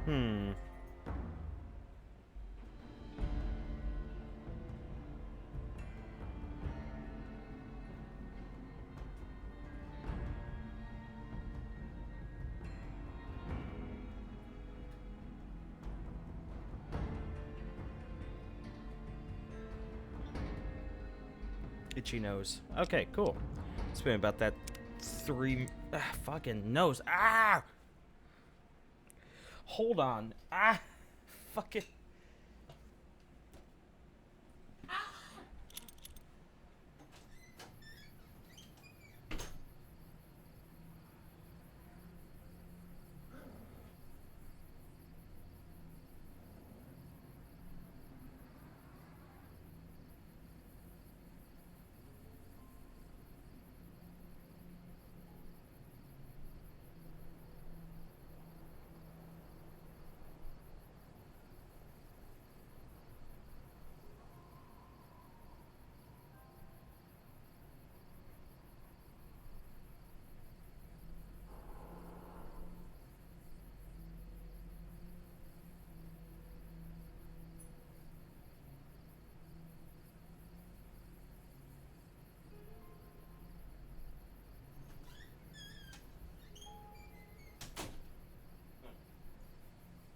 Hmm. Itchy nose. Okay, cool. It's been about that fucking nose. Ah! Hold on. Ah! Fucking.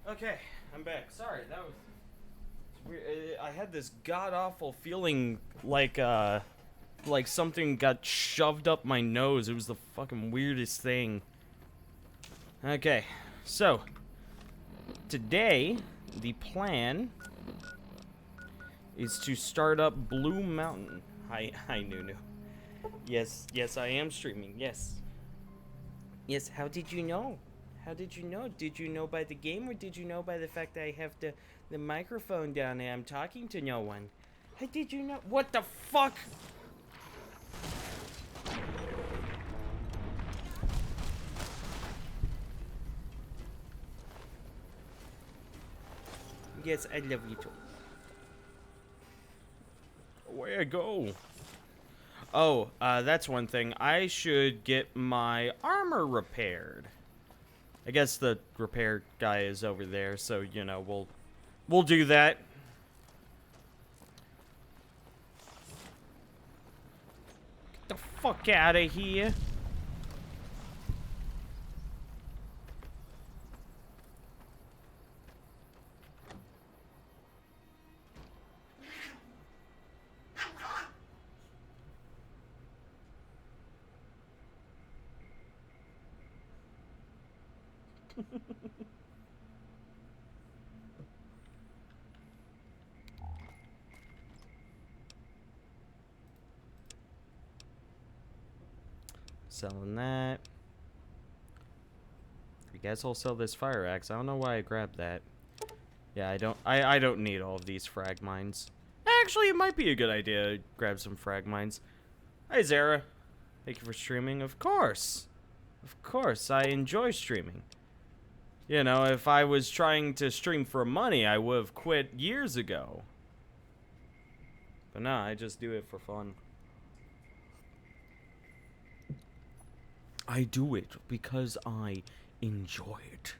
Okay, I'm back. Sorry, that was weird. I had this god awful feeling like something got shoved up my nose. It was the fucking weirdest thing. Okay, so today the plan is to start up Blue Mountain. Hi, Nunu. Yes, I am streaming. Yes. How did you know? How did you know? Did you know by the game, or did you know by the fact that I have the microphone down and I'm talking to no one? How did you know? What the fuck? Yes, I love you too. Where I go? Oh, that's one thing. I should get my armor repaired. I guess the repair guy is over there, so you know we'll do that. Get the fuck out of here. Selling that. You guys all sell this fire axe. I don't know why I grabbed that. Yeah, I don't need all of these frag mines. Actually, it might be a good idea to grab some frag mines. Hi, Zara. Thank you for streaming. Of course. Of course, I enjoy streaming. You know, if I was trying to stream for money, I would have quit years ago. But no, I just do it for fun. I do it because I enjoy it.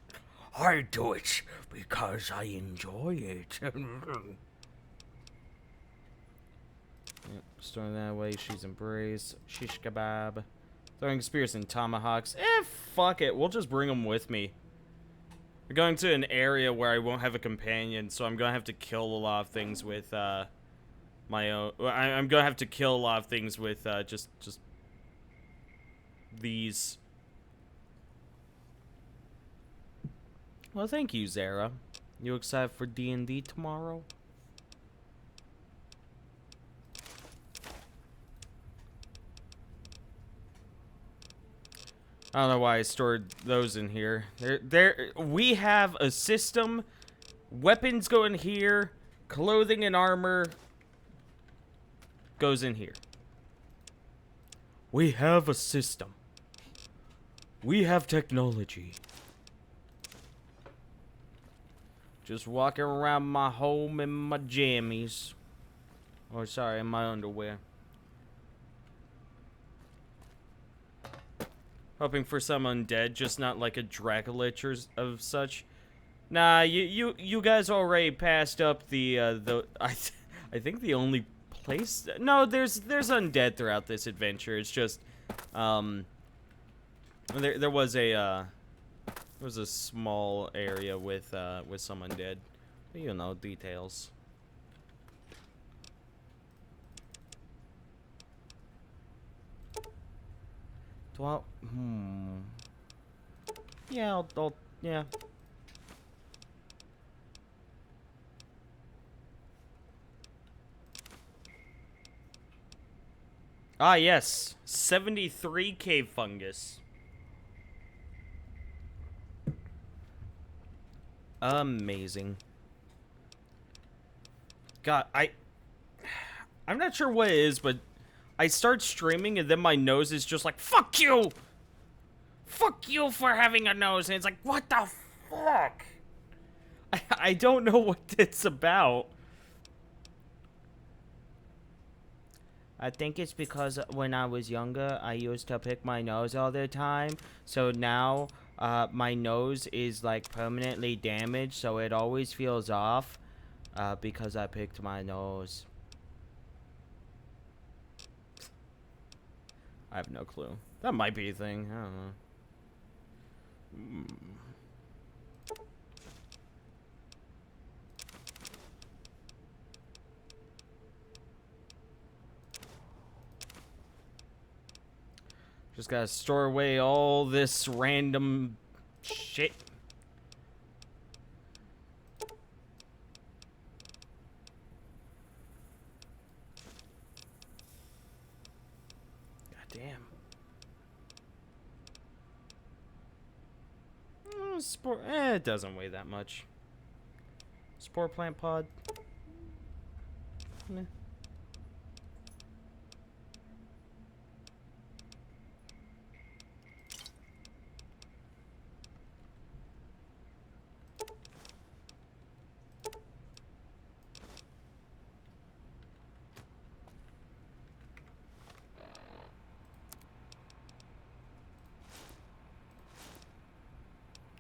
I do it because I enjoy it. Yep, starting that way, she's embraced. Shish kebab. Throwing spears and tomahawks. Fuck it. We'll just bring them with me. We're going to an area where I won't have a companion, so I'm going to have to kill a lot of things with, my own... I'm going to have to kill a lot of things with, just these. Well, thank you, Zara. You excited for D&D tomorrow? I don't know why I stored those in here. We have a system. Weapons go in here. Clothing and armor goes in here. We have a system. We have technology. Just walking around my home in my jammies. Oh, sorry, in my underwear. Hoping for some undead, just not like a Dracolich or of such. Nah, you guys already passed up I think the only place. No, there's undead throughout this adventure. It's just, um, there was a small area with some undead. But, you know, details. Well, yeah, yeah. Ah, yes. 73 cave fungus. Amazing. God, I'm not sure what it is, but I start streaming and then my nose is just like, fuck you! Fuck you for having a nose. And it's like, what the fuck? I don't know what it's about. I think it's because when I was younger, I used to pick my nose all the time. So now, my nose is like permanently damaged, so it always feels off, because I picked my nose. I have no clue. That might be a thing. I don't know. Just gotta store away all this random shit. God damn. Spore. It doesn't weigh that much. Spore plant pod. Meh.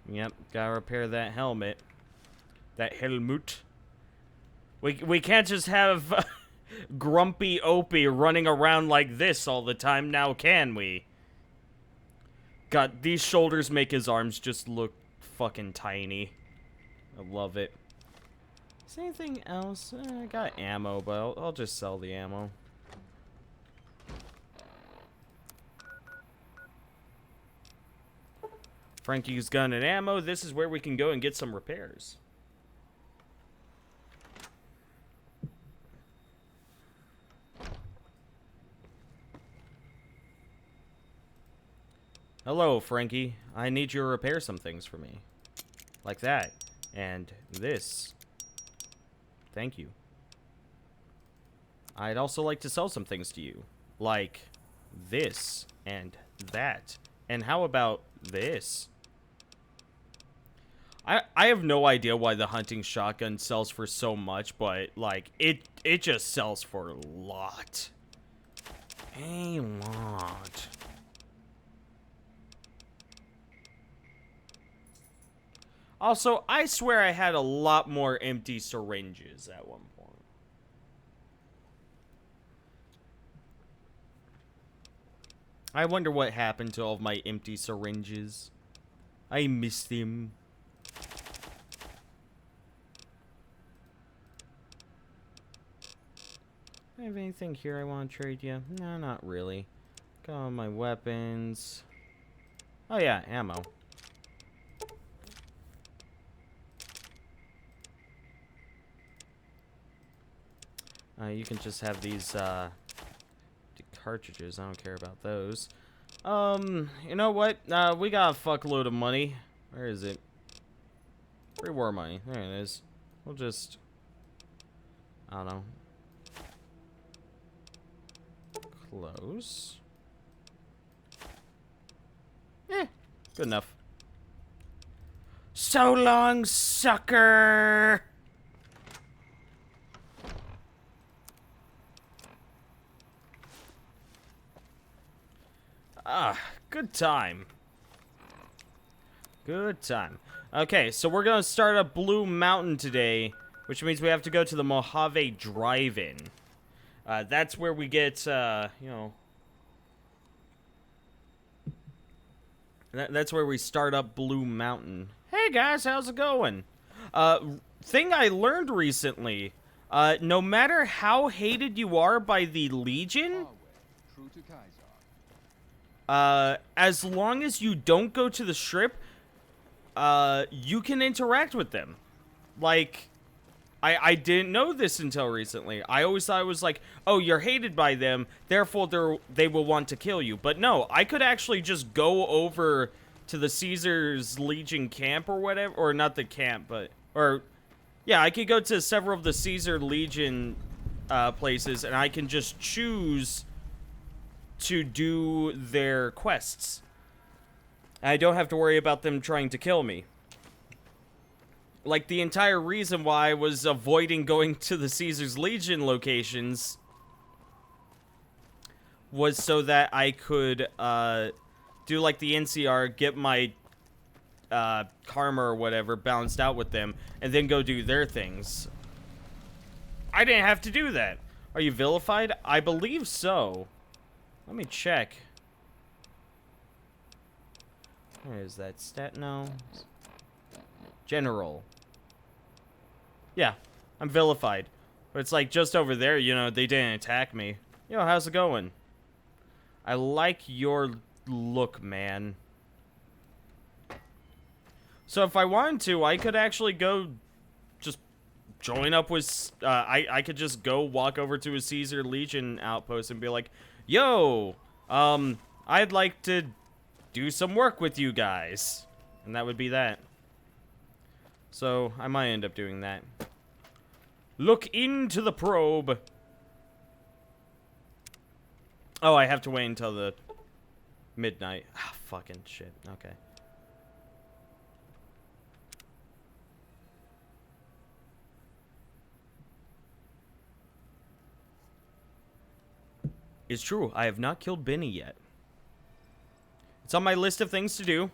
Yep, gotta repair that helmet. That helmet. We can't just have grumpy Opie running around like this all the time now, can we? God, these shoulders make his arms just look fucking tiny. I love it. Is there anything else? I got ammo, but I'll just sell the ammo. Frankie's gun and ammo. This is where we can go and get some repairs. Hello, Frankie. I need you to repair some things for me. Like that. And this. Thank you. I'd also like to sell some things to you. Like this and that. And how about this? I have no idea why the hunting shotgun sells for so much, but like it just sells for a lot. A lot. Also, I swear I had a lot more empty syringes at one point. I wonder what happened to all of my empty syringes. I missed them. Do I have anything here I want to trade you? No, not really. Got all my weapons. Oh yeah, ammo. You can just have these cartridges. I don't care about those. You know what? We got a fuckload of money. Where is it? Free war money. There it is. We'll just... I don't know. Close. Eh, good enough. So long, sucker! Ah, good time. Good time. Okay, so we're gonna start up Blue Mountain today, which means we have to go to the Mojave Drive-In. That's where we get, you know... That's where we start up Blue Mountain. Hey guys, how's it going? Thing I learned recently, no matter how hated you are by the Legion, as long as you don't go to the Strip, you can interact with them. Like, I didn't know this until recently. I always thought it was like, oh, you're hated by them, therefore they will want to kill you. But no, I could actually just go over to the Caesar's Legion camp or whatever, or not the camp, but, or, yeah, I could go to several of the Caesar Legion places, and I can just choose to do their quests. I don't have to worry about them trying to kill me. Like, the entire reason why I was avoiding going to the Caesar's Legion locations was so that I could, do, like, the NCR, get my, karma or whatever balanced out with them, and then go do their things. I didn't have to do that. Are you vilified? I believe so. Let me check. Where is that stat? No. General. Yeah, I'm vilified. But it's like just over there, you know, they didn't attack me. Yo, how's it going? I like your look, man. So if I wanted to, I could actually go just join up with... I could just go walk over to a Caesar Legion outpost and be like, yo, I'd like to do some work with you guys. And that would be that. So, I might end up doing that. Look into the probe. Oh, I have to wait until the midnight. Ah, fucking shit. Okay. It's true, I have not killed Benny yet. It's on my list of things to do.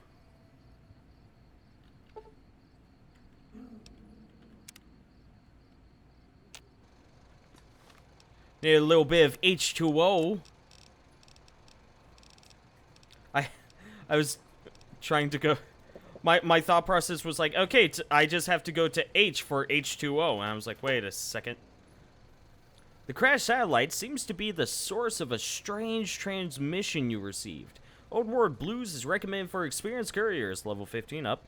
Need a little bit of H2O. I was trying to go... My thought process was like, okay, I just have to go to H for H2O. And I was like, wait a second. The crashed satellite seems to be the source of a strange transmission you received. Old World Blues is recommended for experienced couriers, level 15 up.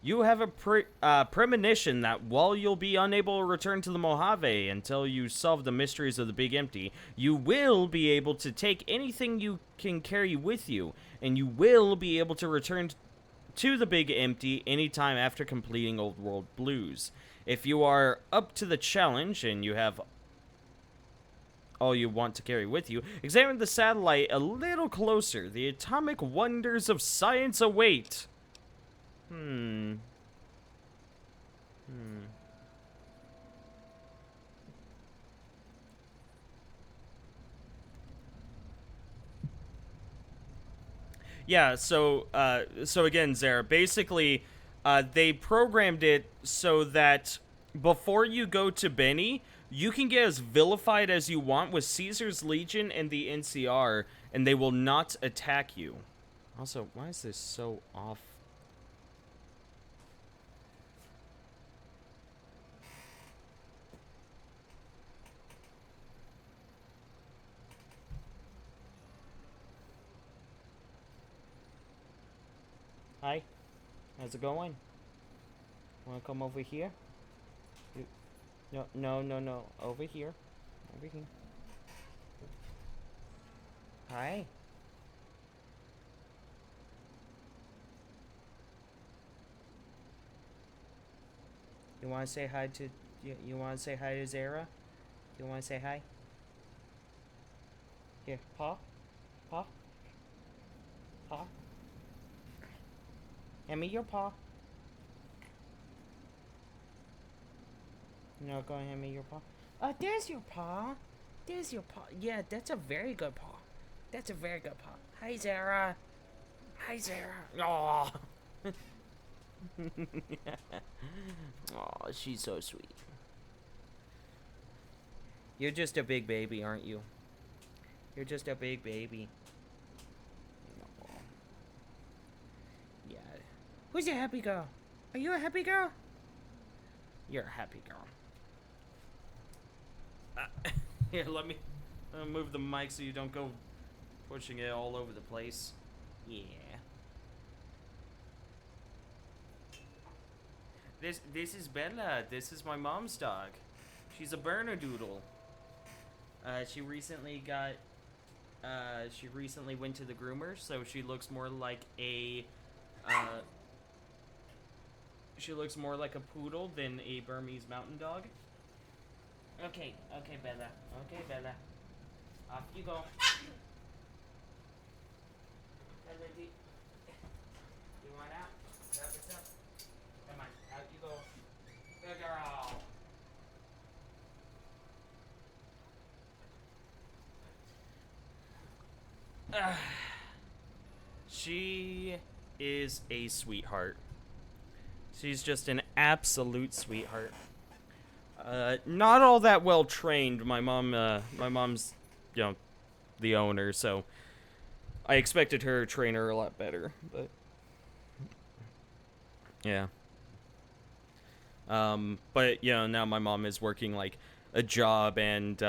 You have a premonition that while you'll be unable to return to the Mojave until you solve the mysteries of the Big Empty, you will be able to take anything you can carry with you, and you will be able to return to the Big Empty anytime after completing Old World Blues. If you are up to the challenge and you have all you want to carry with you, examine the satellite a little closer. The atomic wonders of science await. Yeah, so again, Zara, basically, they programmed it so that before you go to Benny, you can get as vilified as you want with Caesar's Legion and the NCR, and they will not attack you. Also, why is this so off? Hi, how's it going? Wanna come over here? No, over here. Over here. Hi. You wanna say hi to, you wanna say hi to Zara? You wanna say hi? Here, paw? Paw? Paw? Hand me your paw. No, go and hand me your paw. There's your paw. There's your paw. Yeah, that's a very good paw. That's a very good paw. Hi, Zara. Hi, Zara. Aw. Aw, she's so sweet. You're just a big baby, aren't you? You're just a big baby. Aw. Yeah. Who's a happy girl? Are you a happy girl? You're a happy girl. Here, let me move the mic so you don't go pushing it all over the place. Yeah. This is Bella. This is my mom's dog. She's a Bernedoodle. She recently went to the groomer, so she looks more like a poodle than a Burmese mountain dog. Okay, Bella. Okay, Bella. Off you go. Bella, do you want out? Grab yourself. Come on, out you go. Good girl. She is a sweetheart. She's just an absolute sweetheart. Not all that well trained. My mom's, the owner, so I expected her to train her a lot better, but yeah. But now my mom is working like a job and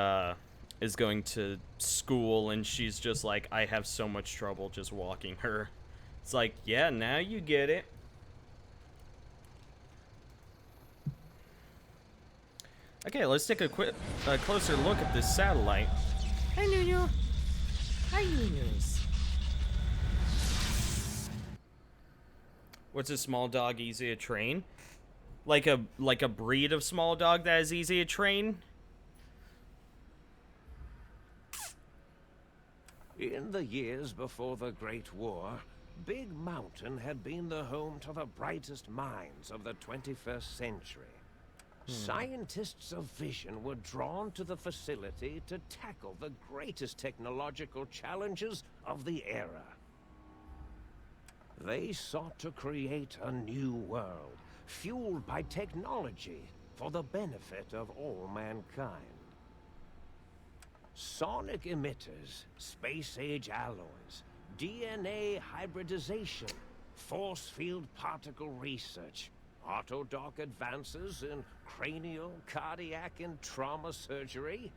is going to school, and she's just like, I have so much trouble just walking her. It's like, yeah, now you get it. Okay, let's take a closer look at this satellite. Hi, Nunu. Hi, Nunus. What's a small dog easy to train? Like a breed of small dog that is easy to train? In the years before the Great War, Big Mountain had been the home to the brightest minds of the 21st century. Scientists of vision were drawn to the facility to tackle the greatest technological challenges of the era. They sought to create a new world, fueled by technology for the benefit of all mankind. Sonic emitters, space-age alloys, DNA hybridization, force field particle research, autodoc advances in cranial, cardiac, and trauma surgery.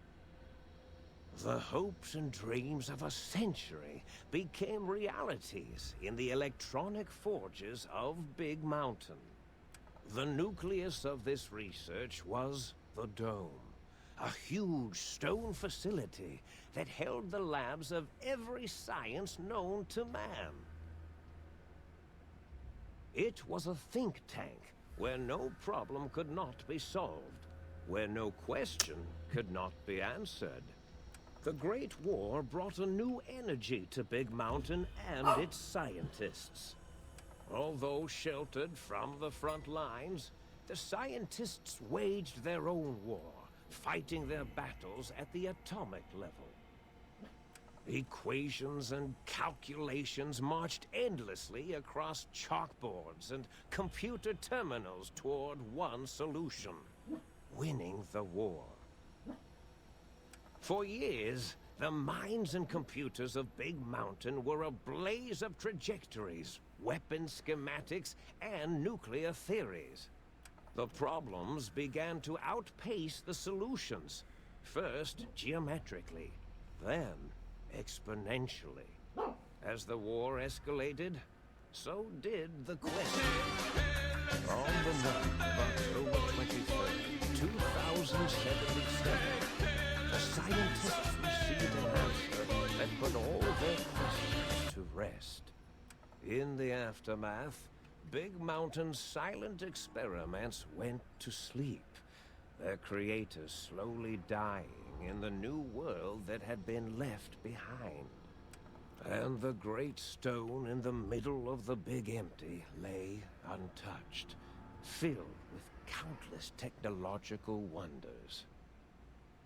The hopes and dreams of a century became realities in the electronic forges of Big Mountain. The nucleus of this research was the Dome, a huge stone facility that held the labs of every science known to man. It was a think tank where no problem could not be solved, where no question could not be answered. The Great War brought a new energy to Big Mountain and its scientists. Although sheltered from the front lines, the scientists waged their own war, fighting their battles at the atomic level. Equations and calculations marched endlessly across chalkboards and computer terminals toward one solution: winning the war. For years, the minds and computers of Big Mountain were a blaze of trajectories, weapon schematics, and nuclear theories. The problems began to outpace the solutions, first geometrically, then exponentially. As the war escalated, so did the quest. On the night of October 23rd, 2077, the scientists received an answer that put all their questions to rest. In the aftermath, Big Mountain's silent experiments went to sleep, their creators slowly dying in the new world that had been left behind. And the great stone in the middle of the Big Empty lay untouched, filled with countless technological wonders.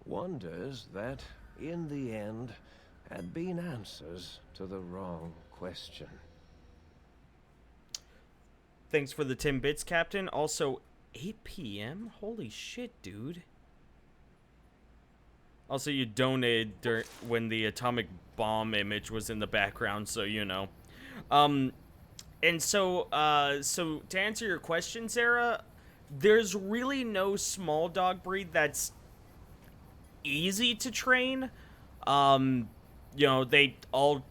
Wonders that, in the end, had been answers to the wrong question. Thanks for the 10 bits, Captain. Also, 8 p.m? Holy shit, dude. Also, you donated when the atomic bomb image was in the background, so you know. And so to answer your question, Sarah, there's really no small dog breed that's easy to train. You know, they all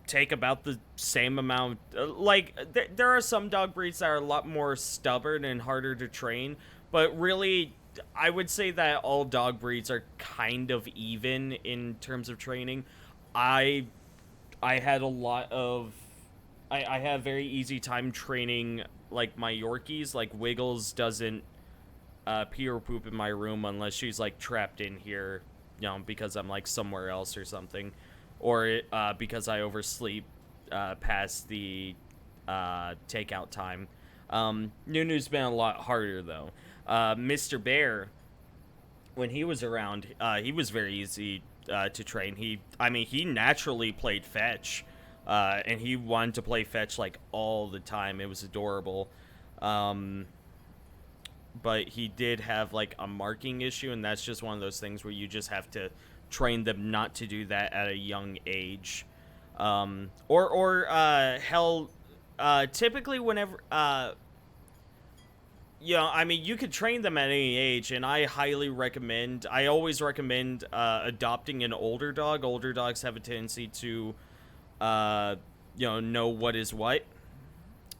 take about the same amount. There are some dog breeds that are a lot more stubborn and harder to train, but really, I would say that all dog breeds are kind of even in terms of training. I had a lot of... I have very easy time training, like, my Yorkies. Like, Wiggles doesn't pee or poop in my room unless she's, like, trapped in here, you know, because I'm, like, somewhere else or something. Or because I oversleep past the takeout time. Nunu's been a lot harder, though. Mr. Bear, when he was around, he was very easy to train. He naturally played fetch. And he wanted to play fetch, like, all the time. It was adorable. But he did have, like, a marking issue, and that's just one of those things where you just have to train them not to do that at a young age. Typically whenever, you know, I mean, you could train them at any age, and I always recommend adopting an older dog. Older dogs have a tendency to know what is what,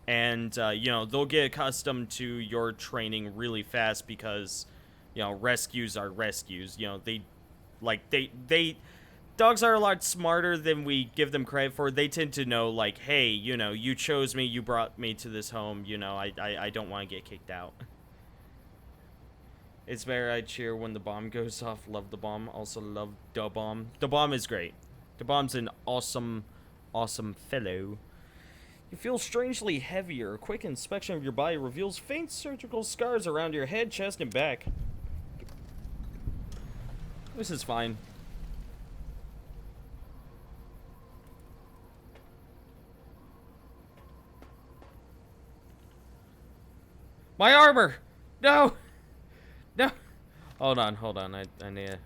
and they'll get accustomed to your training really fast because, you know, rescues are rescues. You know, dogs are a lot smarter than we give them credit for. They tend to know, like, hey, you know, you chose me, you brought me to this home, you know, I don't want to get kicked out. It's better I cheer when the bomb goes off. Love the bomb. Also love the bomb. The bomb is great. The bomb's an awesome fellow. You feel strangely heavier. A quick inspection of your body reveals faint surgical scars around your head, chest, and back. This is fine. My armor! No! No! Hold on. I need to...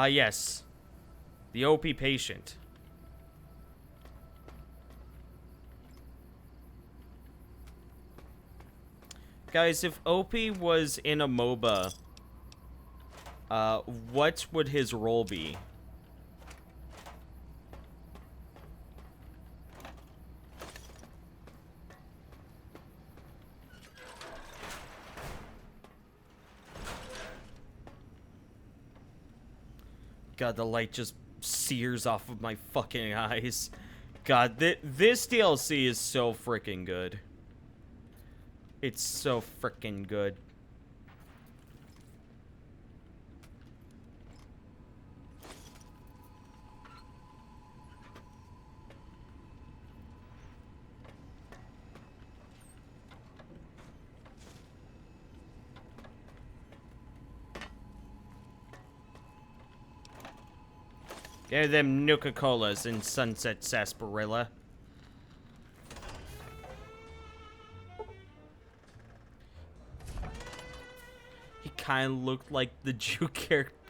yes. The Opie patient. Guys, if Opie was in a MOBA, what would his role be? God, the light just sears off of my fucking eyes. God, this DLC is so freaking good. It's so freaking good. Get them Nuka-Colas in Sunset Sarsaparilla. He kind of looked like the Jew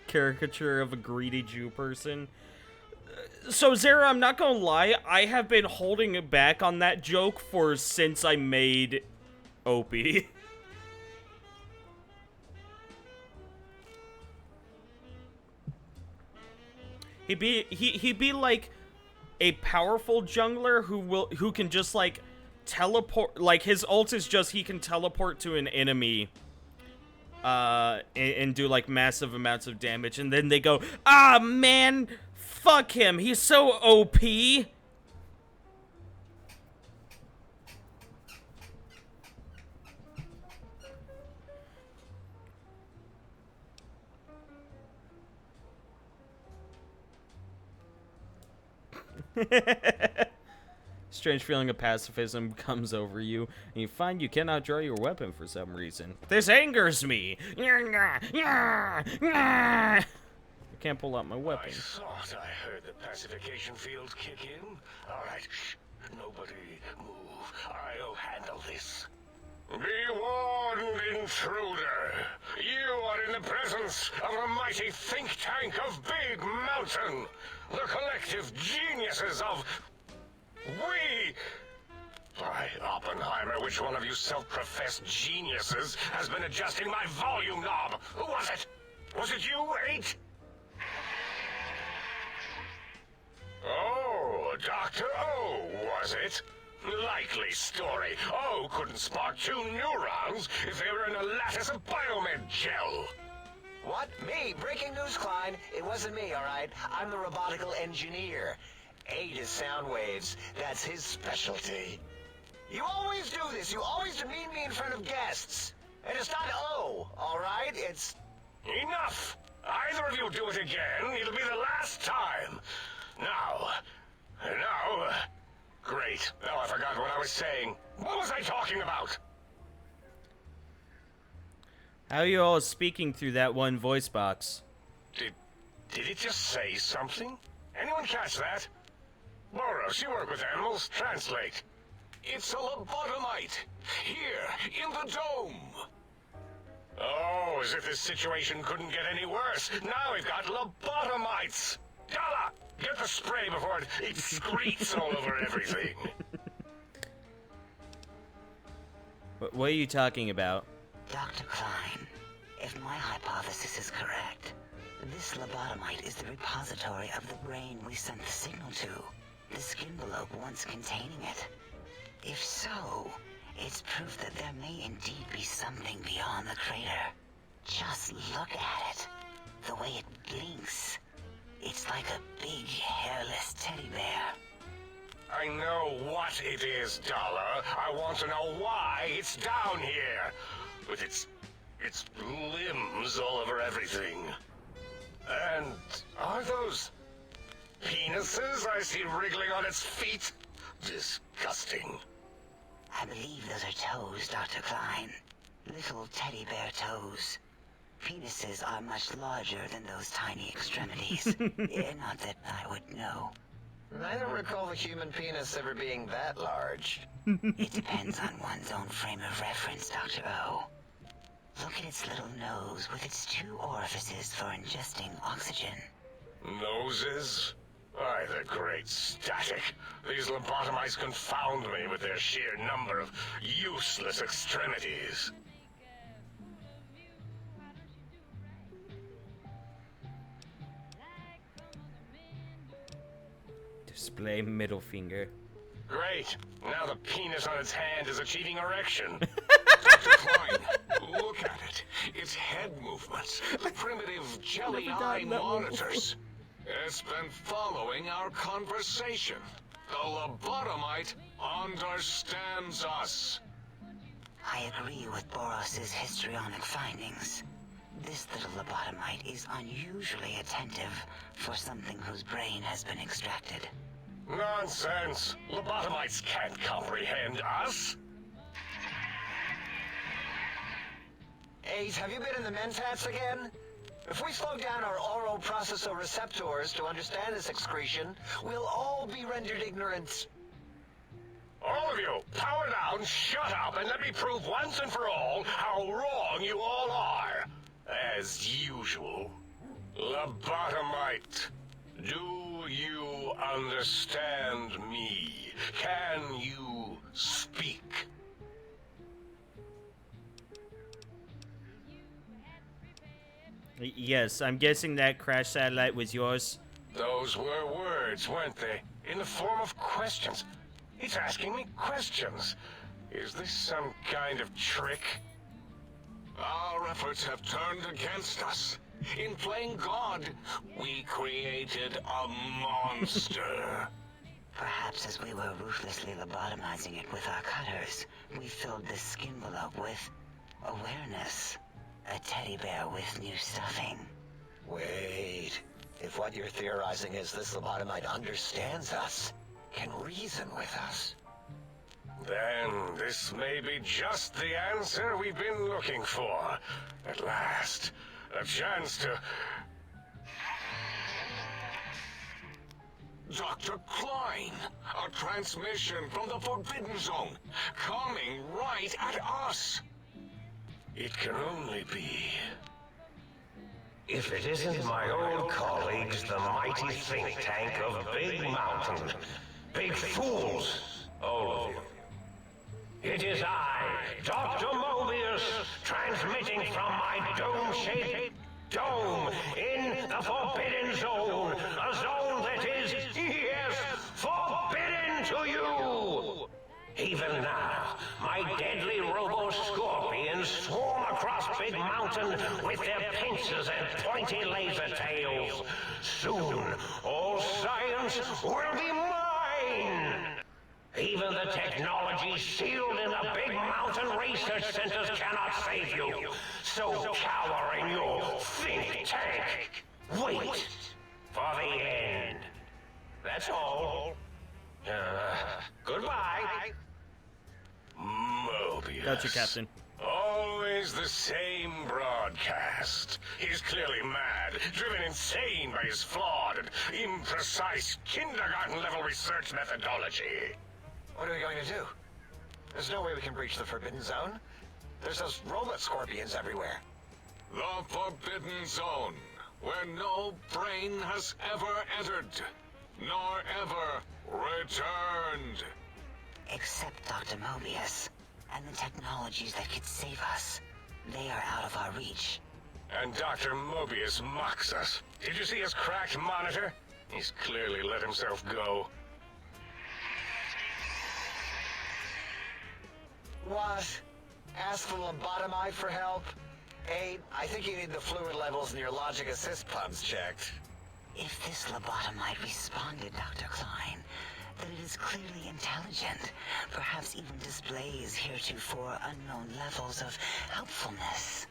caricature of a greedy Jew person. So, Zara, I'm not gonna lie, I have been holding back on that joke since I made Opie. He'd be like a powerful jungler who can just, like, teleport. Like, his ult is just he can teleport to an enemy and do, like, massive amounts of damage, and then they go, ah, man, fuck him, he's so OP. Strange feeling of pacifism comes over you, and you find you cannot draw your weapon for some reason. This angers me! can't pull out my weapon. I thought I heard the pacification field kick in. All right, shh. Nobody move. I'll handle this. Be warned, intruder. You are in the presence of a mighty think tank of Big Mountain. The collective geniuses of... We... By Oppenheimer, which one of you self-professed geniuses has been adjusting my volume knob? Who was it? Was it you, 8? Oh, Dr. O, was it? Likely story. O couldn't spark 2 neurons if they were in a lattice of biomed gel. What? Me? Breaking news, Klein. It wasn't me, all right? I'm the robotical engineer. 8 is sound waves. That's his specialty. You always do this. You always demean me in front of guests. And it's not O, all right? It's... Enough! Either of you do it again, it'll be the last time. Now... Great. Now I forgot what I was saying. What was I talking about? How are you all speaking through that one voice box? Did it just say something? Anyone catch that? Boros, you work with animals. Translate. It's a lobotomite. Here, in the dome. Oh, as if this situation couldn't get any worse. Now we've got lobotomites. Dala, get the spray before it excretes all over everything. What are you talking about? Dr. Klein, if my hypothesis is correct, this lobotomite is the repository of the brain we sent the signal to, the skinvelope once containing it. If so, it's proof that there may indeed be something beyond the crater. Just look at it. The way it blinks. It's like a big, hairless teddy bear. I know what it is, Dollar. I want to know why it's down here. With its limbs all over everything. And are those penises I see wriggling on its feet? Disgusting. I believe those are toes, Dr. Klein. Little teddy bear toes. Penises are much larger than those tiny extremities. Not that I would know. I don't recall the human penis ever being that large. It depends on one's own frame of reference, Dr. O. Look at its little nose with its 2 orifices for ingesting oxygen. Noses? Why, the great static. These lobotomites confound me with their sheer number of useless extremities. Display middle finger. Great. Now the penis on its hand is achieving erection. Dr. Klein, look at it. Its head movements. The primitive jelly Never eye gotten that one monitors. It's been following our conversation. The lobotomite understands us. I agree with Boros's histrionic findings. This little lobotomite is unusually attentive for something whose brain has been extracted. Nonsense. Lobotomites can't comprehend us. 8, have you been in the mentats again? If we slow down our oral processoreceptors to understand this excretion, we'll all be rendered ignorant. All of you, power down, shut up, and let me prove once and for all how wrong you all are. As usual. Lobotomite, do you understand me? Can you speak? Yes, I'm guessing that crash satellite was yours. Those were words, weren't they? In the form of questions. It's asking me questions. Is this some kind of trick? Our efforts have turned against us. In playing God, we created a monster. Perhaps as we were ruthlessly lobotomizing it with our cutters, we filled the skinvelope with awareness. A teddy bear with new stuffing. Wait. If what you're theorizing is this lobotomite understands us, can reason with us, then this may be just the answer we've been looking for. At last, a chance to... Dr. Klein! A transmission from the Forbidden Zone, coming right at us! It can only be... If it isn't my old colleagues, the mighty think tank of Big Mountain. Big fools, all of you. It is I, Dr. Mobius, transmitting from my dome-shaped dome in the Forbidden Zone. A zone that is, yes, forbidden to you! Even now, my deadly robo-scorpions swarm across Big Mountain with their pincers and pointy laser tails. Soon, all science will be mine! Even the technology sealed in the Big Mountain research centers cannot save you. So cower in your think tank. Wait for the end. That's all. Goodbye. Mobius. Gotcha, Captain. Always the same broadcast. He's clearly mad, driven insane by his flawed and imprecise kindergarten-level research methodology. What are we going to do? There's no way we can breach the Forbidden Zone. There's those robot scorpions everywhere. The Forbidden Zone, where no brain has ever entered, nor ever returned. Except Dr. Mobius and the technologies that could save us. They are out of our reach. And Dr. Mobius mocks us. Did you see his cracked monitor? He's clearly let himself go. What? Ask the Lobotomite for help? Hey, I think you need the fluid levels in your logic assist pumps checked. If this Lobotomite responded, Dr. Klein, then it is clearly intelligent, perhaps even displays heretofore unknown levels of helpfulness.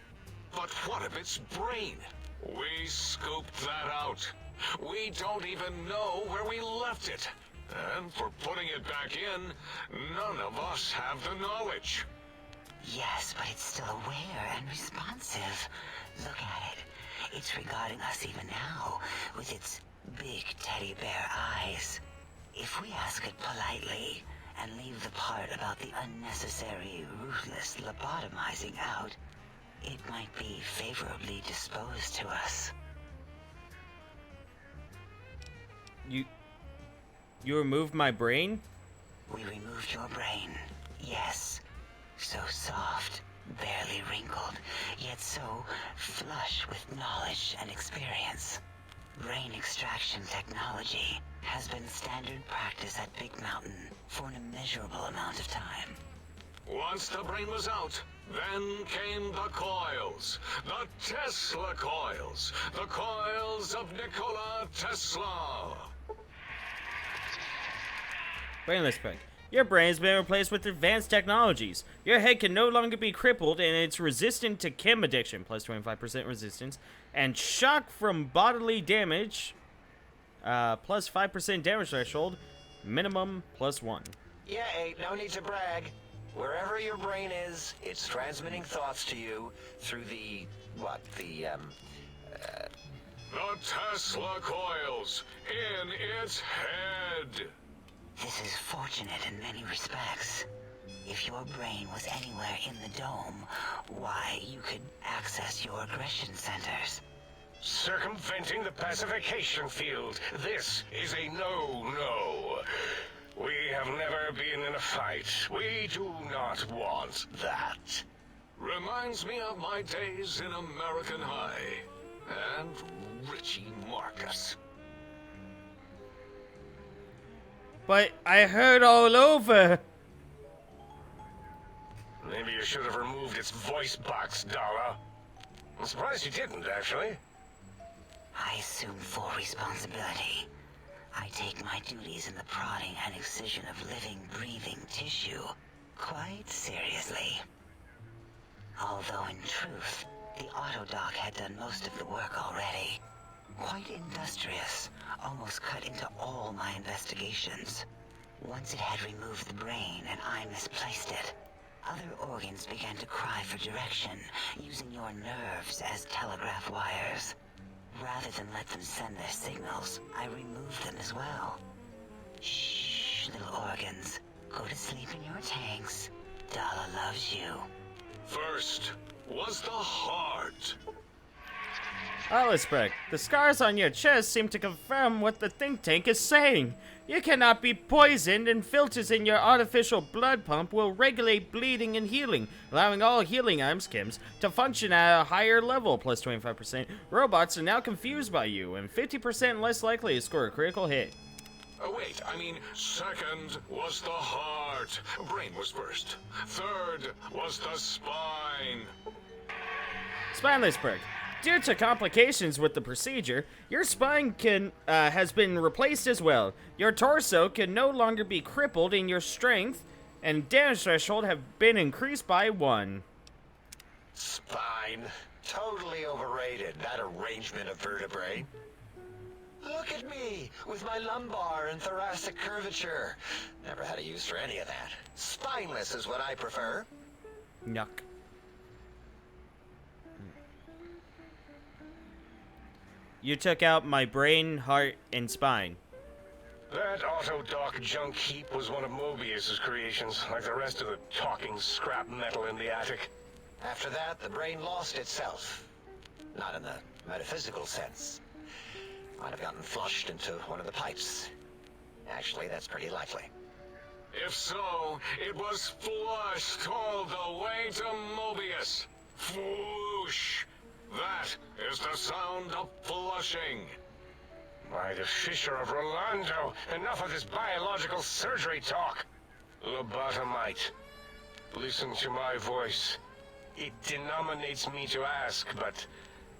But what of its brain? We scooped that out. We don't even know where we left it. And for putting it back in, none of us have the knowledge. Yes, but it's still aware and responsive. Look at it. It's regarding us even now, with its big teddy bear eyes. If we ask it politely, and leave the part about the unnecessary, ruthless lobotomizing out, it might be favorably disposed to us. You removed my brain? We removed your brain, yes. So soft, barely wrinkled, yet so flush with knowledge and experience. Brain extraction technology has been standard practice at Big Mountain for an immeasurable amount of time. Once the brain was out, then came the coils. The Tesla coils. The coils of Nikola Tesla. Brainless Peg. Your brain's been replaced with advanced technologies. Your head can no longer be crippled, and it's resistant to chem addiction, plus 25% resistance, and shock from bodily damage, plus 5% damage threshold, minimum plus 1. Yeah, ain't no need to brag. Wherever your brain is, it's transmitting thoughts to you through the Tesla coils in its head. This is fortunate in many respects. If your brain was anywhere in the dome, why, you could access your aggression centers. Circumventing the pacification field. This is a no-no. We have never been in a fight. We do not want that. Reminds me of my days in American High. And Richie Marcus. But I heard all over. Maybe you should have removed its voice box, Dala. I'm surprised you didn't, actually. I assume full responsibility. I take my duties in the prodding and excision of living, breathing tissue quite seriously. Although in truth, the autodoc had done most of the work already. Quite industrious, almost cut into all my investigations. Once it had removed the brain and I misplaced it, other organs began to cry for direction, using your nerves as telegraph wires. Rather than let them send their signals, I removed them as well. Shh, little organs. Go to sleep in your tanks. Dala loves you. First was the heart. Aliceberg, the scars on your chest seem to confirm what the think tank is saying. You cannot be poisoned, and filters in your artificial blood pump will regulate bleeding and healing, allowing all healing items chems to function at a higher level, plus 25%. Robots are now confused by you, and 50% less likely to score a critical hit. Oh, wait, I mean, second was the heart. Brain was first. Third was the spine. Spinelessberg, due to complications with the procedure, your spine has been replaced as well. Your torso can no longer be crippled, and your strength and damage threshold have been increased by 1. Spine. Totally overrated, that arrangement of vertebrae. Look at me, with my lumbar and thoracic curvature. Never had a use for any of that. Spineless is what I prefer. Yuck. You took out my brain, heart, and spine. That auto-dock junk heap was one of Mobius's creations, like the rest of the talking scrap metal in the attic. After that, the brain lost itself. Not in the metaphysical sense. Might have gotten flushed into one of the pipes. Actually, that's pretty likely. If so, it was flushed all the way to Mobius. Flush! That is the sound of flushing. By the Fisher of Rolando, enough of this biological surgery talk. Lobotomite, listen to my voice. It denominates me to ask, but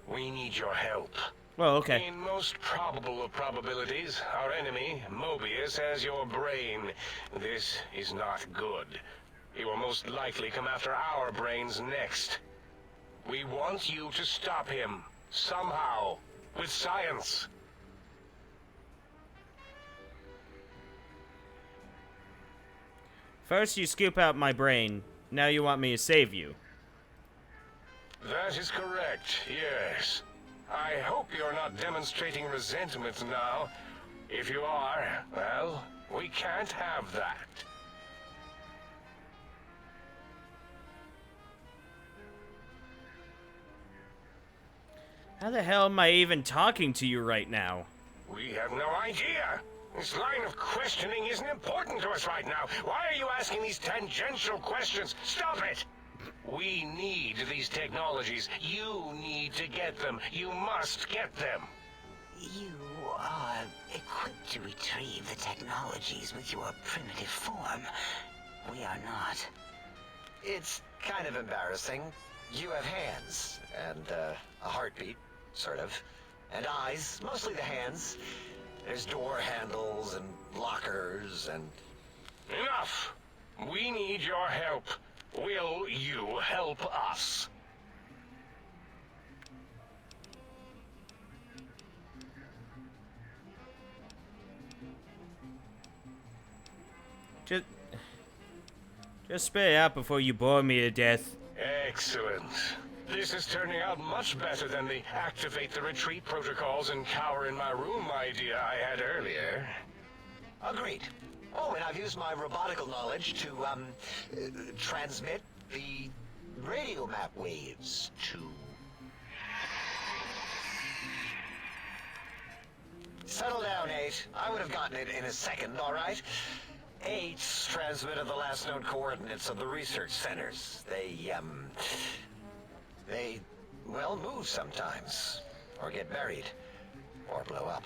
we need your help. Well, okay. In most probable of probabilities, our enemy, Mobius, has your brain. This is not good. He will most likely come after our brains next. We want you to stop him, somehow, with science. First you scoop out my brain, now you want me to save you. That is correct, yes. I hope you're not demonstrating resentment now. If you are, well, we can't have that. How the hell am I even talking to you right now? We have no idea. This line of questioning isn't important to us right now. Why are you asking these tangential questions? Stop it! We need these technologies. You need to get them. You must get them. You are equipped to retrieve the technologies with your primitive form. We are not. It's kind of embarrassing. You have hands, and a heartbeat, sort of. And eyes, mostly the hands. There's door handles and lockers and... Enough! We need your help. Will you help us? Just spit it out before you bore me to death. Excellent. This is turning out much better than the activate the retreat protocols and cower in my room idea I had earlier. Agreed. Oh, and I've used my robotical knowledge to, transmit the radio map waves to... Settle down, 8. I would have gotten it in a second, all right? 8's transmitted the last known coordinates of the research centers. They, well, move sometimes. Or get buried. Or blow up.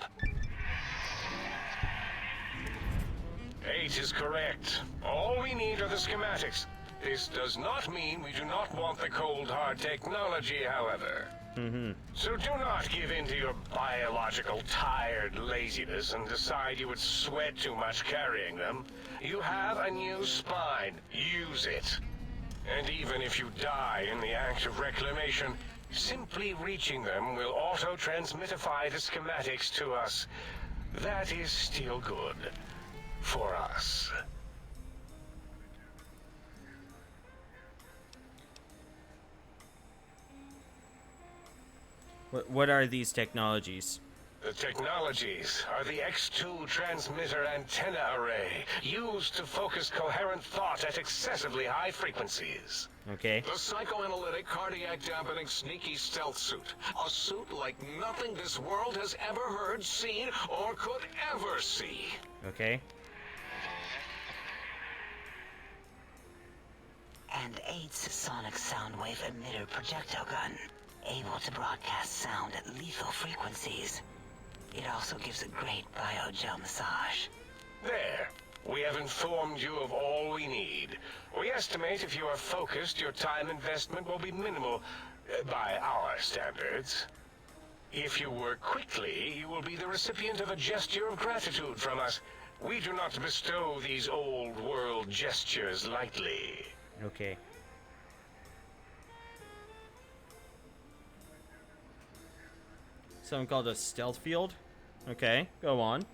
8 is correct. All we need are the schematics. This does not mean we do not want the cold hard technology, however. So do not give in to your biological tired laziness and decide you would sweat too much carrying them. You have a new spine. Use it. And even if you die in the act of reclamation, simply reaching them will auto-transmitify the schematics to us. That is still good. For us. What are these technologies? The technologies are the X2 transmitter antenna array, used to focus coherent thought at excessively high frequencies. Okay. The psychoanalytic, cardiac dampening, sneaky stealth suit. A suit like nothing this world has ever heard, seen, or could ever see. Okay. And 8's sonic soundwave emitter projectile gun, able to broadcast sound at lethal frequencies. It also gives a great biogel massage. There. We have informed you of all we need. We estimate if you are focused, your time investment will be minimal, by our standards. If you work quickly, you will be the recipient of a gesture of gratitude from us. We do not bestow these old world gestures lightly. Okay. Something called a stealth field? Okay, go on.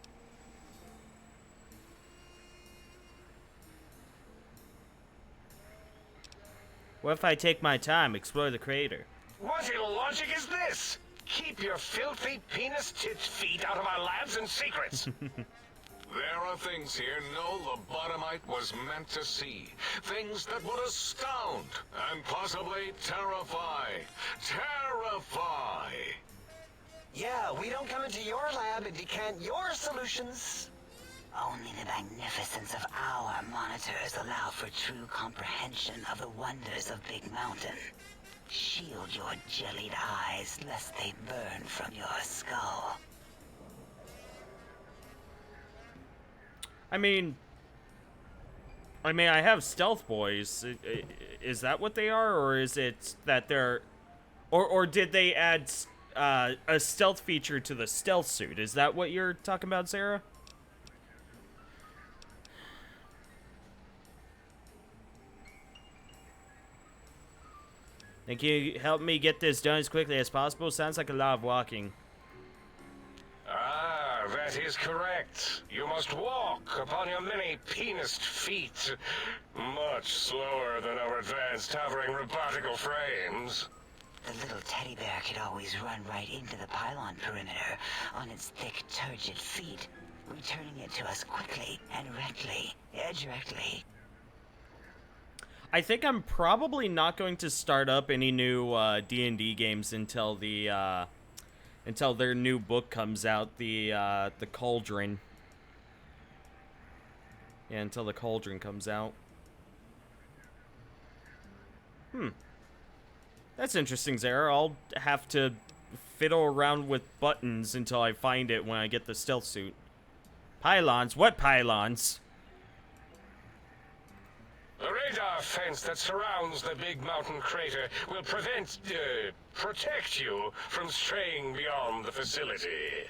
What if I take my time, explore the crater? What illogic is this? Keep your filthy penis-tipped feet out of our labs and secrets. There are things here no Lobotomite was meant to see. Things that would astound and possibly terrify. Terrify! Yeah, we don't come into your lab and decant your solutions. Only the magnificence of our monitors allow for true comprehension of the wonders of Big Mountain. Shield your jellied eyes lest they burn from your skull. I mean, I have stealth boys. Is that what they are, or is it that they're, or did they add a stealth feature to the stealth suit? Is that what you're talking about, Sarah? Can you help me get this done as quickly as possible? Sounds like a lot of walking. Ah, that is correct. You must walk upon your many penised feet. Much slower than our advanced hovering robotical frames. The little teddy bear could always run right into the pylon perimeter on its thick, turgid feet, returning it to us quickly and directly. I think I'm probably not going to start up any new D&D games until until their new book comes out, the Cauldron. Yeah, until the Cauldron comes out. That's interesting, Zara. I'll have to fiddle around with buttons until I find it when I get the stealth suit. Pylons? What pylons? The radar fence that surrounds the Big Mountain crater will protect you from straying beyond the facility.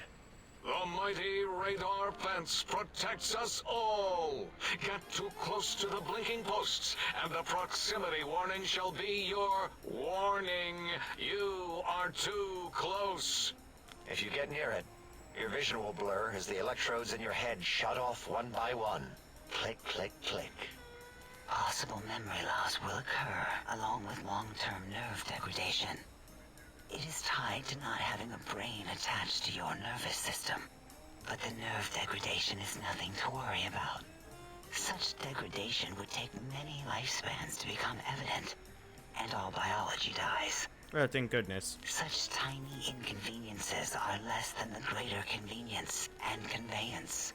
The mighty radar fence protects us all. Get too close to the blinking posts, and the proximity warning shall be your warning. You are too close. If you get near it, your vision will blur as the electrodes in your head shut off one by one. Click, click, click. Possible memory loss will occur, along with long-term nerve degradation. It is tied to not having a brain attached to your nervous system. But the nerve degradation is nothing to worry about. Such degradation would take many lifespans to become evident, and all biology dies. Oh, thank goodness. Such tiny inconveniences are less than the greater convenience and conveyance.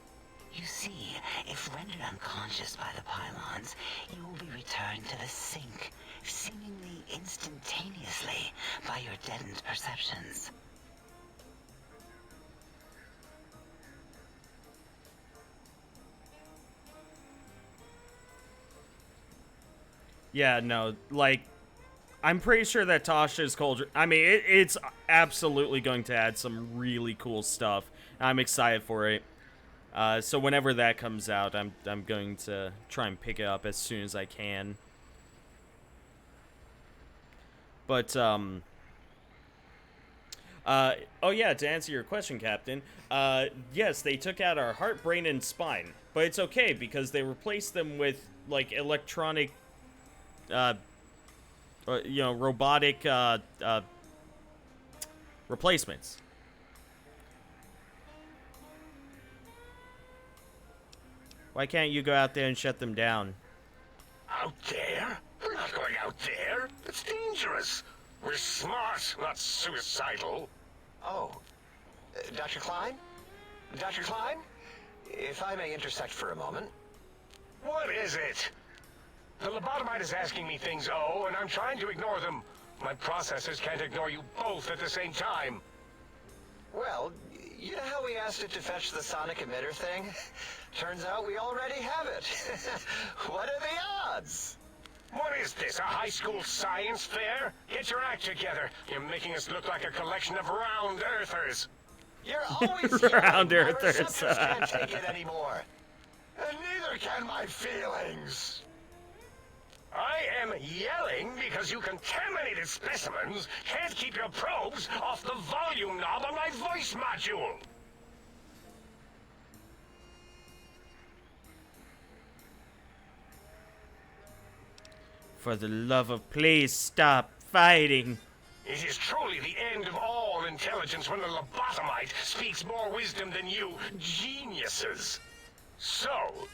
You see, if rendered unconscious by the pylons, you will be returned to the sink, seemingly instantaneously by your deadened perceptions. Yeah, no, like, I'm pretty sure that Tasha's Cauldron, I mean, it's absolutely going to add some really cool stuff. I'm excited for it. So whenever that comes out, I'm going to try and pick it up as soon as I can. But, oh yeah, to answer your question, Captain, yes, they took out our heart, brain, and spine. But it's okay, because they replaced them with, like, electronic, robotic, replacements. Why can't you go out there and shut them down? Out there? We're not going out there. It's dangerous. We're smart, not suicidal. Oh, Dr. Klein? Dr. Klein? If I may intersect for a moment. What is it? The lobotomite is asking me things, oh, and I'm trying to ignore them. My processors can't ignore you both at the same time. Well, you know how we asked it to fetch the sonic emitter thing? Turns out we already have it. What are the odds? What is this, a high school science fair? Get your act together. You're making us look like a collection of round earthers. You're always Round yelling. My earthers. receptors can't take it anymore. And neither can my feelings. I am yelling because you contaminated specimens can't keep your probes off the volume knob on my voice module. For the love of please stop fighting. It is truly the end of all intelligence when the lobotomite speaks more wisdom than you geniuses. So,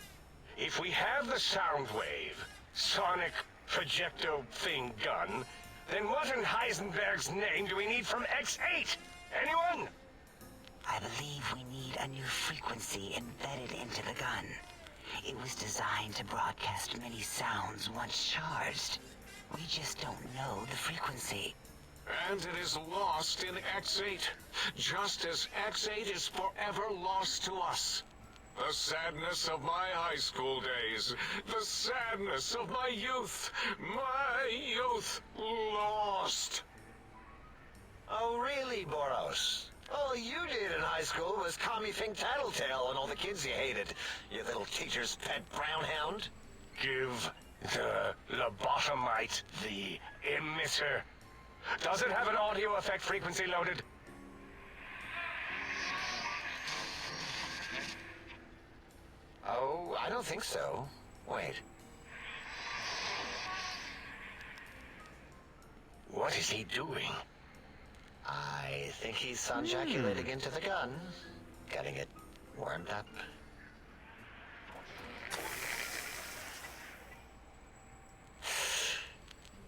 if we have the sound wave, sonic projecto thing gun, then what in Heisenberg's name do we need from X8? Anyone? I believe we need a new frequency embedded into the gun. It was designed to broadcast many sounds once charged. We just don't know the frequency. And it is lost in X8, just as X8 is forever lost to us. The sadness of my high school days, the sadness of my youth lost. Oh, really, Boros? All you did in high school was call me Fink Tattletale and all the kids you hated, you little teacher's pet brown hound. Give the lobotomite the emitter. Does it have an audio effect frequency loaded? Oh, I don't think so. Wait. What is he doing? I think he's sonjaculating into the gun. Getting it warmed up.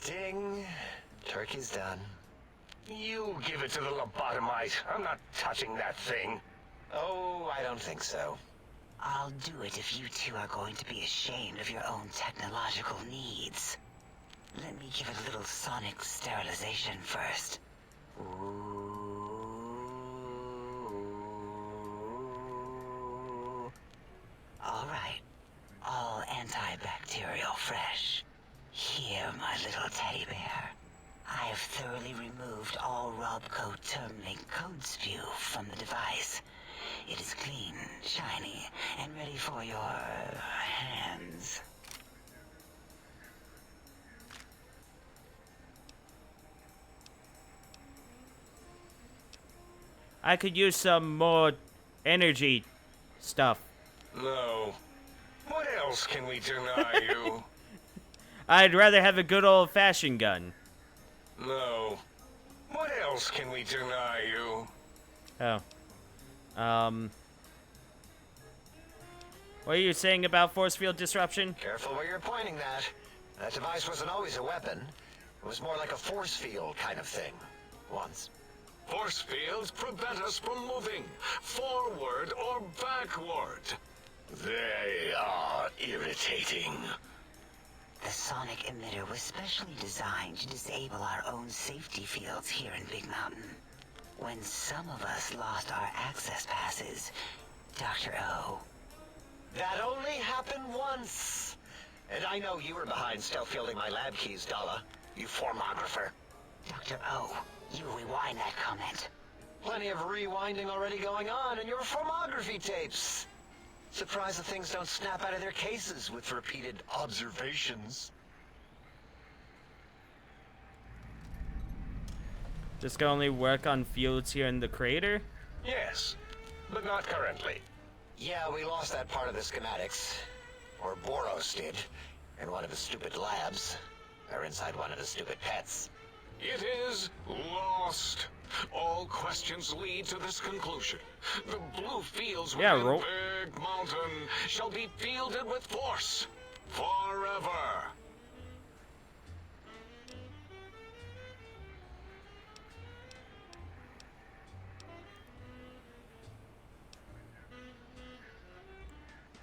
Ding. Turkey's done. You give it to the lobotomite. I'm not touching that thing. Oh, I don't think so. I'll do it if you two are going to be ashamed of your own technological needs. Let me give it a little sonic sterilization first. Ooh. All right. All antibacterial fresh. Here, my little teddy bear. I have thoroughly removed all Robco Termlink code spew from the device. It is clean, shiny, and ready for your hands. I could use some more energy stuff. No. What else can we deny you? I'd rather have a good old-fashioned gun. No. What else can we deny you? Oh. What are you saying about force field disruption? Careful where you're pointing that. That device wasn't always a weapon. It was more like a force field kind of thing. Once. Force fields prevent us from moving forward or backward. They are irritating. The sonic emitter was specially designed to disable our own safety fields here in Big Mountain. When some of us lost our access passes, Dr. O. That only happened once. And I know you were behind stealth fielding my lab keys, Dalla. You formographer. Dr. O, you rewind that comment. Plenty of rewinding already going on in your formography tapes. Surprised the things don't snap out of their cases with repeated observations. This can only work on fields here in the crater? Yes, but not currently. Yeah, we lost that part of the schematics. Or Boros did. In one of his stupid labs. Or inside one of his stupid pets. It is lost. All questions lead to this conclusion. The blue fields were Yeah, in Ro- epic mountain shall be fielded with force forever.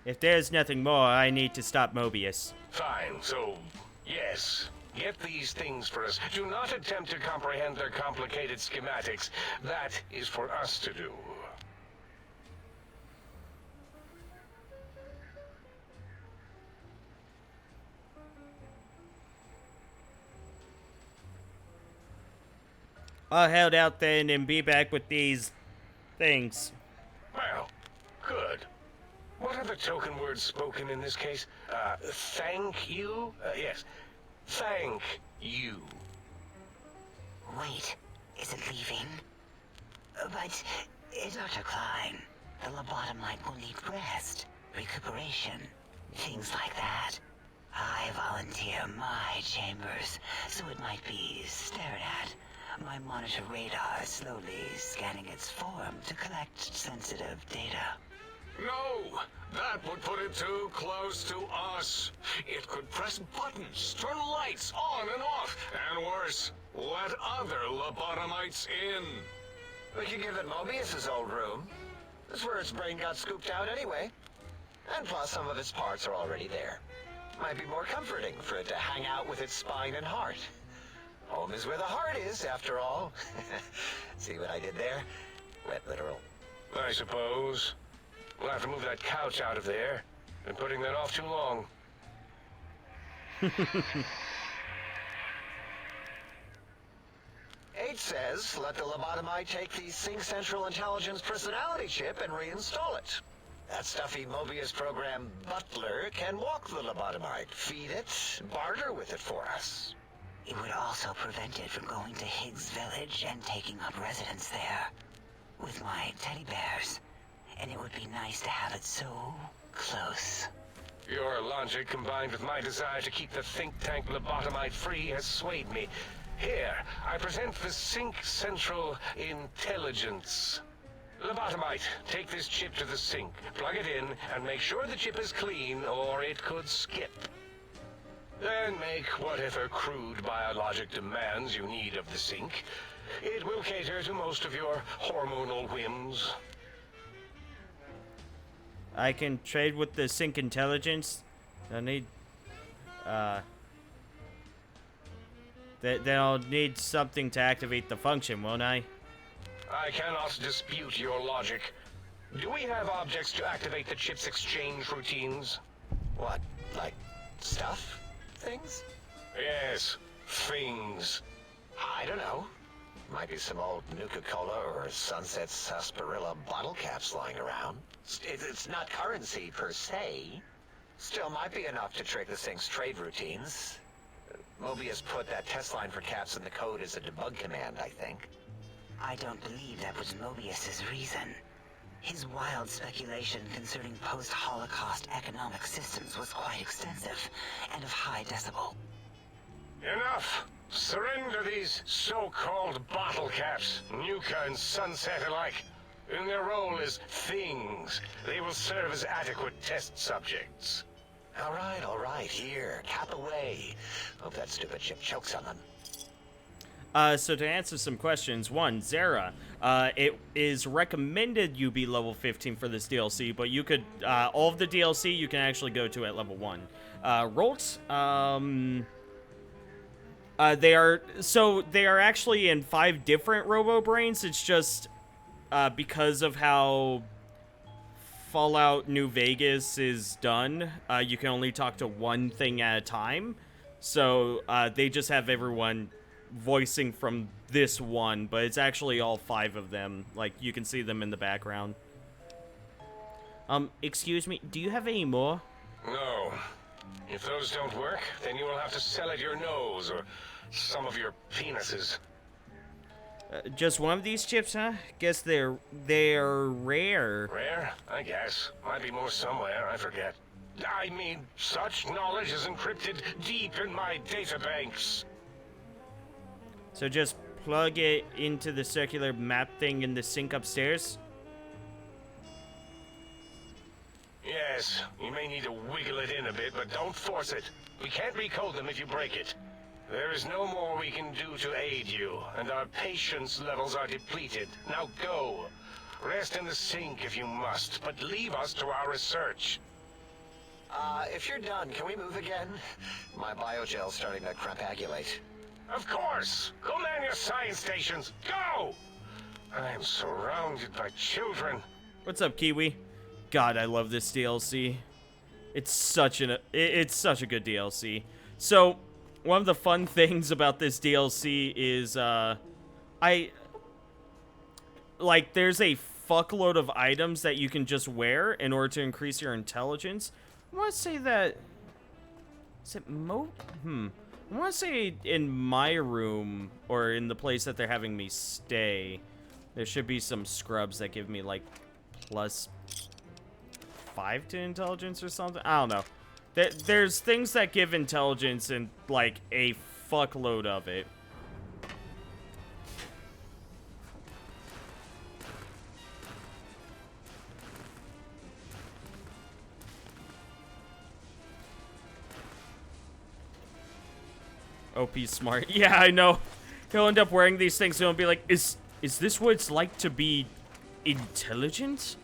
If there's nothing more, I need to stop Mobius. Fine, so, yes. Get these things for us. Do not attempt to comprehend their complicated schematics. That is for us to do. I'll head out then and be back with these things. Well, good. What are the token words spoken in this case? Thank you? Yes. Thank you. Wait, is it leaving? But, Dr. Klein, the lobotomite will need rest, recuperation, things like that. I volunteer my chambers, so it might be stared at. My monitor radar slowly scanning its form to collect sensitive data. No, that would put it too close to us. It could press buttons, turn lights on and off, and worse, let other lobotomites in. We could give it Mobius's old room. That's where its brain got scooped out anyway. And plus, some of its parts are already there. Might be more comforting for it to hang out with its spine and heart. Home is where the heart is, after all. See what I did there? Wet literal. I suppose. We'll have to move that couch out of there. Been putting that off too long. 8 says, let the lobotomite take the Sync Central Intelligence personality chip and reinstall it. That stuffy Mobius program butler can walk the lobotomite, feed it, barter with it for us. It would also prevent it from going to Higgs Village and taking up residence there. With my teddy bears. And it would be nice to have it so close. Your logic, combined with my desire to keep the think tank lobotomite free, has swayed me. Here, I present the Sync Central Intelligence. Lobotomite, take this chip to the sink, plug it in, and make sure the chip is clean, or it could skip. Then make whatever crude biologic demands you need of the sink. It will cater to most of your hormonal whims. I can trade with the Sync Intelligence. I need, then I'll need something to activate the function, won't I? I cannot dispute your logic. Do we have objects to activate the chip's exchange routines? What, like stuff? Things? Yes, things. I don't know. Might be some old Nuka-Cola or Sunset Sarsaparilla bottle caps lying around. It's not currency per se. Still might be enough to trick the thing's trade routines. Mobius put that test line for caps in the code as a debug command, I think. I don't believe that was Mobius's reason. His wild speculation concerning post-Holocaust economic systems was quite extensive and of high decibel. Enough! Surrender these so-called bottle caps, Nuka and Sunset alike. In their role as things, they will serve as adequate test subjects. All right, here, cap away. Hope that stupid chip chokes on them. So to answer some questions, one, Zara, it is recommended you be level 15 for this DLC, but you could, all of the DLC you can actually go to at level 1. Rolt, they are actually in 5 different Robo-Brains. It's just, because of how Fallout New Vegas is done, you can only talk to one thing at a time. So, they just have everyone voicing from this one, but it's actually all 5 of them. Like, you can see them in the background. Excuse me, do you have any more? No. If those don't work, then you will have to sell it your nose, or some of your penises. Just one of these chips, huh? Guess they're rare. Rare? I guess. Might be more somewhere, I forget. I mean, such knowledge is encrypted deep in my databanks. So just plug it into the circular map thing in the sink upstairs? Yes, you may need to wiggle it in a bit, but don't force it. We can't recode them if you break it. There is no more we can do to aid you, and our patience levels are depleted. Now go. Rest in the sink if you must, but leave us to our research. If you're done, can we move again? My biogel's starting to crapagulate. Of course! Go man your science stations! Go! I am surrounded by children. What's up, Kiwi? God, I love this DLC. It's such a good DLC. So, one of the fun things about this DLC is, there's a fuckload of items that you can just wear in order to increase your intelligence. I want to say that... Is it I want to say in my room, or in the place that they're having me stay, there should be some scrubs that give me, like, +5 to intelligence or something. I don't know. There's things that give intelligence and, like, a fuckload of it. Opie's smart. Yeah, I know. He'll end up wearing these things and he'll be like, is this what it's like to be intelligent?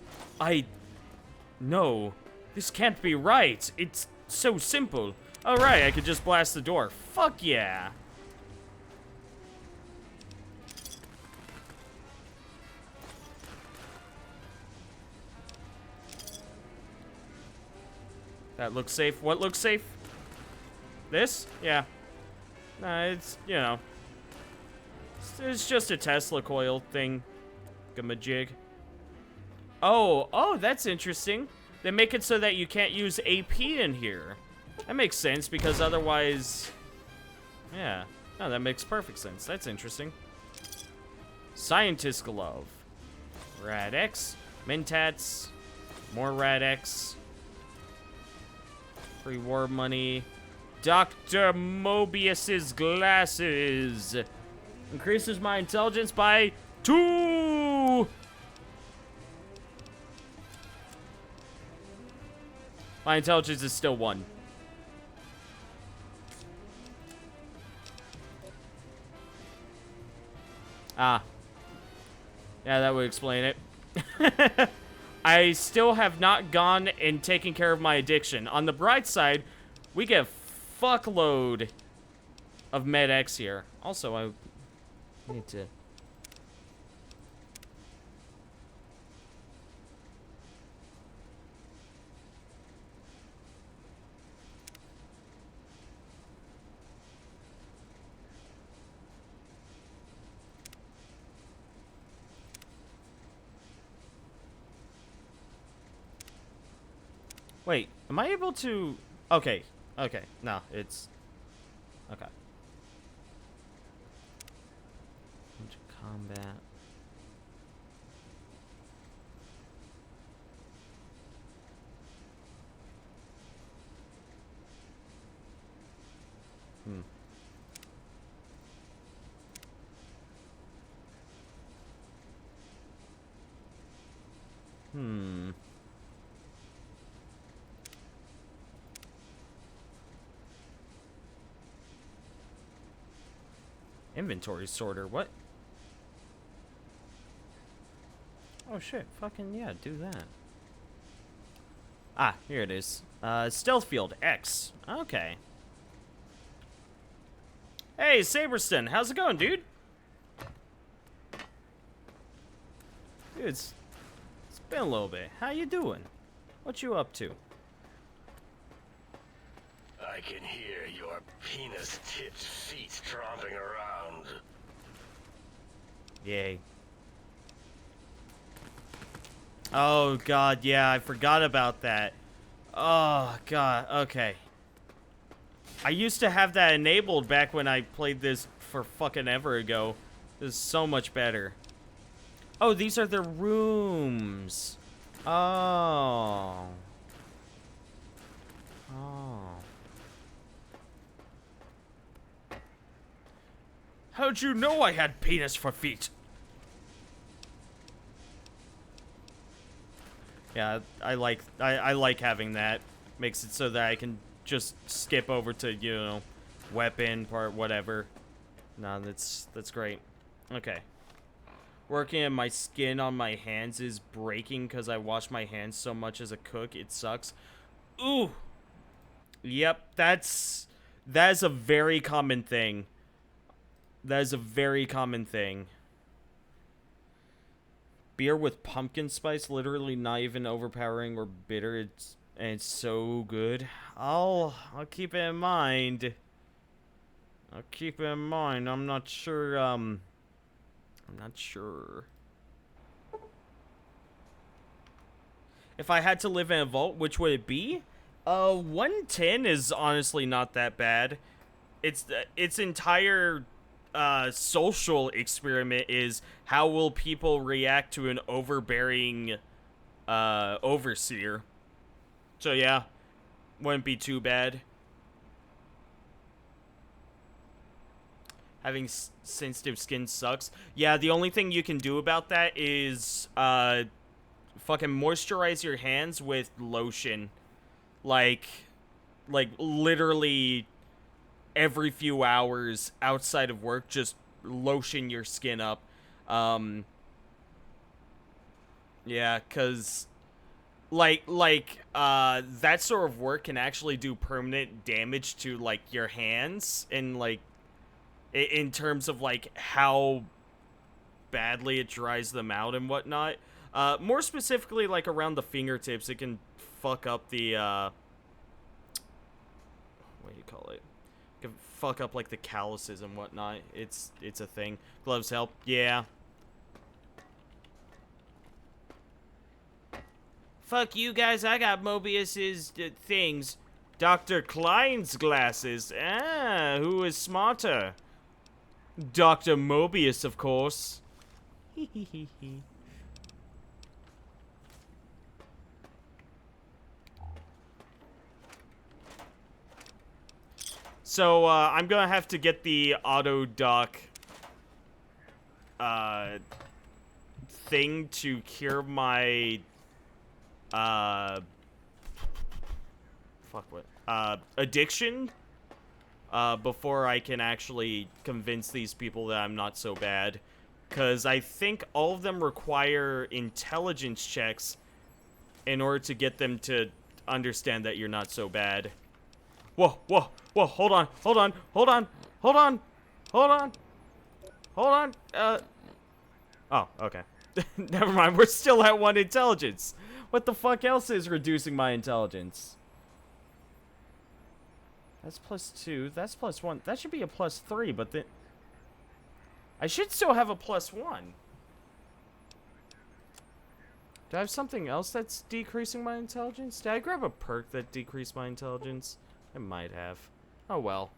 No. This can't be right. It's so simple. Alright, I could just blast the door. Fuck yeah. That looks safe. What looks safe? This? Yeah. Nah, it's, you know. It's just a Tesla coil thing. Gamajig. Oh, that's interesting. They make it so that you can't use AP in here. That makes sense, because otherwise... Yeah. No, that makes perfect sense. That's interesting. Scientist Glove. Rad-X. Mentats. More Rad-X. Free war money. Dr. Mobius's glasses. Increases my intelligence by 2! My intelligence is still 1. Ah. Yeah, that would explain it. I still have not gone and taken care of my addiction. On the bright side, we get a fuckload of Med-X here. Also, I need to... Wait, am I able to... Okay, no, it's... Okay. Combat. Inventory sorter, what? Oh shit, fucking yeah, do that. Ah, here it is. Stealth field, X. Okay. Hey, Saberston, how's it going, dude? Dude, it's been a little bit. How you doing? What you up to? I can hear your penis-tipped feet tromping around. Yay. Oh, God, yeah, I forgot about that. Oh, God, okay. I used to have that enabled back when I played this for fucking ever ago. This is so much better. Oh, these are the rooms. Oh. Oh. How'd you know I had penis for feet? Yeah, I like having that. Makes it so that I can just skip over to, you know, weapon part, whatever. No, that's great. Okay. Working on my skin on my hands is breaking because I wash my hands so much as a cook. It sucks. Ooh. Yep, that is a very common thing. That is a very common thing. Beer with pumpkin spice, literally not even overpowering or bitter. It's so good. I'll keep it in mind. I'll keep it in mind. I'm not sure. I'm not sure. If I had to live in a vault, which would it be? 110 is honestly not that bad. Its entire social experiment is how will people react to an overbearing overseer. So yeah, wouldn't be too bad. Having sensitive skin sucks. Yeah, the only thing you can do about that is fucking moisturize your hands with lotion. Like literally every few hours outside of work, just lotion your skin up. Yeah, cause that sort of work can actually do permanent damage to like your hands and like in terms of like how badly it dries them out and whatnot. More specifically, like around the fingertips, it can fuck up the what do you call it? It can fuck up like the calluses and whatnot. It's a thing. Gloves help. Yeah. Fuck you guys, I got Mobius's things. Dr. Klein's glasses. Ah, who is smarter? Dr. Mobius, of course. So, I'm gonna have to get the auto dock thing to cure my addiction before I can actually convince these people that I'm not so bad. Because I think all of them require intelligence checks in order to get them to understand that you're not so bad. Whoa, whoa, whoa, hold on, hold on, hold on, hold on, hold on, hold on, oh, okay. Never mind, we're still at 1 intelligence. What the fuck else is reducing my intelligence? That's +2, that's +1, that should be a +3, but then... I should still have a +1. Do I have something else that's decreasing my intelligence? Did I grab a perk that decreased my intelligence? I might have. Oh well.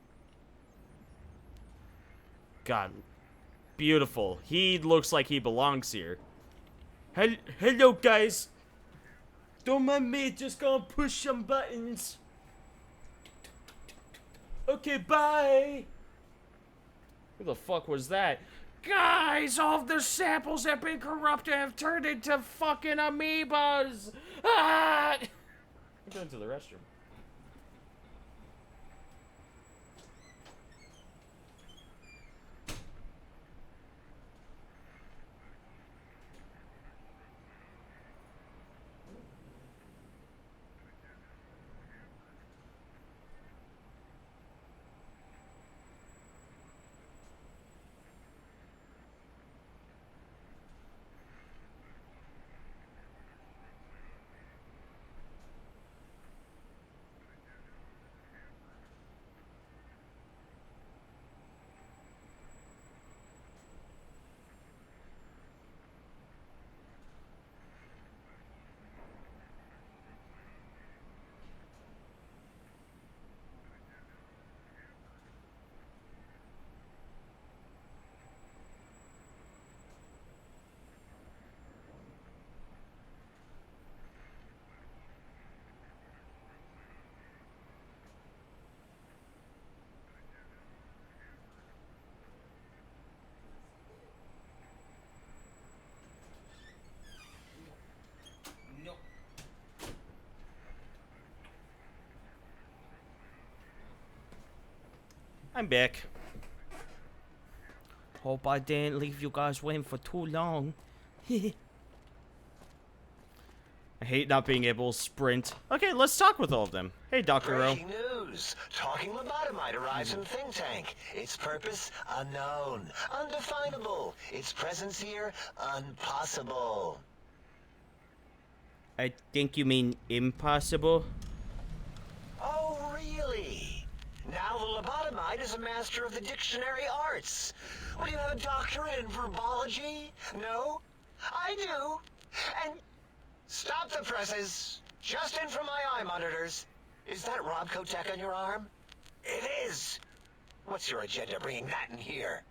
God. Beautiful. He looks like he belongs here. Hello, guys. Don't mind me, just gonna push some buttons. Okay, bye. Who the fuck was that? Guys, all of the samples have been corrupted and have turned into fucking amoebas. Ah! I'm going to the restroom. I'm back. Hope I didn't leave you guys waiting for too long. I hate not being able to sprint. Okay, let's talk with all of them. Hey, Dr. Rowe. Breaking news. Talking Lobotomite arrives in Think Tank. Its purpose, unknown. Undefinable. Its presence here, impossible. I think you mean impossible. Oh, really? Now the Lobotomite is a master of the dictionary arts. What, do you have a doctorate in verbology? No? I do. And... Stop the presses. Just in from my eye monitors. Is that Robco Tech on your arm? It is. What's your agenda bringing that in here?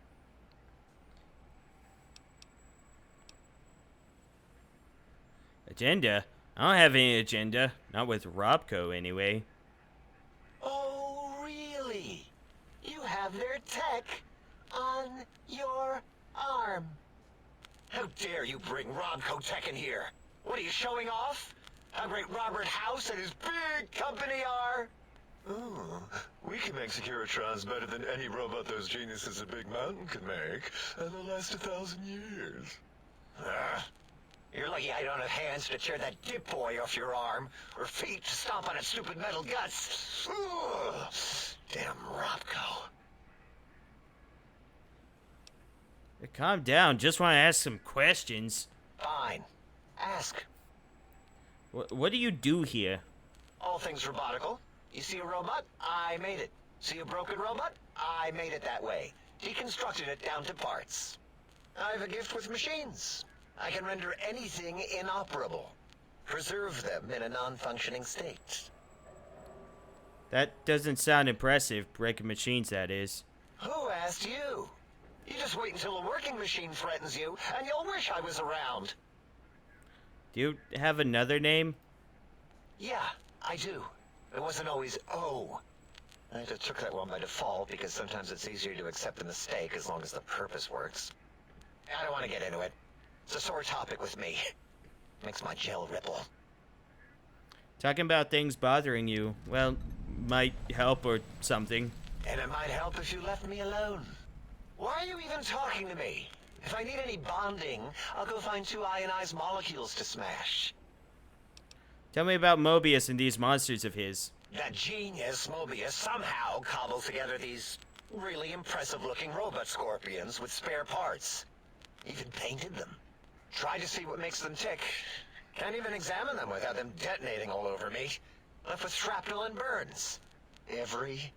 Agenda? I don't have any agenda. Not with Robco, anyway. Oh, really? You have their tech on your arm. How dare you bring Robco Tech in here? What are you showing off? How great Robert House and his big company are? Oh, we can make Securitrons better than any robot those geniuses at Big Mountain could make, and they'll last 1,000 years. You're lucky I don't have hands to tear that dip boy off your arm, or feet to stomp on its stupid metal guts. Ugh. Damn Robco. Hey, calm down. Just want to ask some questions. Fine. Ask. What do you do here? All things robotical. You see a robot? I made it. See a broken robot? I made it that way. Deconstructed it down to parts. I have a gift with machines. I can render anything inoperable. Preserve them in a non-functioning state. That doesn't sound impressive. Breaking machines, that is. Who asked you? You just wait until a working machine threatens you, and you'll wish I was around. Do you have another name? Yeah, I do. It wasn't always O. I just took that one by default because sometimes it's easier to accept the mistake as long as the purpose works. I don't want to get into it. It's a sore topic with me. Makes my gel ripple. Talking about things bothering you, well, might help or something. And it might help if you left me alone. Why are you even talking to me? If I need any bonding, I'll go find two ionized molecules to smash. Tell me about Mobius and these monsters of his. That genius, Mobius, somehow cobbled together these really impressive-looking robot scorpions with spare parts. Even painted them. Tried to see what makes them tick. Can't even examine them without them detonating all over me. Left with shrapnel and burns. Every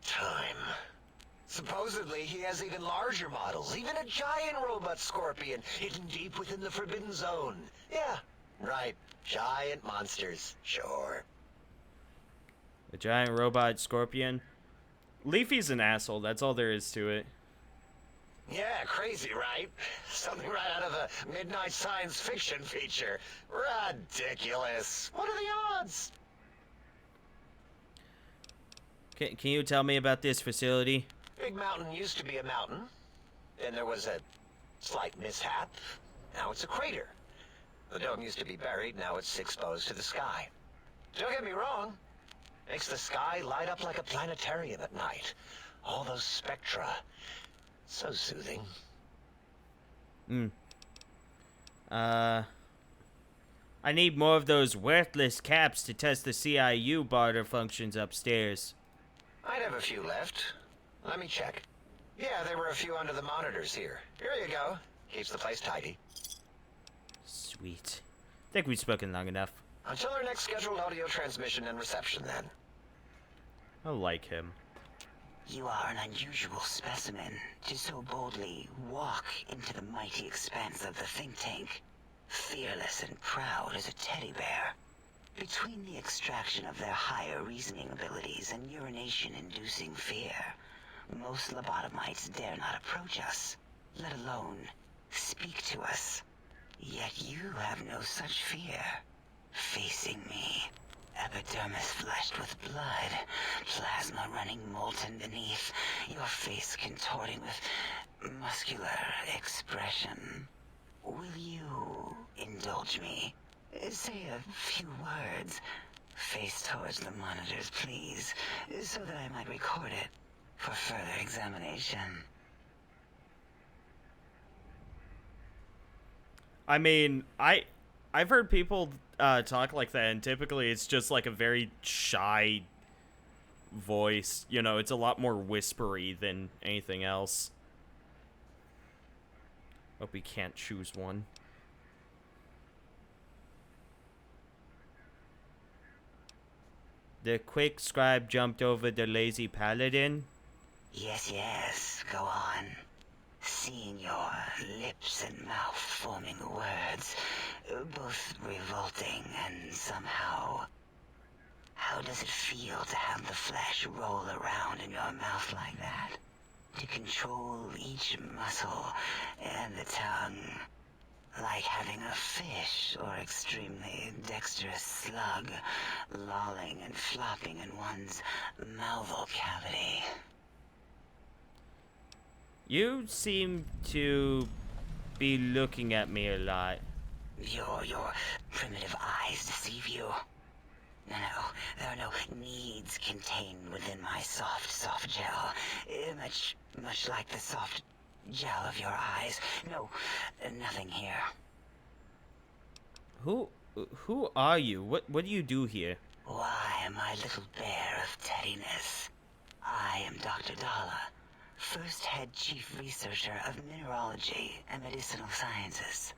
time. Supposedly, he has even larger models, even a giant robot scorpion hidden deep within the Forbidden Zone. Yeah, right. Giant monsters, sure. A giant robot scorpion? Leafy's an asshole, that's all there is to it. Yeah, crazy, right? Something right out of a midnight science fiction feature. Ridiculous. What are the odds? Can you tell me about this facility? Big Mountain used to be a mountain. Then there was a slight mishap. Now it's a crater. The dome used to be buried, now it's exposed to the sky. Don't get me wrong. Makes the sky light up like a planetarium at night. All those spectra. So soothing. I need more of those worthless caps to test the CIU barter functions upstairs. I'd have a few left. Let me check. Yeah, there were a few under the monitors here. Here you go. Keeps the place tidy. Sweet. Think we've spoken long enough. Until our next scheduled audio transmission and reception, then. I like him. You are an unusual specimen to so boldly walk into the mighty expanse of the think tank, fearless and proud as a teddy bear. Between the extraction of their higher reasoning abilities and urination-inducing fear, most lobotomites dare not approach us, let alone speak to us. Yet you have no such fear. Facing me, epidermis flushed with blood, plasma running molten beneath, your face contorting with muscular expression. Will you indulge me? Say a few words. Face towards the monitors, please, so that I might record it. for further examination. I mean, I've heard people talk like that, and typically it's just like a very shy voice. You know, it's a lot more whispery than anything else. Hope we can't choose one. The quick scribe jumped over the lazy paladin. Yes, yes, go on. Seeing your lips and mouth forming words, both revolting and somehow... How does it feel to have the flesh roll around in your mouth like that? To control each muscle and the tongue, like having a fish or extremely dexterous slug lolling and flopping in one's mouthal cavity. You seem to be looking at me a lot. Your primitive eyes deceive you. No, there are no needs contained within my soft gel. Much like the soft gel of your eyes. No, nothing here. Who are you? What do you do here? Why, my little bear of teddiness. I am Dr. Dalla, first head chief researcher of mineralogy and medicinal sciences.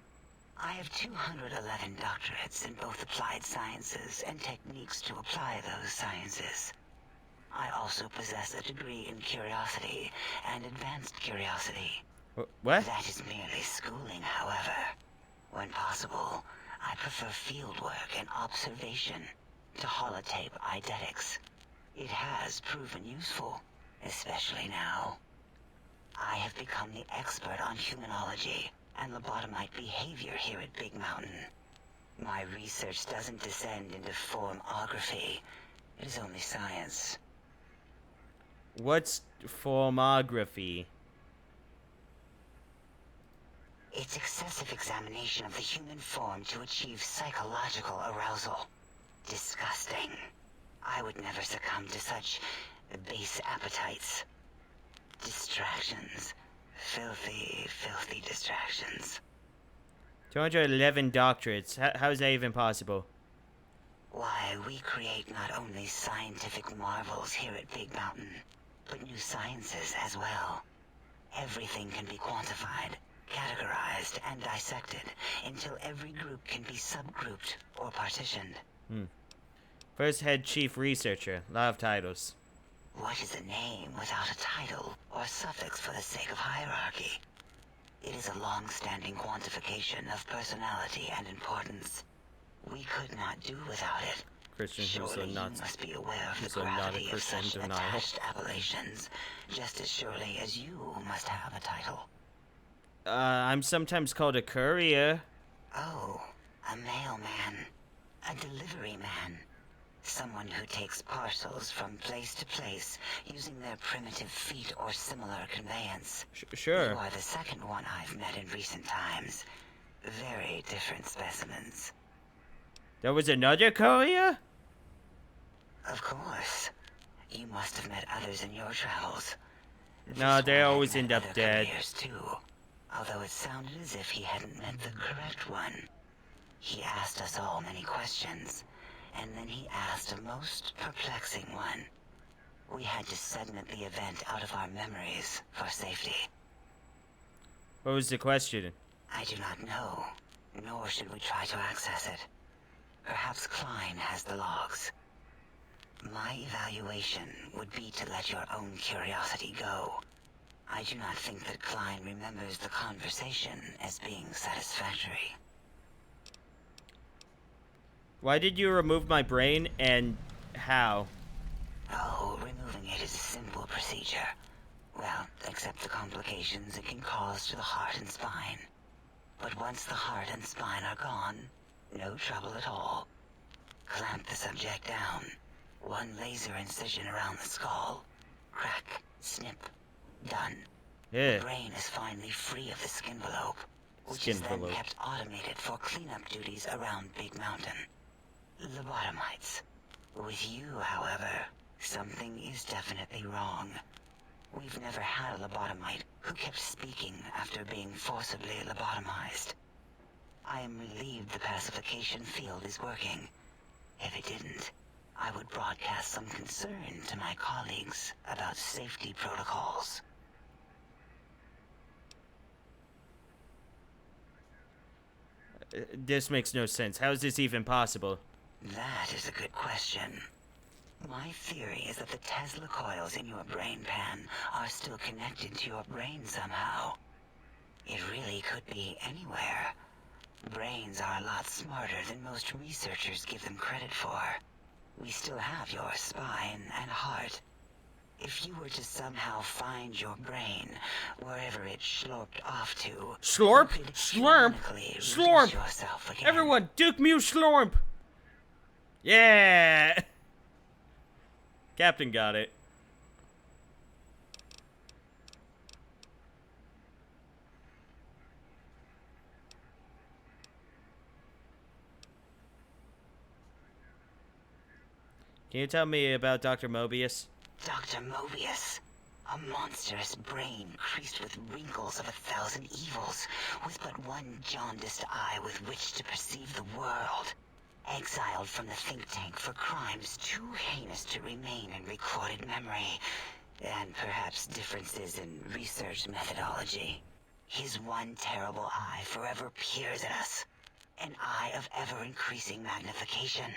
I have 211 doctorates in both applied sciences and techniques to apply those sciences. I also possess a degree in curiosity and advanced curiosity. What? That is merely schooling, however. When possible, I prefer fieldwork and observation to holotape eidetics. It has proven useful, especially now. I have become the expert on humanology and lobotomite behavior here at Big Mountain. My research doesn't descend into formography. It is only science. What's formography? It's excessive examination of the human form to achieve psychological arousal. Disgusting. I would never succumb to such base appetites. Distractions. Filthy distractions. 211 doctorates. How is that even possible? Why, we create not only scientific marvels here at Big Mountain, but new sciences as well. Everything can be quantified, categorized, and dissected until every group can be subgrouped or partitioned. First head chief researcher. Lot of titles. What is a name without a title or suffix for the sake of hierarchy? It is a long-standing quantification of personality and importance. We could not do without it. Christian, who's Surely a you Nazi. must be aware of Who's the a not a gravity of Christian such denial. attached appellations, just as surely as you must have a title. I'm sometimes called a courier. Oh, a mailman. A delivery man. Someone who takes parcels from place to place using their primitive feet or similar conveyance. Sure. You are the second one I've met in recent times. Very different specimens. There was another courier? Of course. You must have met others in your travels. No, This they one always had end met up other dead. couriers too, although it sounded as if he hadn't met the correct one. He asked us all many questions, and then he asked a most perplexing one. We had to segment the event out of our memories for safety. What was the question? I do not know, nor should we try to access it. Perhaps Klein has the logs. My evaluation would be to let your own curiosity go. I do not think that Klein remembers the conversation as being satisfactory. Why did you remove my brain, and how? Oh, removing it is a simple procedure. Well, except the complications it can cause to the heart and spine. But once the heart and spine are gone, no trouble at all. Clamp the subject down. One laser incision around the skull. Crack, snip, done. Yeah. The brain is finally free of the skin envelope, which is then Skinvelope. kept automated for cleanup duties around Big Mountain. Lobotomites. With you, however, something is definitely wrong. We've never had a lobotomite who kept speaking after being forcibly lobotomized. I am relieved the pacification field is working. If it didn't, I would broadcast some concern to my colleagues about safety protocols. This makes no sense. How is this even possible? That is a good question. My theory is that the Tesla coils in your brain pan are still connected to your brain somehow. It really could be anywhere. Brains are a lot smarter than most researchers give them credit for. We still have your spine and heart. If you were to somehow find your brain, wherever it slurped off to... Slurp? you could Slurp? humanically Slurp? reduce yourself again. Everyone, Duke Mew Slurp! Yeah! Captain got it. Can you tell me about Dr. Mobius? Dr. Mobius. A monstrous brain creased with wrinkles of 1,000 evils, with but one jaundiced eye with which to perceive the world. Exiled from the think tank for crimes too heinous to remain in recorded memory, and perhaps differences in research methodology. His one terrible eye forever peers at us, an eye of ever-increasing magnification.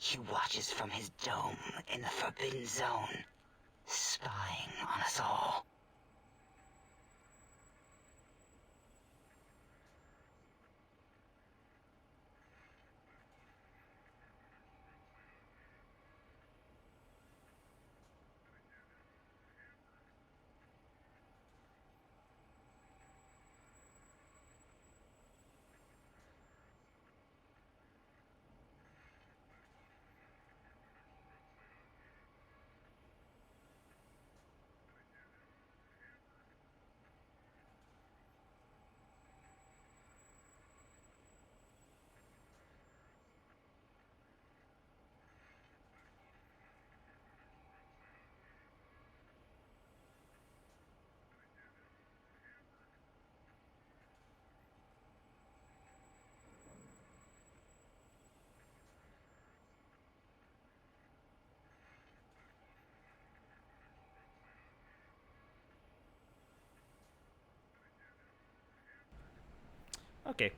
He watches from his dome in the Forbidden Zone, spying on us all. Okay.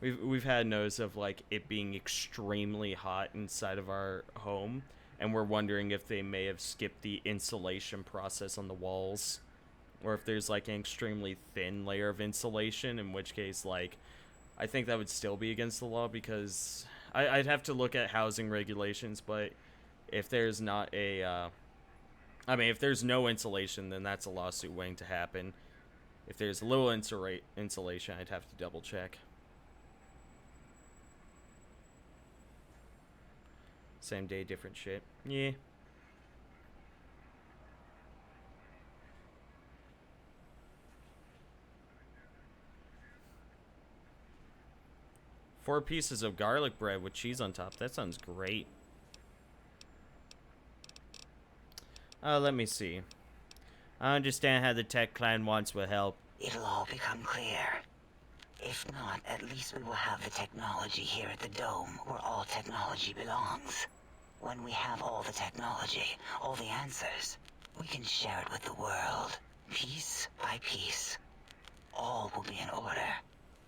We've had notice of like it being extremely hot inside of our home, and we're wondering if they may have skipped the insulation process on the walls, or if there's like an extremely thin layer of insulation, in which case like I think that would still be against the law, because I'd have to look at housing regulations, but if there's not a I mean, if there's no insulation, then that's a lawsuit waiting to happen. If there's a little insulation, I'd have to double check. Same day, different shit. Yeah. Four pieces of garlic bread with cheese on top. That sounds great. Let me see. I understand how the tech clan wants will help. It'll all become clear. If not, at least we will have the technology here at the Dome, where all technology belongs. When we have all the technology, all the answers, we can share it with the world, piece by piece. All will be in order,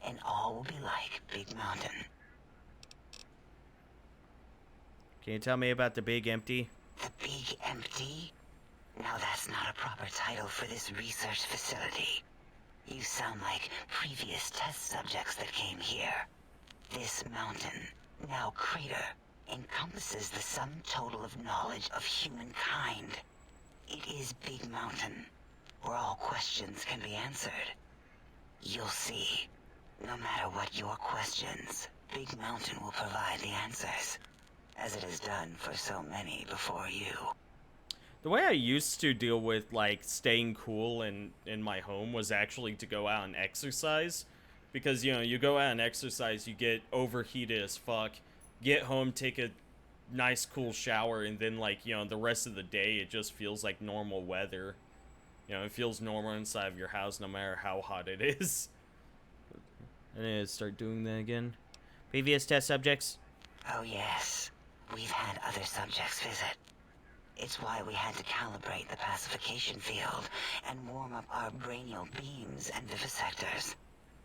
and all will be like Big Mountain. Can you tell me about the Big Empty? The Big Empty? Now that's not a proper title for this research facility. You sound like previous test subjects that came here. This mountain, now crater, encompasses the sum total of knowledge of humankind. It is Big Mountain, where all questions can be answered. You'll see. No matter what your questions, Big Mountain will provide the answers, as it has done for so many before you. The way I used to deal with, like, staying cool in my home was actually to go out and exercise. Because, you know, you go out and exercise, you get overheated as fuck. Get home, take a nice cool shower, and then like, you know, the rest of the day it just feels like normal weather. You know, it feels normal inside of your house no matter how hot it is. And then start doing that again. Previous test subjects? Oh yes, we've had other subjects visit. It's why we had to calibrate the pacification field and warm up our brainial beams and vivisectors.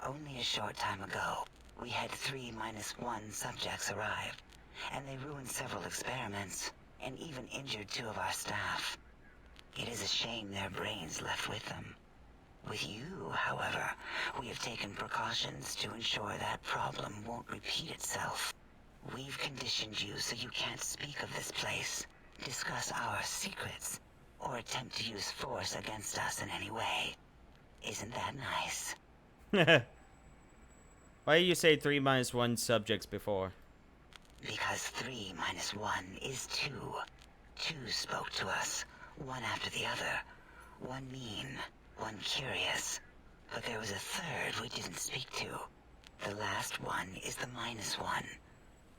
Only a short time ago, we had 3-1 subjects arrive, and they ruined several experiments, and even injured 2 of our staff. It is a shame their brains left with them. With you, however, we have taken precautions to ensure that problem won't repeat itself. We've conditioned you so you can't speak of this place, discuss our secrets, or attempt to use force against us in any way. Isn't that nice? Why did you say 3-1 subjects before? Because 3-1 is 2. 2 spoke to us, one after the other. One mean, one curious. But there was a third we didn't speak to. The last one is the -1.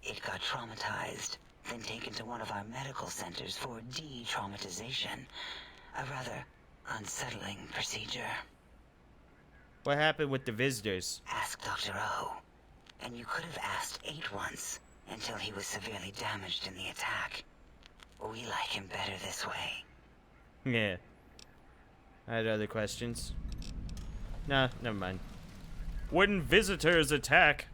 It got traumatized, then taken to one of our medical centers for de-traumatization. A rather unsettling procedure. What happened with the visitors? Ask Dr. O. And you could have asked 8 once, until he was severely damaged in the attack. We like him better this way. Yeah. I had other questions. Nah, never mind. When visitors attack...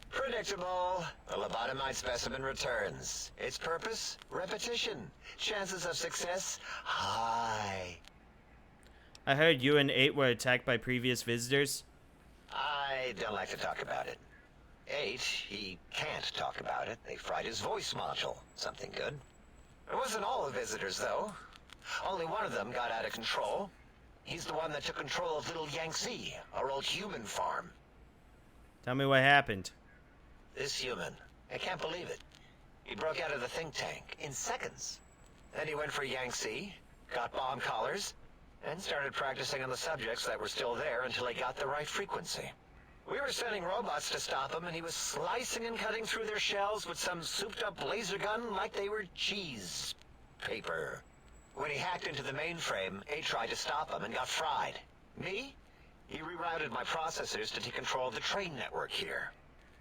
Predictable. The lobotomite specimen returns. Its purpose? Repetition. Chances of success? High. I heard you and 8 were attacked by previous visitors. I don't like to talk about it. 8, he can't talk about it. They fried his voice module. Something good. It wasn't all the visitors, though. Only one of them got out of control. He's the one that took control of Little Yangtze, our old human farm. Tell me what happened. This human, I can't believe it. He broke out of the think tank in seconds. Then he went for Yangtze, got bomb collars, and started practicing on the subjects that were still there until he got the right frequency. We were sending robots to stop him, and he was slicing and cutting through their shells with some souped-up laser gun like they were cheese paper. When he hacked into the mainframe, A tried to stop him and got fried. Me? He rerouted my processors to take control of the train network here.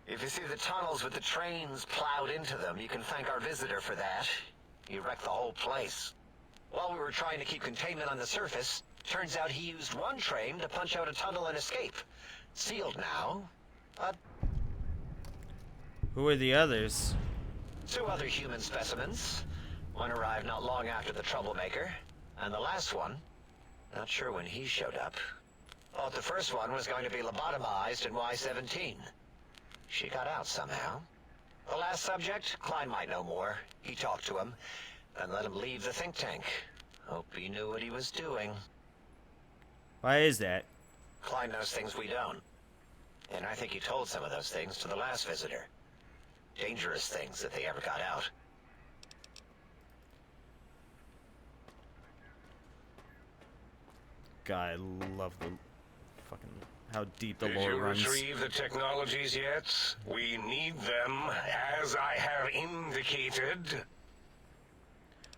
If you see the tunnels with the trains plowed into them, you can thank our visitor for that. He wrecked the whole place. While we were trying to keep containment on the surface, turns out he used one train to punch out a tunnel and escape. Sealed now, but... Who are the others? 2 other human specimens. One arrived not long after the troublemaker, and the last one, not sure when he showed up. Thought the first one was going to be lobotomized in Y-17. She got out somehow. The last subject, Klein might know more. He talked to him, and let him leave the think tank. Hope he knew what he was doing. Why is that? Klein knows things we don't. And I think he told some of those things to the last visitor. Dangerous things if they ever got out. God, I love the fucking... how deep the Did lore you runs. retrieve the technologies yet? We need them, as I have indicated.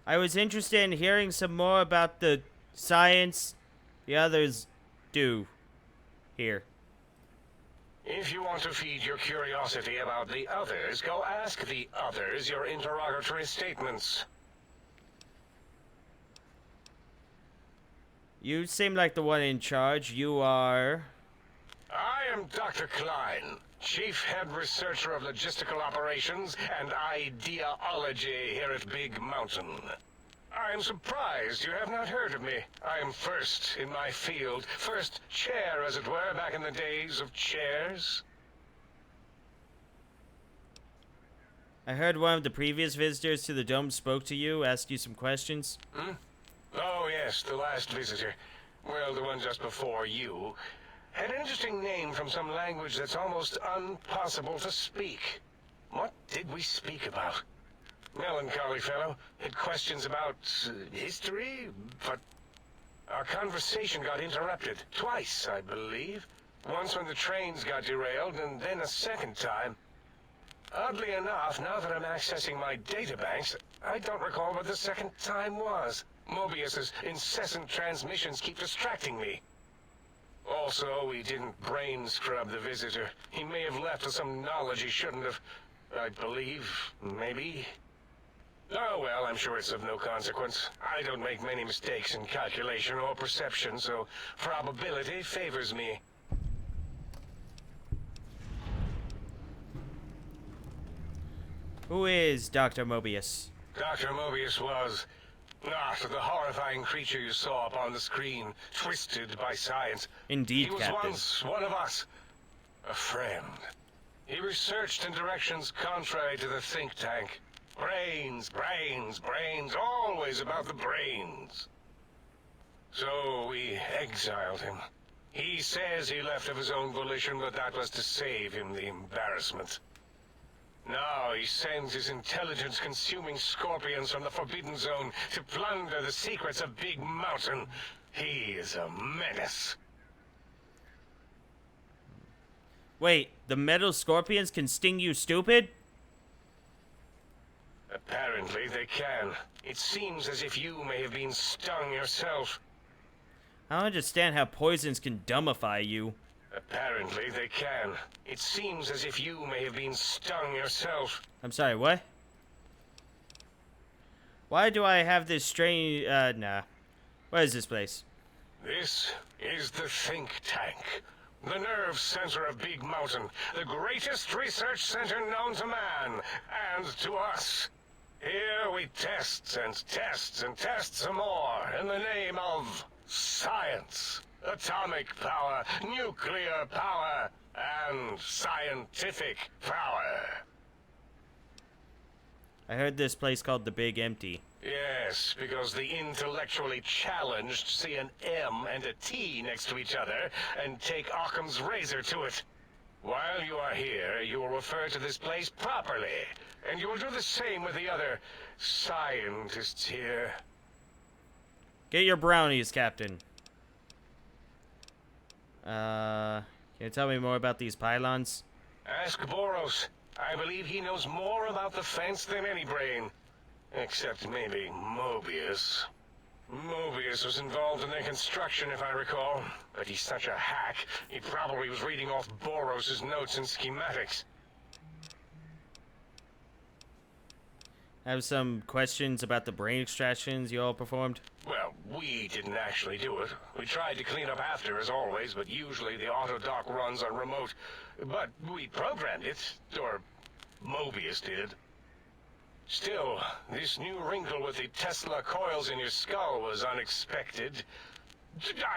I was interested in hearing some more about the science the others do here. If you want to feed your curiosity about the others, go ask the others your interrogatory statements. You seem like the one in charge. You are... I am Dr. Klein, Chief Head Researcher of Logistical Operations and Ideology here at Big Mountain. I am surprised you have not heard of me. I am first in my field, first chair, as it were, back in the days of chairs. I heard one of the previous visitors to the dome spoke to you, asked you some questions. Oh, yes, the last visitor. Well, the one just before you. Had an interesting name from some language that's almost impossible to speak. What did we speak about? Melancholy fellow. Had questions about history, but our conversation got interrupted. Twice, I believe. Once when the trains got derailed, and then a second time. Oddly enough, now that I'm accessing my databanks, I don't recall what the second time was. Mobius's incessant transmissions keep distracting me. Also, we didn't brain scrub the visitor. He may have left with some knowledge he shouldn't have. I believe, maybe. Oh well, I'm sure it's of no consequence. I don't make many mistakes in calculation or perception, so probability favors me. Who is Dr. Mobius? Dr. Mobius was not the horrifying creature you saw upon the screen, twisted by science. Indeed, He was Captain. once one of us, a friend. He researched in directions contrary to the think tank. Brains, brains, brains, always about the brains. So we exiled him. He says he left of his own volition, but that was to save him the embarrassment. Now he sends his intelligence-consuming scorpions from the Forbidden Zone to plunder the secrets of Big Mountain. He is a menace. Wait, the metal scorpions can sting you, stupid? Apparently they can. It seems as if you may have been stung yourself. I don't understand how poisons can dumbify you. Apparently they can. It seems as if you may have been stung yourself. I'm sorry, what? Why do I have this strange, nah. What is this place? This is the think tank. The nerve center of Big Mountain. The greatest research center known to man. And to us. Here we test and test and test some more in the name of science. Atomic power, nuclear power, and scientific power. I heard this place called the Big Empty. Yes, because the intellectually challenged see an M and a T next to each other and take Occam's razor to it. While you are here, you will refer to this place properly, and you will do the same with the other scientists here. Get your brownies, Captain. Can you tell me more about these pylons? Ask Boros. I believe he knows more about the fence than any brain. Except maybe Mobius. Mobius was involved in their construction, if I recall. But he's such a hack, he probably was reading off Boros' notes and schematics. I have some questions about the brain extractions you all performed. Well, we didn't actually do it. We tried to clean up after, as always, but usually the auto dock runs on remote. But we programmed it, or Mobius did. Still, this new wrinkle with the Tesla coils in your skull was unexpected.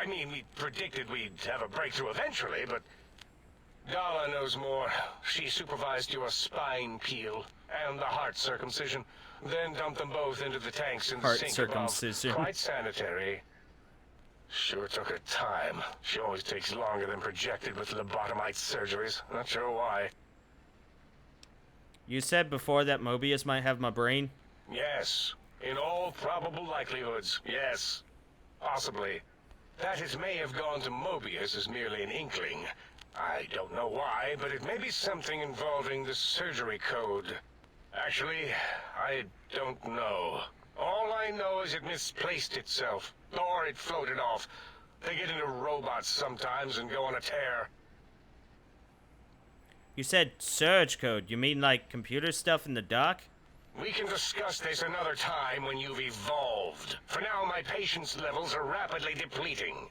I mean, we predicted we'd have a breakthrough eventually, but Dala knows more. She supervised your spine peel and the heart circumcision, then dumped them both into the tanks in the Heart sink circumcision. above. Quite sanitary. Sure took her time. She always takes longer than projected with lobotomite surgeries. Not sure why. You said before that Mobius might have my brain? Yes. In all probable likelihoods, yes. Possibly. That it may have gone to Mobius is merely an inkling. I don't know why, but it may be something involving the surgery code. Actually, I don't know. All I know is it misplaced itself, or it floated off. They get into robots sometimes and go on a tear. You said surge code. You mean like computer stuff in the dock? We can discuss this another time when you've evolved. For now, my patience levels are rapidly depleting.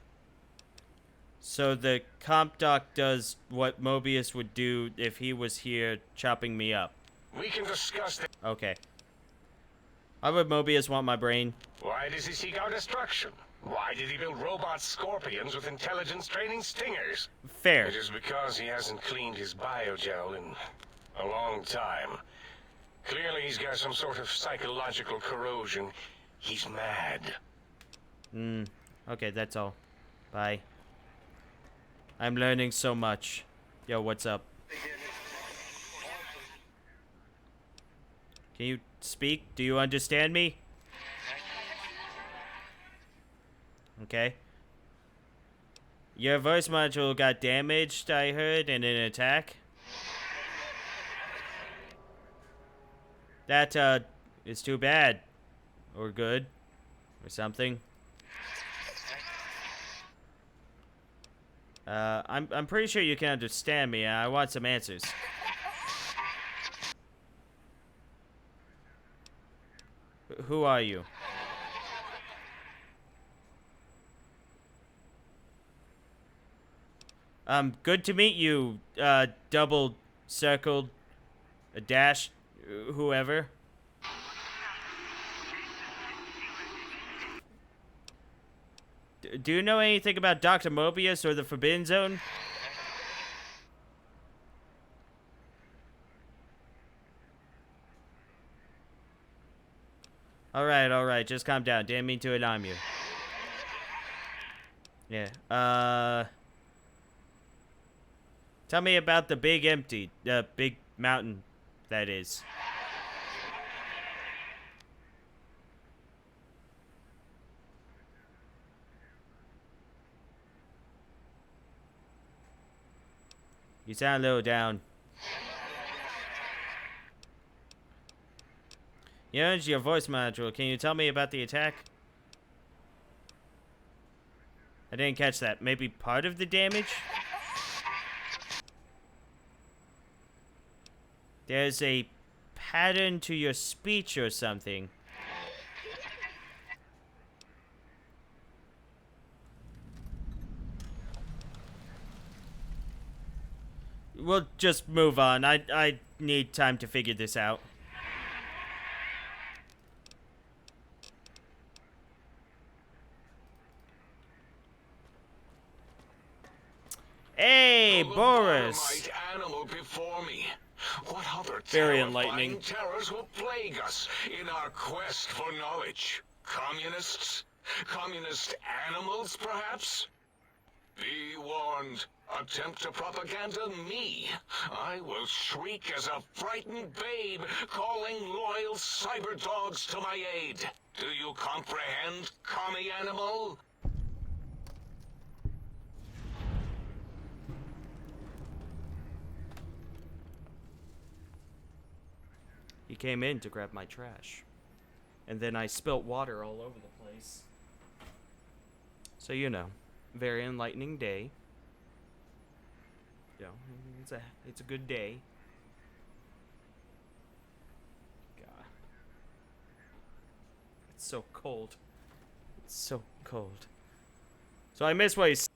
So the comp doc does what Mobius would do if he was here chopping me up. We can discuss this. Okay. Why would Mobius want my brain? Why does he seek our destruction? Why did he build robot scorpions with intelligence training stingers? Fair. It is because he hasn't cleaned his biogel in a long time. Clearly he's got some sort of psychological corrosion. He's mad. Okay, that's all. Bye. I'm learning so much. Yo, what's up? Can you speak? Do you understand me? Okay. Your voice module got damaged, I heard, in an attack. That, is too bad. Or good. Or something. I'm pretty sure you can understand me. I want some answers. Who are you? Good to meet you, double circled, a dash, whoever. Do you know anything about Dr. Mobius or the Forbidden Zone? Alright, just calm down. Didn't mean to alarm you. Yeah, tell me about the big empty, the big mountain, that is. You sound a little down. Yeah, it's your voice module. Can you tell me about the attack? I didn't catch that. Maybe part of the damage? There's a pattern to your speech or something. We'll just move on. I need time to figure this out. Hey, The Boris! Lobotomite animal before me. What other Very terrifying enlightening. terrors will plague us in our quest for knowledge? Communists? Communist animals, perhaps? Be warned. Attempt to propaganda me. I will shriek as a frightened babe, calling loyal cyber dogs to my aid. Do you comprehend, commie animal? He came in to grab my trash. And then I spilt water all over the place. So you know, very enlightening day. You know, it's a good day. God. It's so cold. It's so cold. So I missed what he said.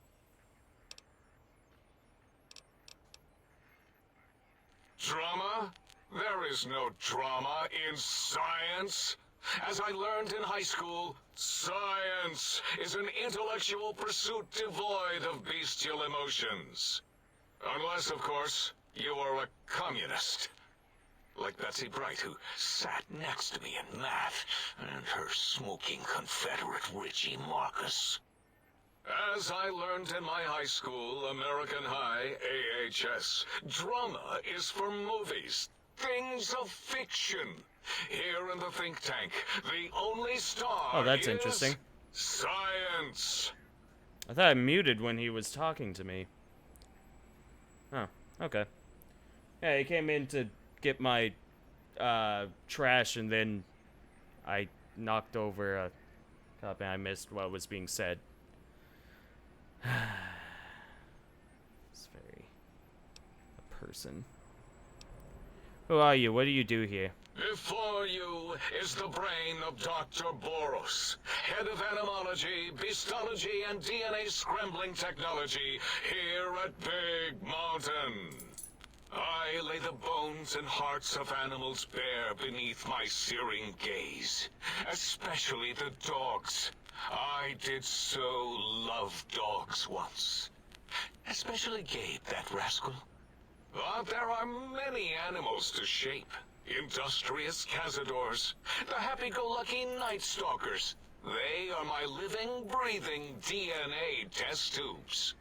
Drama? There is no drama in science. As I learned in high school, science is an intellectual pursuit devoid of bestial emotions. Unless, of course, you are a communist. Like Betsy Bright, who sat next to me in math, and her smoking Confederate Richie Marcus. As I learned in my high school, American High, AHS, drama is for movies, things of fiction. Here in the think tank, the only star Oh, that's is interesting. science. I thought I muted when he was talking to me. Oh, okay. Yeah, he came in to get my trash, and then I knocked over a cup and I missed what was being said. It's very a person. Who are you? What do you do here? Before you is the brain of Dr. Boros, head of animology, beastology, and DNA scrambling technology here at Big Mountain. I lay the bones and hearts of animals bare beneath my searing gaze, especially the dogs. I did so love dogs once. Especially Gabe, that rascal. But there are many animals to shape. Industrious cazadors, the happy-go-lucky night stalkers. They are my living, breathing DNA test tubes.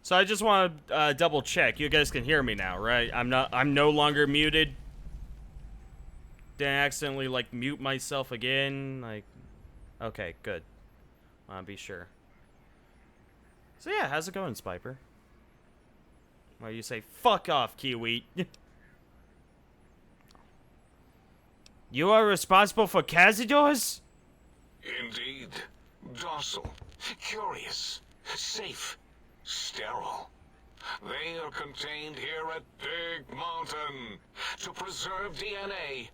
So I just want to double check. You guys can hear me now, right? I'm no longer muted. Didn't accidentally like mute myself again. Like, okay, good. Want to be sure. So yeah, how's it going, Spiper? Well, you say fuck off, Kiwi. You are responsible for Cazadors? Indeed. Docile, curious, safe, sterile. They are contained here at Big Mountain to preserve DNA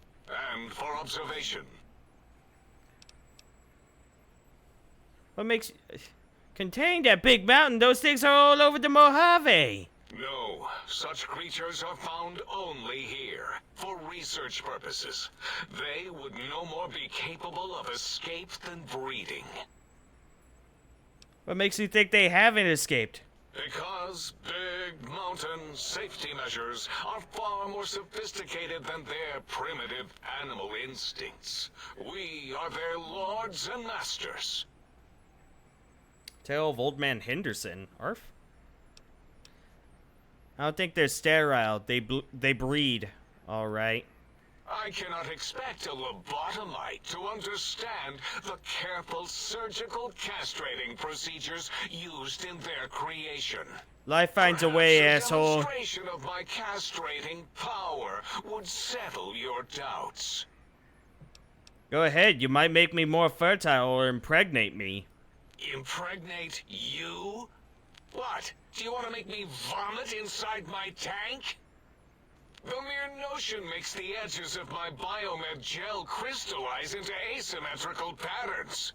and for observation. What makes... Contained at Big Mountain? Those things are all over the Mojave. No, such creatures are found only here, for research purposes. They would no more be capable of escape than breeding. What makes you think they haven't escaped? Because Big Mountain safety measures are far more sophisticated than their primitive animal instincts. We are their lords and masters. Tale of Old Man Henderson. Arf? I don't think they're sterile. They breed. Alright. I cannot expect a lobotomite to understand the careful surgical castrating procedures used in their creation. Life finds a way, Perhaps asshole. A demonstration of my castrating power would settle your doubts. Go ahead. You might make me more fertile or impregnate me. Impregnate you? What? Do you want to make me vomit inside my tank? The mere notion makes the edges of my biomed gel crystallize into asymmetrical patterns.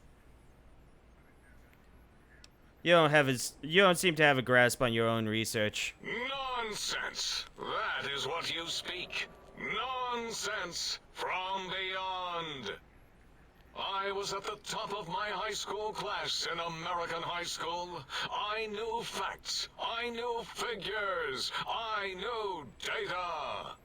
You don't seem to have a grasp on your own research. Nonsense! That is what you speak. Nonsense from beyond. I was at the top of my high school class in American high school. I knew facts. I knew figures. I knew data.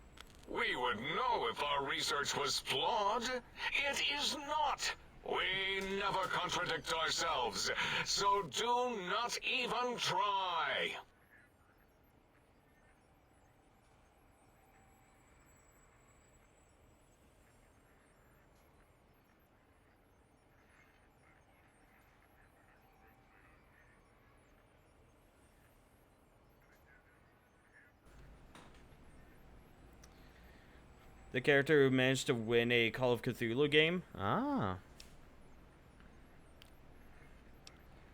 We would know if our research was flawed. It is not. We never contradict ourselves, so do not even try. The character who managed to win a Call of Cthulhu game? Ah.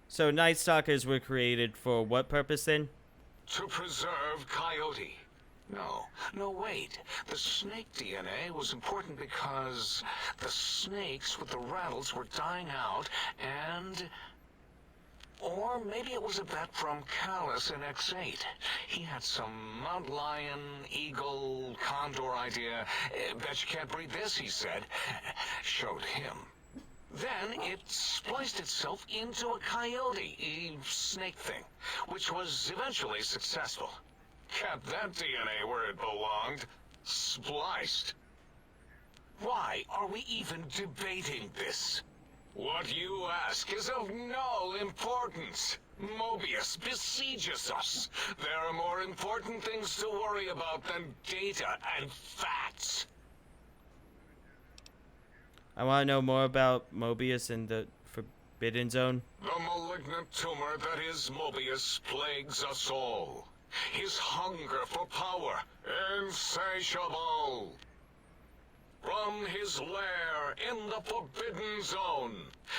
So Night Stalkers were created for what purpose then? To preserve Coyote. No, wait. The snake DNA was important because the snakes with the rattles were dying out and... Or maybe it was a bet from Callus in X8. He had some mountain lion, eagle, condor idea. Bet you can't breed this, he said. Showed him. Then it spliced itself into a coyote, a snake thing, which was eventually successful. Kept that DNA where it belonged. Spliced. Why are we even debating this? What you ask is of no importance. Mobius besieges us. There are more important things to worry about than data and facts. I want to know more about Mobius and the Forbidden Zone. The malignant tumor that is Mobius plagues us all. His hunger for power, insatiable. From his lair in the Forbidden Zone,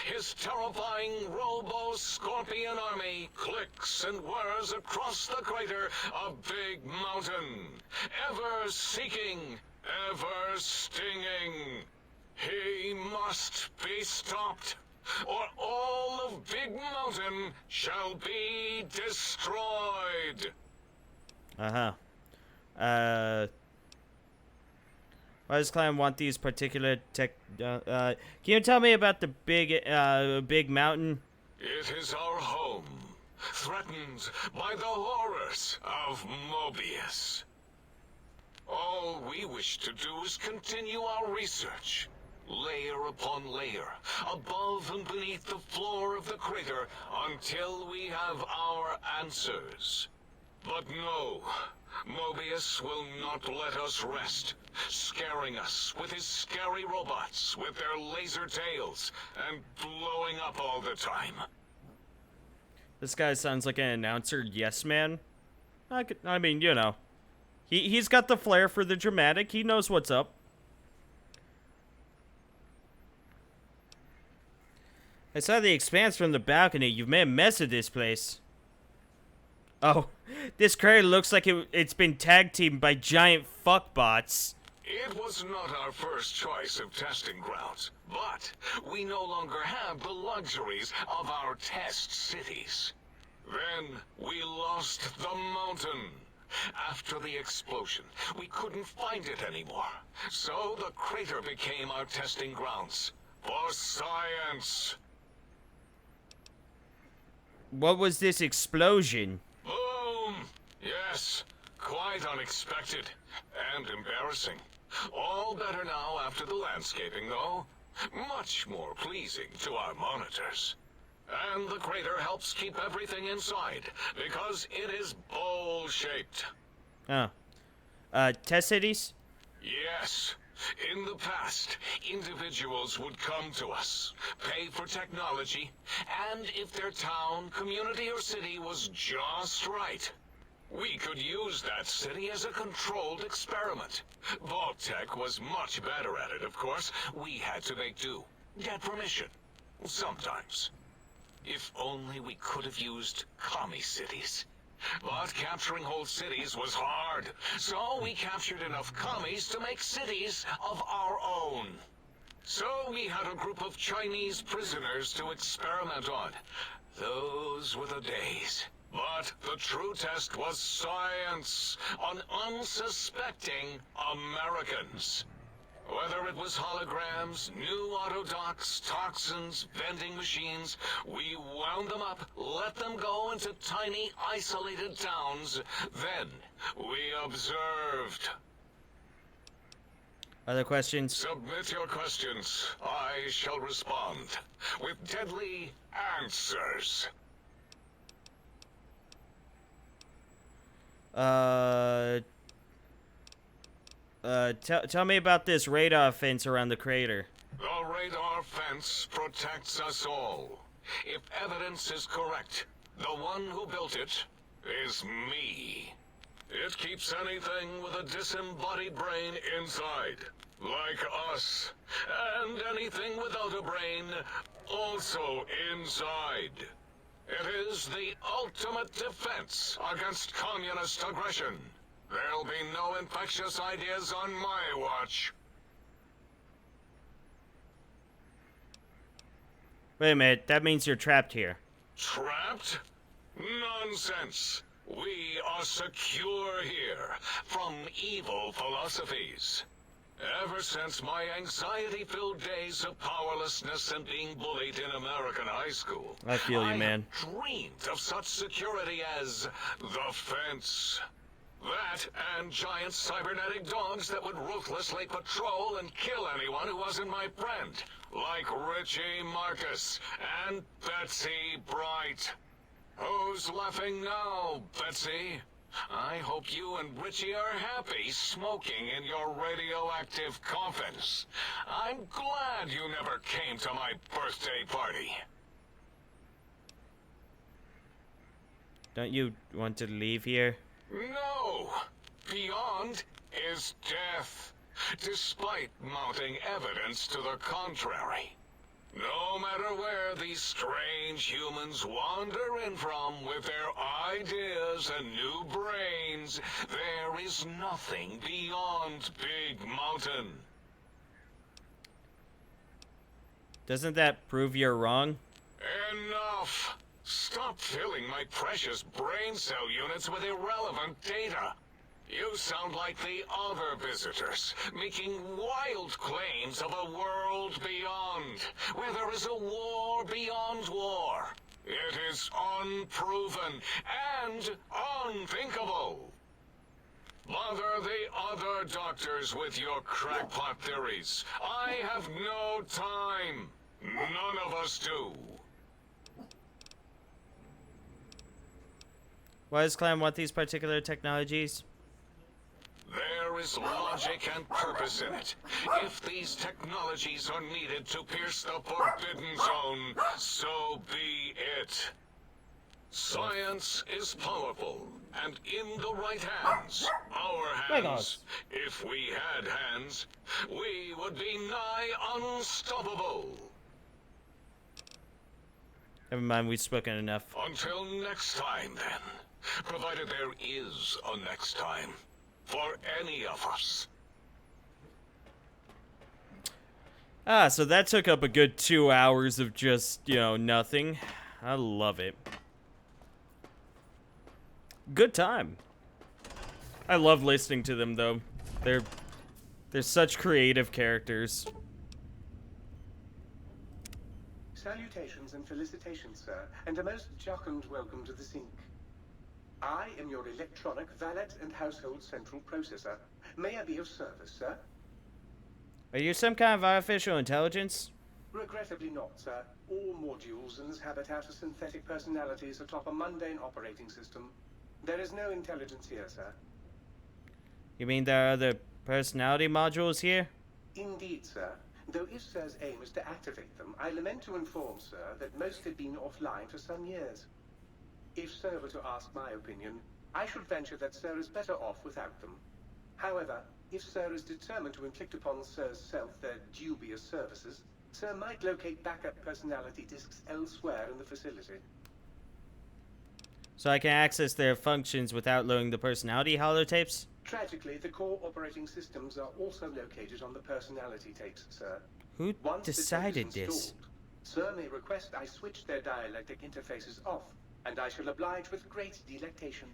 his terrifying Robo-Scorpion army clicks and whirs across the crater of Big Mountain, ever seeking, ever stinging. He must be stopped, or all of Big Mountain shall be destroyed. Why does Clan want these particular tech... can you tell me about the Big Mountain? It is our home, threatened by the horrors of Mobius. All we wish to do is continue our research, layer upon layer, above and beneath the floor of the crater, until we have our answers. But no, Mobius will not let us rest, scaring us with his scary robots with their laser tails and blowing up all the time. This guy sounds like an announcer yes man. I mean, you know. He's got the flair for the dramatic. He knows what's up. I saw the expanse from the balcony. You've made a mess of this place. Oh, this crater looks like it's been tag teamed by giant fuckbots. It was not our first choice of testing grounds, but we no longer have the luxuries of our test cities. Then we lost the mountain. After the explosion, we couldn't find it anymore. So the crater became our testing grounds for science. What was this explosion? Boom! Yes, quite unexpected and embarrassing. All better now after the landscaping, though. Much more pleasing to our monitors. And the crater helps keep everything inside, because it is bowl-shaped. Oh. Test cities? Yes. In the past, individuals would come to us, pay for technology, and if their town, community, or city was just right, we could use that city as a controlled experiment. Vault-Tech was much better at it, of course. We had to make do. Get permission. Sometimes. If only we could have used commie cities. But capturing whole cities was hard, so we captured enough commies to make cities of our own. So we had a group of Chinese prisoners to experiment on. Those were the days. But the true test was science on unsuspecting Americans. Whether it was holograms, new autodocs, toxins, vending machines, we wound them up, let them go into tiny, isolated towns. Then we observed. Other questions? Submit your questions. I shall respond with deadly answers. Tell me about this radar fence around the crater. The radar fence protects us all. If evidence is correct, the one who built it is me. It keeps anything with a disembodied brain inside, like us. And anything without a brain, also inside. It is the ultimate defense against communist aggression. There'll be no infectious ideas on my watch. Wait a minute, that means you're trapped here. Trapped? Nonsense. We are secure here from evil philosophies. Ever since my anxiety-filled days of powerlessness and being bullied in American high school, I feel you, man. I dreamed of such security as the fence. That and giant cybernetic dogs that would ruthlessly patrol and kill anyone who wasn't my friend, like Richie Marcus and Betsy Bright. Who's laughing now, Betsy? I hope you and Richie are happy smoking in your radioactive coffins. I'm glad you never came to my birthday party. Don't you want to leave here? No! Beyond is death, despite mounting evidence to the contrary. No matter where these strange humans wander in from with their ideas and new brains, there is nothing beyond Big Mountain. Doesn't that prove you're wrong? Enough! Stop filling my precious brain cell units with irrelevant data. You sound like the other visitors, making wild claims of a world beyond, where there is a war beyond war. It is unproven and unthinkable. Bother the other doctors with your crackpot theories. I have no time. None of us do. Why does Clan want these particular technologies? There is logic and purpose in it. If these technologies are needed to pierce the forbidden zone, so be it. Science is powerful, and in the right hands, our hands, if we had hands, we would be nigh unstoppable. Never mind, we've spoken enough. Until next time, then. Provided there is a next time. For any of us. Ah, so that took up a good 2 hours of just, you know, nothing. I love it. Good time. I love listening to them, though. They're such creative characters. Salutations and felicitations, sir, and a most jocund welcome to the sink. I am your electronic valet and household central processor. May I be of service, sir? Are you some kind of artificial intelligence? Regrettably not, sir. All modules inhabit outer synthetic personalities atop a mundane operating system. There is no intelligence here, sir. You mean there are other personality modules here? Indeed, sir. Though if sir's aim is to activate them, I lament to inform, sir, that most have been offline for some years. If sir were to ask my opinion, I should venture that sir is better off without them. However, if sir is determined to inflict upon sir's self their dubious services, sir might locate backup personality disks elsewhere in the facility. So I can access their functions without loading the personality holotapes? Tragically, the core operating systems are also located on the personality tapes, sir. Who Once the tape is decided this? installed, sir may request I switch their dialectic interfaces off, and I shall oblige with great delectation.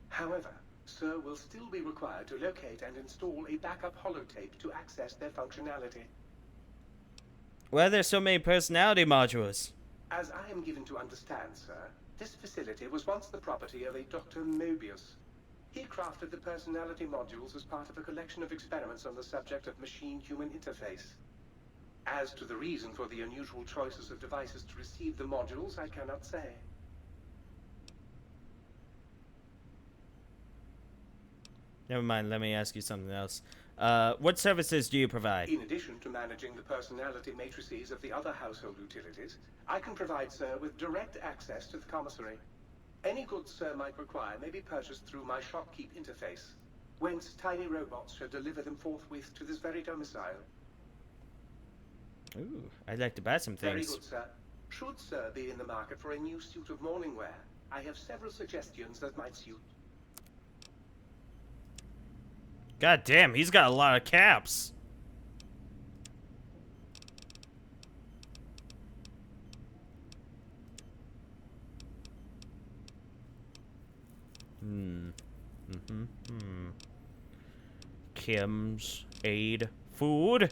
However, sir will still be required to locate and install a backup holotape to access their functionality. Why are there so many personality modules? As I am given to understand, sir, this facility was once the property of a Dr. Mobius. He crafted the personality modules as part of a collection of experiments on the subject of machine-human interface. As to the reason for the unusual choices of devices to receive the modules, I cannot say. Never mind, let me ask you something else. What services do you provide? In addition to managing the personality matrices of the other household utilities, I can provide sir with direct access to the commissary. Any goods sir might require may be purchased through my shopkeep interface, whence tiny robots shall deliver them forthwith to this very domicile. Ooh, I'd like to buy some Very things. good, sir. Should sir be in the market for a new suit of morning wear, I have several suggestions that might suit. God damn, he's got a lot of caps. Kim's aid food.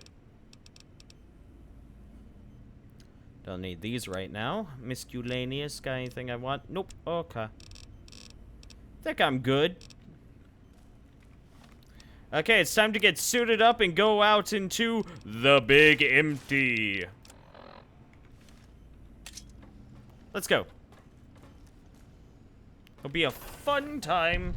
Don't need these right now. Miscellaneous. Got anything I want? Nope. Okay. Think I'm good. Okay, it's time to get suited up and go out into the big empty. Let's go. It'll be a fun time.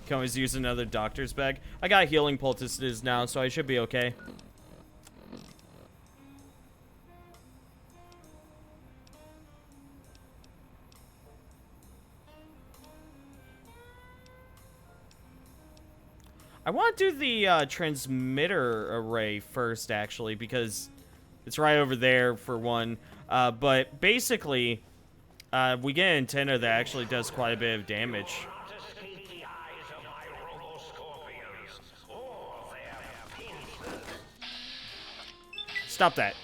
Can always use another doctor's bag. I got healing poultices now, so I should be okay. I want to do the transmitter array first, actually, because it's right over there for one. But basically, we get an antenna that actually does quite a bit of damage. Stop that.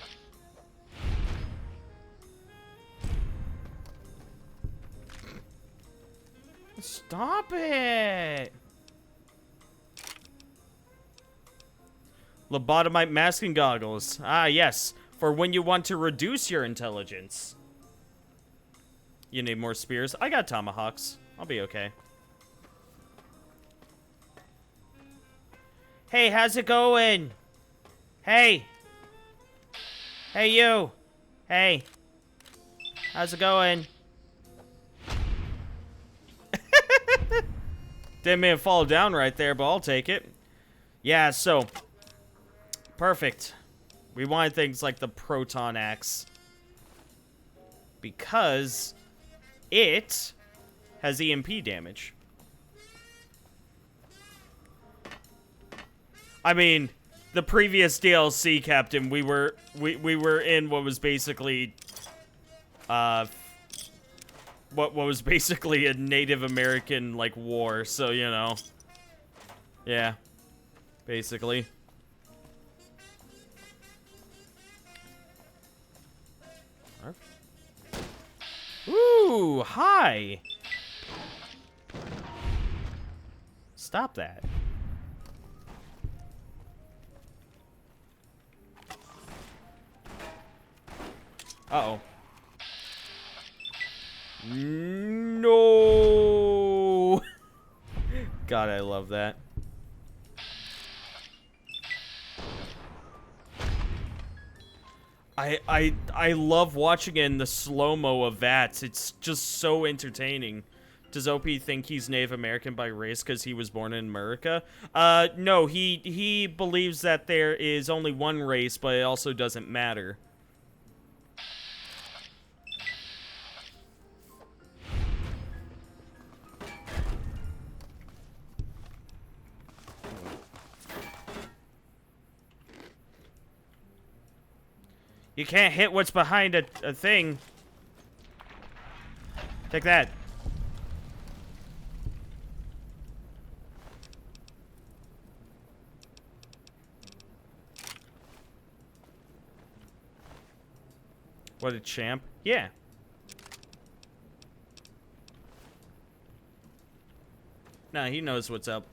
Stop it. Lobotomite masking goggles. Ah, yes. For when you want to reduce your intelligence. You need more spears. I got tomahawks. I'll be okay. Hey, how's it going? Hey. Hey, you. Hey. How's it going? Didn't mean to fall down right there, but I'll take it. Yeah, so... Perfect. We wanted things like the proton axe. Because it has EMP damage. I mean, the previous DLC, Captain, we were in what was basically what was basically a Native American like war, so you know. Yeah. Basically. Ooh, hi. Stop that. Uh-oh. No. God, I love that. I love watching it in the slow-mo of VATS. It's just so entertaining. Does Opie think he's Native American by race because he was born in America? No, he believes that there is only one race, but it also doesn't matter. You can't hit what's behind a thing. Take that. What a champ. Yeah. Nah, he knows what's up.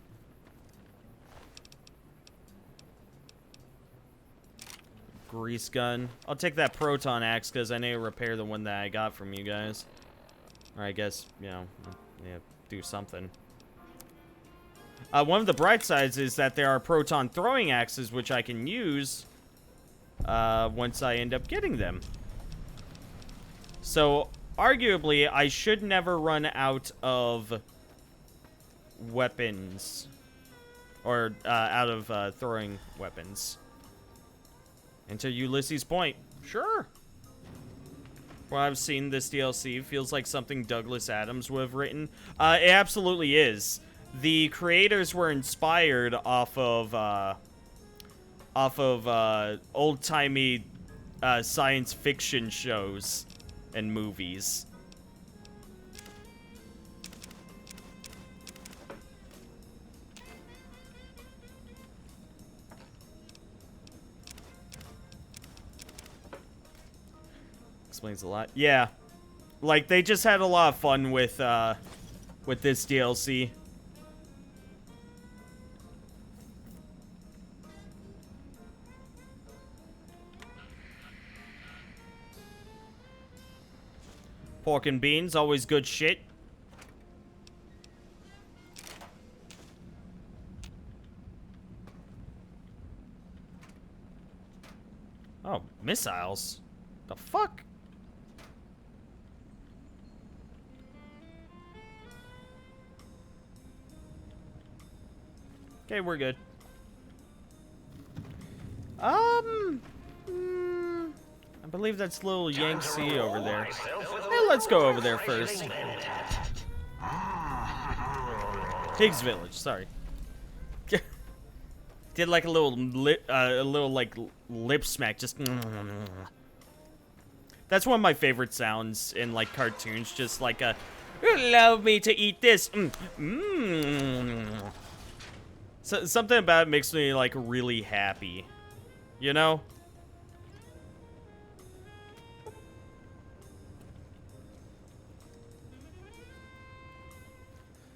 Grease gun. I'll take that proton axe because I need to repair the one that I got from you guys. Or I guess, you know, yeah, do something. One of the bright sides is that there are proton throwing axes which I can use once I end up getting them. So, arguably, I should never run out of weapons. Or out of throwing weapons. Until Ulysses' Point. Sure. Well, I've seen this DLC. Feels like something Douglas Adams would have written. It absolutely is. The creators were inspired off of old-timey science fiction shows and movies. Explains a lot. Yeah. Like, they just had a lot of fun with this DLC. Pork and beans, always good shit. Oh, missiles? The fuck? Okay, we're good. I believe that's little Yangtze over there. Hey, let's go over there first. Higgs Village, sorry. Did like a little lip smack, just. That's one of my favorite sounds in like cartoons, just like a. Allow me to eat this. So, something about it makes me like really happy, you know.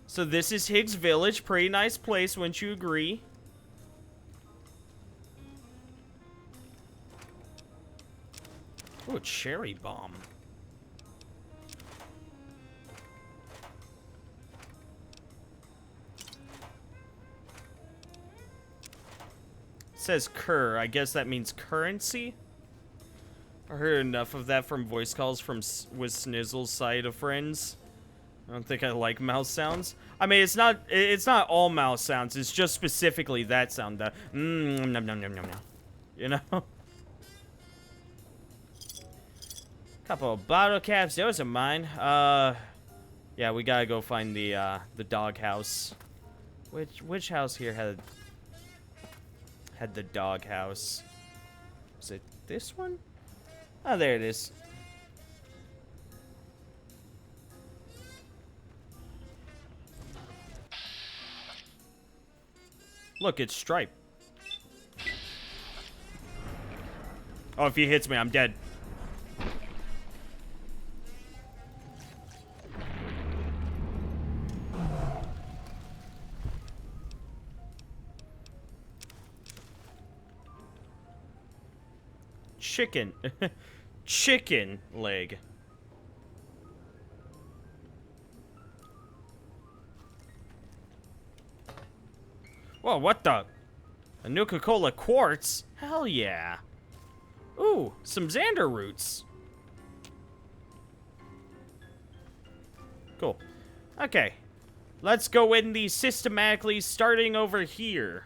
So this is Higgs Village, pretty nice place, wouldn't you agree? Oh, a cherry bomb. It says cur. I guess that means currency. I heard enough of that from voice calls from with Snizzle's side of friends. I don't think I like mouse sounds. I mean, it's not all mouse sounds. It's just specifically that sound. The nom nom nom nom nom. You know. Couple of bottle caps. Those are mine. Yeah, we gotta go find the dog house. Which house here had the doghouse. Is it this one? Oh, there it is. Look, it's Stripe. Oh, if he hits me, I'm dead. Chicken. Chicken leg. Whoa, what the? A Nuka-Cola quartz? Hell yeah. Ooh, some Xander roots. Cool. Okay. Let's go in these systematically, starting over here.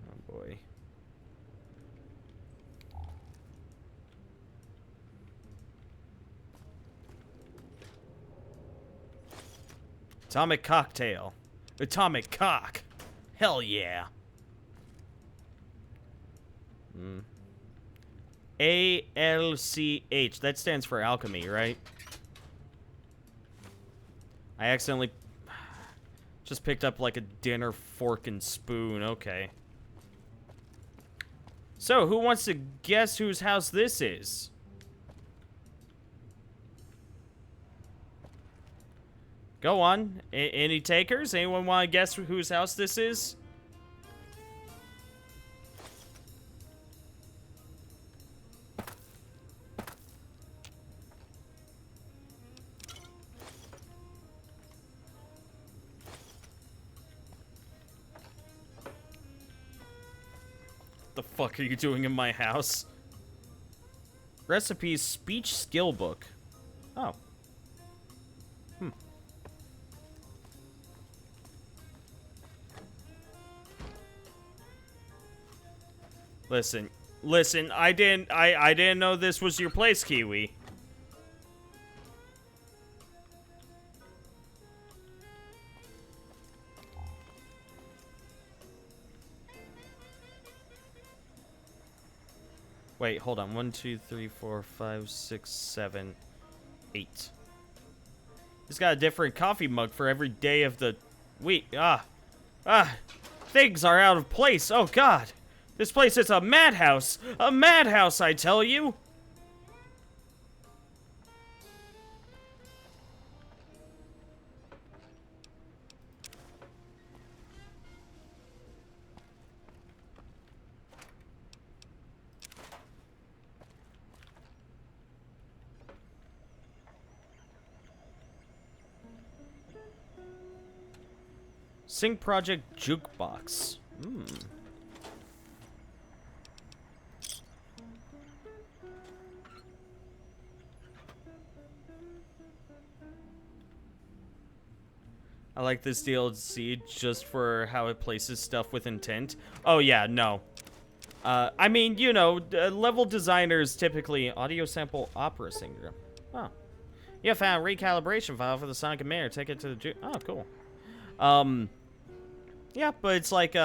Oh boy. Atomic cocktail. Atomic cock. Hell yeah. ALCH. That stands for alchemy, right? I accidentally just picked up like a dinner fork and spoon. Okay. So, who wants to guess whose house this is? Go on. Any takers? Anyone want to guess whose house this is? What the fuck are you doing in my house? Recipes speech skill book. Oh. Listen, I didn't know this was your place, Kiwi. Wait, hold on. 1, 2, 3, 4, 5, 6, 7, 8. He's got a different coffee mug for every day of the week. Things are out of place. Oh, God. This place is a madhouse! A madhouse, I tell you! Sync Project Jukebox. I like this DLC just for how it places stuff with intent. Oh yeah, no. I mean, you know, level designers typically audio sample opera singer. Oh. You found a recalibration file for the Sonic Mayor. Take it to the oh, cool. Yeah, but it's like, you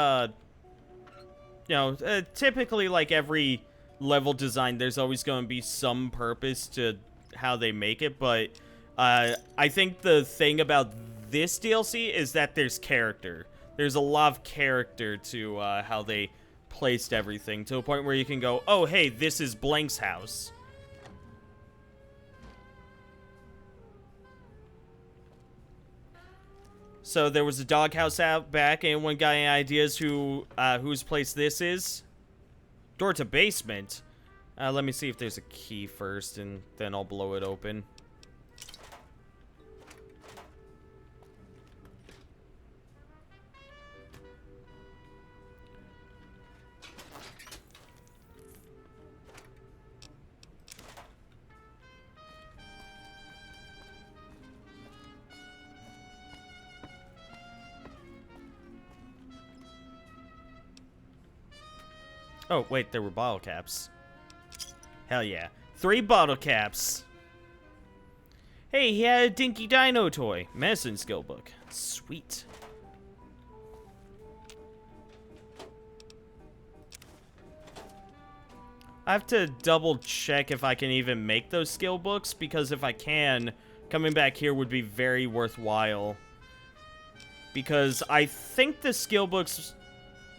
know, typically like every level design, there's always going to be some purpose to how they make it, but I think the thing about this DLC is that there's character. There's a lot of character to how they placed everything, to a point where you can go, oh, hey, this is Blank's house. So there was a doghouse out back. Anyone got any ideas whose place this is? Door to basement. Let me see if there's a key first, and then I'll blow it open. Oh, wait, there were bottle caps. Hell yeah. 3 bottle caps. Hey, he had a Dinky Dino toy. Medicine skill book. Sweet. I have to double check if I can even make those skill books, because if I can, coming back here would be very worthwhile. Because I think the skill books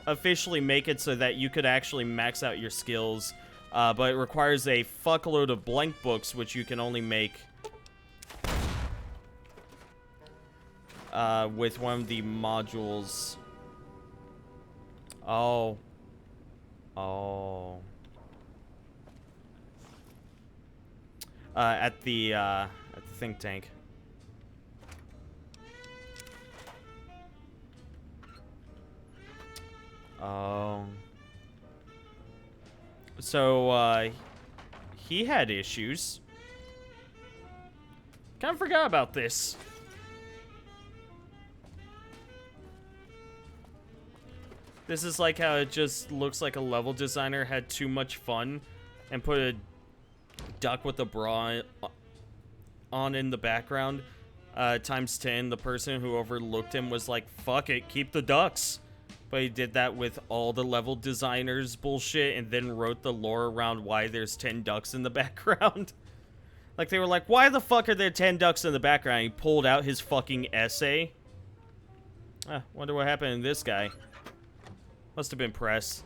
officially make it so that you could actually max out your skills, but it requires a fuckload of blank books, which you can only make with one of the modules. Oh. Oh. At the think tank. Oh. So, he had issues. Kind of forgot about this. This is like how it just looks like a level designer had too much fun and put a duck with a bra on in the background. Times 10, the person who overlooked him was like, fuck it, keep the ducks. But he did that with all the level designers bullshit and then wrote the lore around why there's 10 ducks in the background. Like, they were like, why the fuck are there 10 ducks in the background? He pulled out his fucking essay. Wonder what happened to this guy. Must have been press.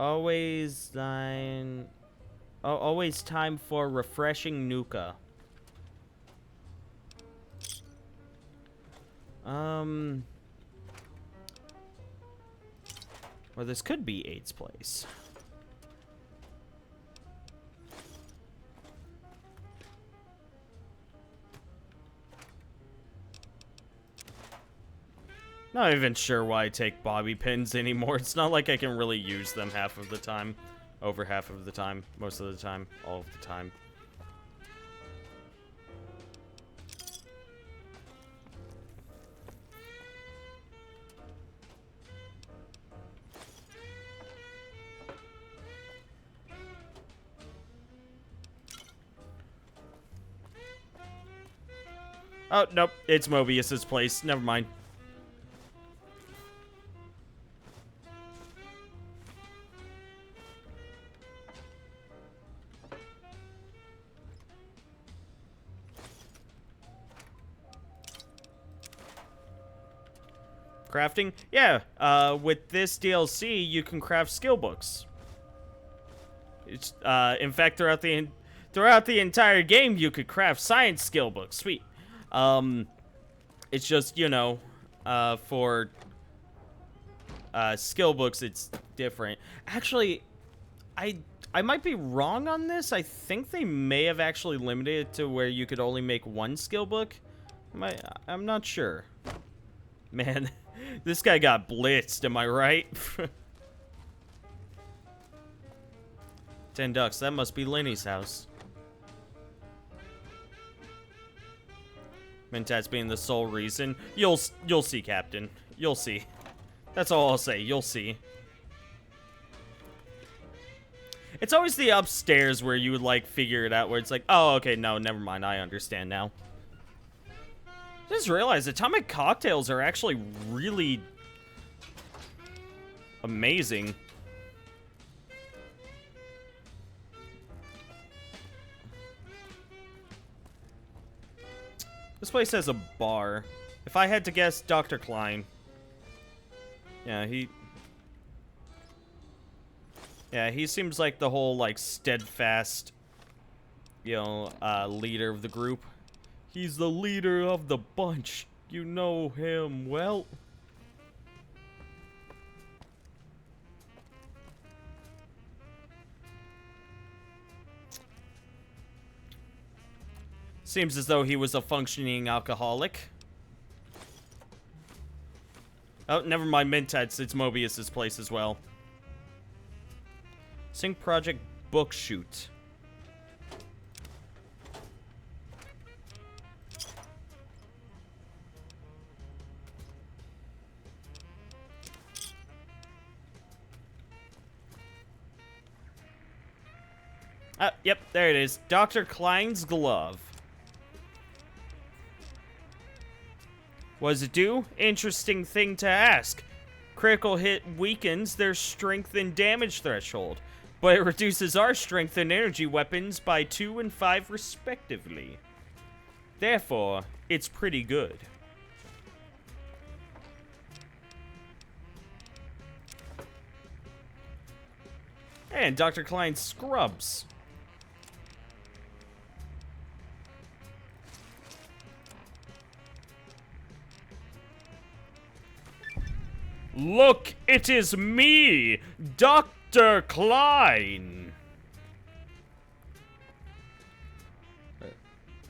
Always time for refreshing Nuka. Well, this could be 8's place. Not even sure why I take bobby pins anymore. It's not like I can really use them half of the time. Over half of the time. Most of the time. All of the time. Oh, nope. It's Mobius's place. Never mind. Crafting? Yeah, with this DLC, you can craft skill books. It's, in fact, throughout the entire game, you could craft science skill books. Sweet. It's just, you know, for skill books, it's different. Actually, I might be wrong on this. I think they may have actually limited it to where you could only make one skill book. I'm not sure. Man, this guy got blitzed, am I right? 10 ducks, that must be Lenny's house. Mentats being the sole reason. You'll see, Captain. You'll see. That's all I'll say. You'll see. It's always the upstairs where you would, like, figure it out, where it's like, oh, okay, no, never mind. I understand now. I just realized atomic cocktails are actually really amazing. This place has a bar. If I had to guess, Dr. Klein. Yeah, he seems like the whole, like, steadfast, you know, leader of the group. He's the leader of the bunch. You know him well. Seems as though he was a functioning alcoholic. Oh, never mind, Mentats. It's Mobius's place as well. Sync Project Book Shoot. Yep, there it is. Dr. Klein's glove. What does it do? Interesting thing to ask. Critical hit weakens their strength and damage threshold, but it reduces our strength and energy weapons by 2 and 5 respectively. Therefore, it's pretty good. And Dr. Klein's scrubs. Look, it is me, Dr. Klein.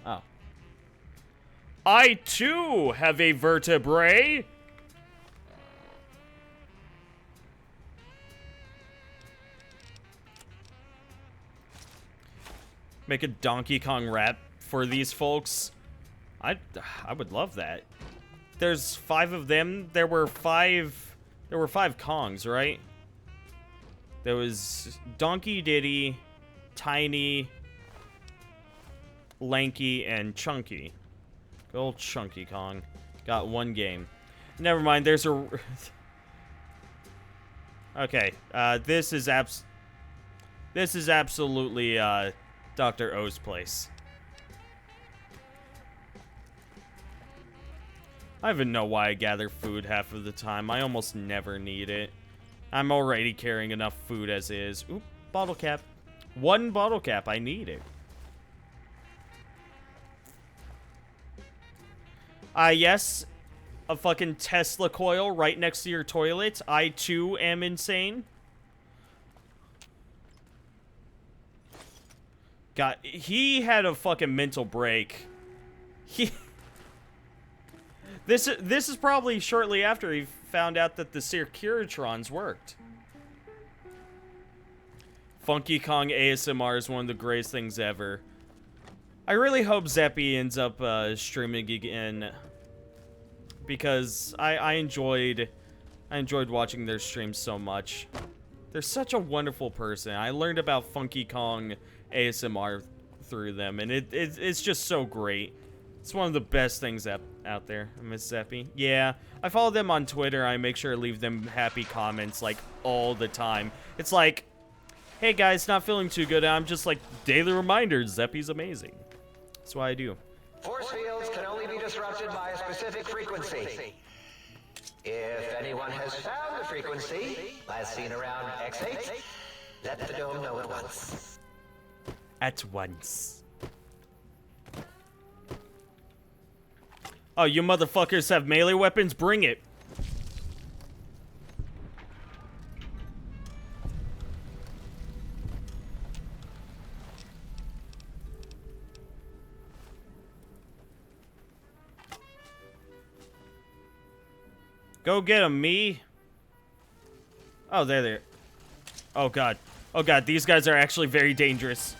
Oh. I too have a vertebrae. Make a Donkey Kong rap for these folks. I would love that. There's 5 of them. There were 5 Kongs, right? There was Donkey Diddy, Tiny, Lanky, and Chunky. Good old Chunky Kong. Got 1 game. Never mind, there's a... Okay, this is absolutely, Dr. O's place. I don't even know why I gather food half of the time. I almost never need it. I'm already carrying enough food as is. Oop, bottle cap. 1 bottle cap. I need it. Yes. A fucking Tesla coil right next to your toilet. I, too, am insane. God, he had a fucking mental break. This is probably shortly after he found out that the Circuritrons worked. Funky Kong ASMR is one of the greatest things ever. I really hope Zeppy ends up streaming again, because I enjoyed watching their streams so much. They're such a wonderful person. I learned about Funky Kong ASMR through them, and it's just so great. It's one of the best things out there. Miss Zeppy. Yeah, I follow them on Twitter. I make sure to leave them happy comments, like, all the time. It's like, hey guys, not feeling too good. I'm just like, daily reminders, Zeppy's amazing. That's what I do. Force fields can only be disrupted by a specific frequency. If anyone has found the frequency, last seen around X8, let the dome know at once. At once. Oh, you motherfuckers have melee weapons? Bring it. Go get him, me. Oh, there. Oh, God. Oh, God, these guys are actually very dangerous.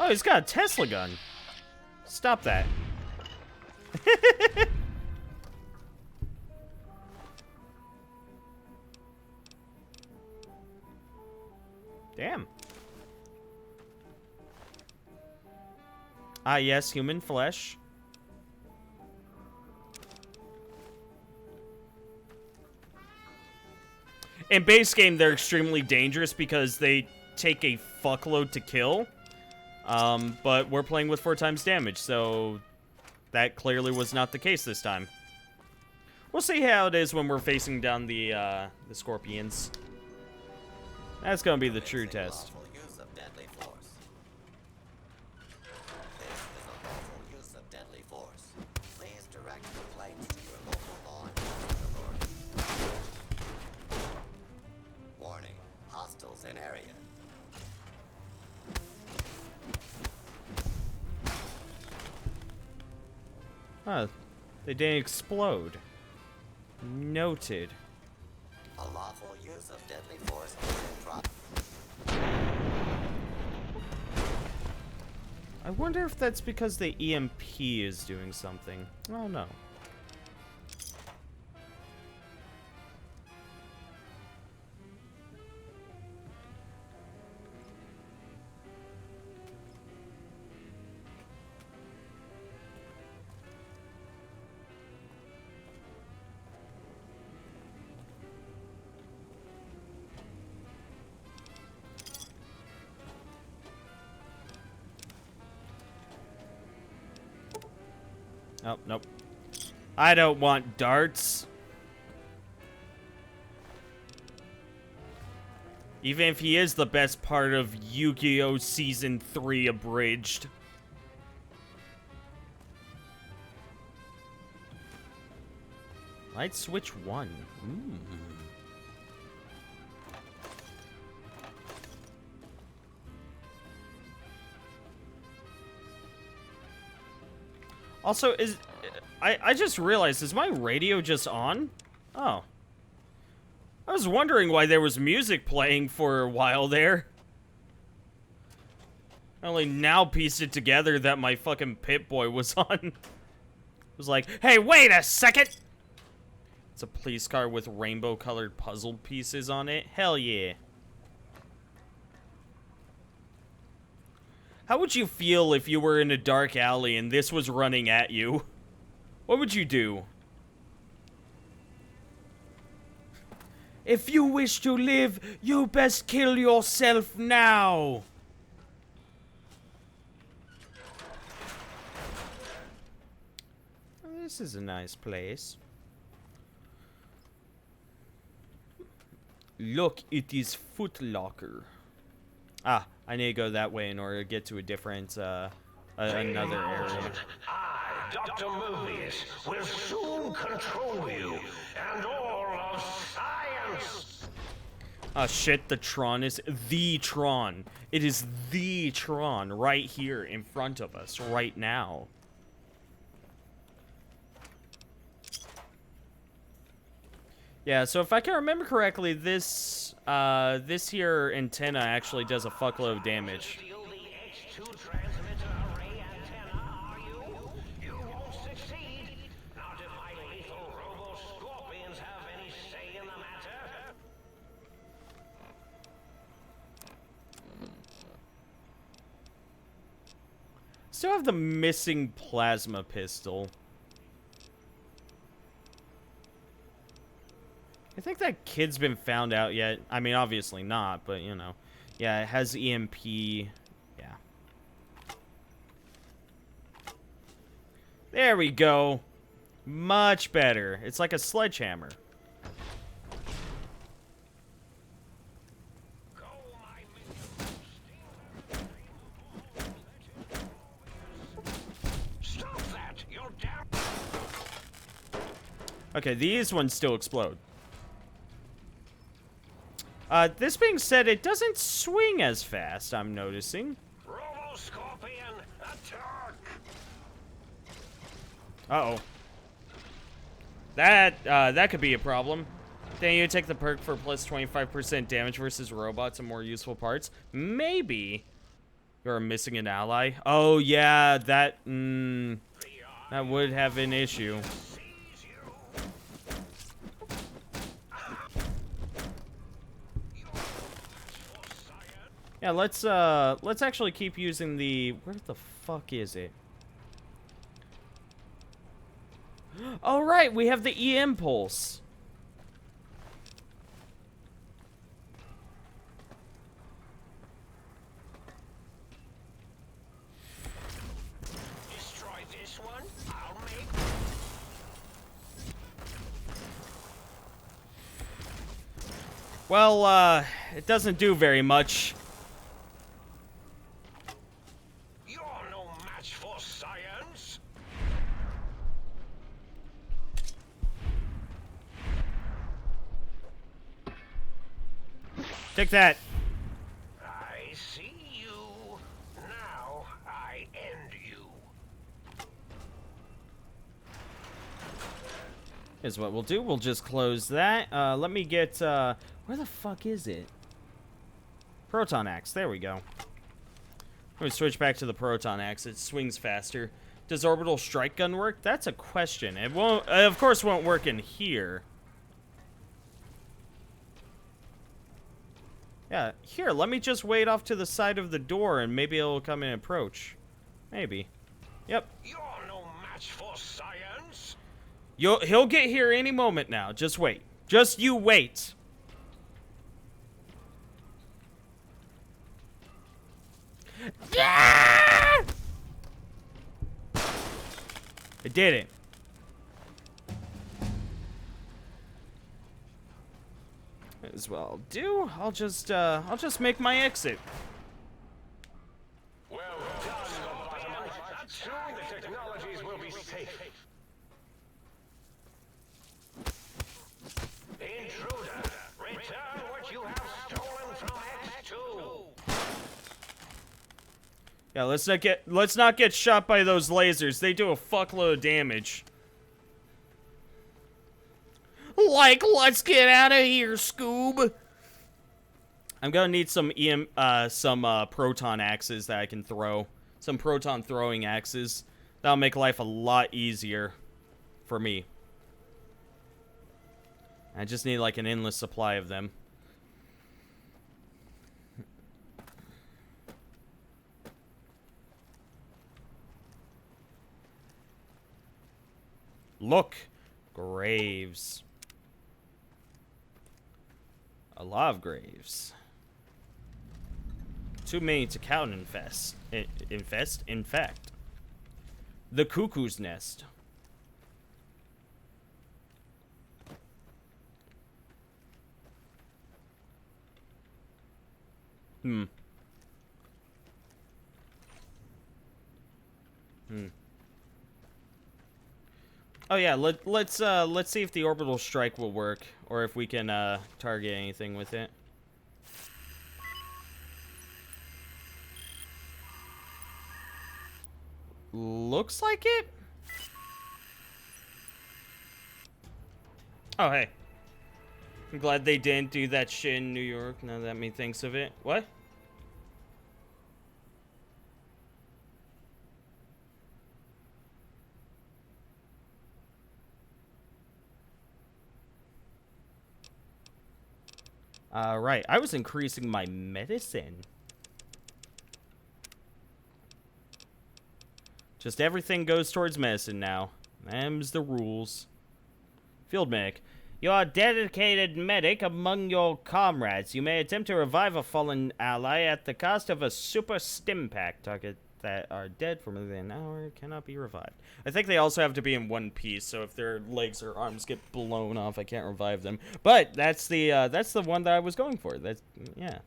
Oh, he's got a Tesla gun. Stop that. Damn. Ah, yes, human flesh. In base game, they're extremely dangerous because they take a fuckload to kill. But we're playing with 4 times damage, so that clearly was not the case this time. We'll see how it is when we're facing down the scorpions. That's gonna be the true test. Warning, hostiles in area. Huh, they didn't explode. Noted. A lawful use of deadly force is in progress. I wonder if that's because the EMP is doing something. I don't know. Oh, nope. I don't want darts. Even if he is the best part of Yu-Gi-Oh! Season 3 Abridged. Light switch 1. Ooh. Also, I just realized, is my radio just on? Oh. I was wondering why there was music playing for a while there. I only now pieced it together that my fucking Pip-Boy was on. It was like, hey, wait a second! It's a police car with rainbow-colored puzzle pieces on it. Hell yeah. How would you feel if you were in a dark alley and this was running at you? What would you do? If you wish to live, you best kill yourself now. Well, this is a nice place. Look, it is Foot Locker. Ah, I need to go that way in order to get to a different, another area. I, Dr. Mobius, will soon control you and all of science. Oh shit, the Tron is the Tron. It is the Tron right here in front of us right now. Yeah, so if I can remember correctly, this this here antenna actually does a fuckload of damage. Steal the X2 transmitter array antenna, are you? You won't succeed. Not if my lethal robo-scorpions have any say in the matter. Still have the missing plasma pistol. I think that kid's been found out yet. I mean, obviously not, but, you know. Yeah, it has EMP. Yeah. There we go. Much better. It's like a sledgehammer. Stop that! You're down. Okay, these ones still explode. This being said, it doesn't swing as fast, I'm noticing. Robo-scorpion, attack! Uh-oh. That could be a problem. Then you take the perk for plus 25% damage versus robots and more useful parts. Maybe you're missing an ally. Oh, yeah, that would have an issue. Yeah, let's actually keep using the... Where the fuck is it? Oh, right, we have the EM pulse. Destroy this one, I'll make... Well, it doesn't do very much. You're no match for science. Take that. I see you. Now I end you. Is what we'll do. We'll just close that. Let me get, where the fuck is it? Proton Axe. There we go. Let me switch back to the Proton Axe. It swings faster. Does Orbital Strike Gun work? That's a question. It won't, of course, won't work in here. Yeah, here, let me just wait off to the side of the door and maybe it'll come and approach. Maybe. Yep. You're no match for science. He'll get here any moment now. Just wait. Just you wait. Yeah! I did it. As well do. I'll just make my exit. Well done, Lobotomite. Soon the technologies will be safe. Intruder, return what you have stolen from X2. Yeah, let's not get shot by those lasers. They do a fuckload of damage. Like, let's get out of here, Scoob. I'm gonna need some proton axes that I can throw. Some proton throwing axes. That'll make life a lot easier for me. I just need like an endless supply of them. Look, graves. A lot of graves. Too many to count, infect. The cuckoo's nest. Oh yeah, let's see if the orbital strike will work, or if we can target anything with it. Looks like it. Oh hey, I'm glad they didn't do that shit in New York. Now that me thinks of it. What? Right. I was increasing my medicine. Just everything goes towards medicine now. Them's the rules. Field medic. You are a dedicated medic among your comrades. You may attempt to revive a fallen ally at the cost of a super stim pack. Target that are dead for more than an hour cannot be revived. I think they also have to be in one piece, so if their legs or arms get blown off, I can't revive them. But that's the one that I was going for. That's yeah.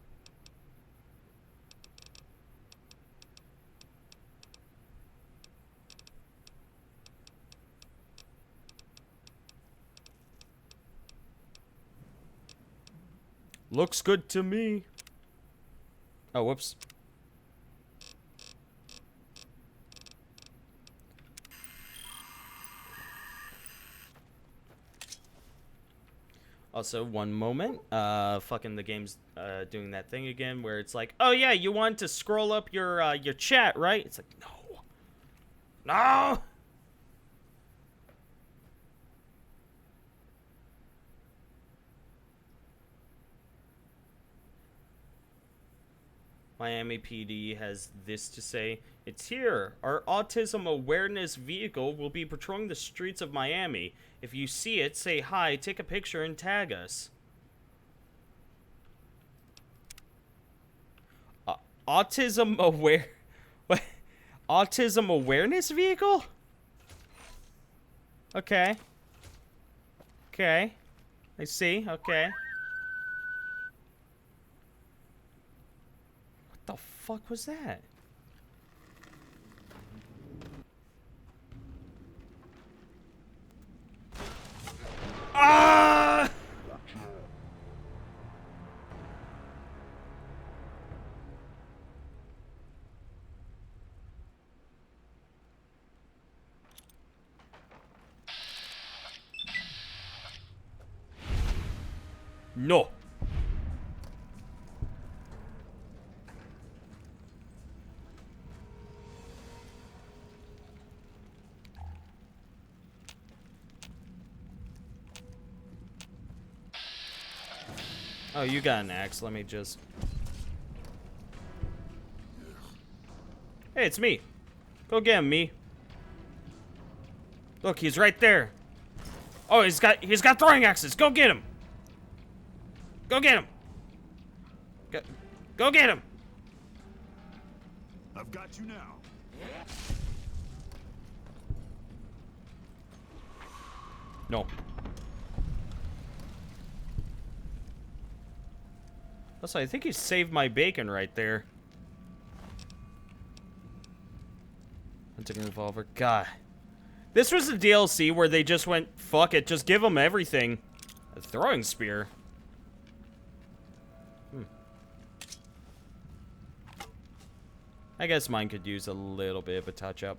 Looks good to me. Oh, whoops. Also, one moment. Fucking the game's doing that thing again where it's like, oh yeah, you want to scroll up your chat, right? It's like, no. No! Miami PD has this to say. It's here. Our autism awareness vehicle will be patrolling the streets of Miami. If you see it, say hi, take a picture, and tag us. Autism aware... What? Autism awareness vehicle? Okay. Okay. I see. Okay. What the fuck was that? Ah! No. Oh, you got an axe. Let me just... Hey, it's me. Go get him, me. Look, he's right there. Oh, he's got throwing axes. Go get him. Go get him. Go get him. I've got you now. No. Also, I think he saved my bacon right there. Hunting revolver. God. This was a DLC where they just went, fuck it, just give them everything. A throwing spear. I guess mine could use a little bit of a touch-up.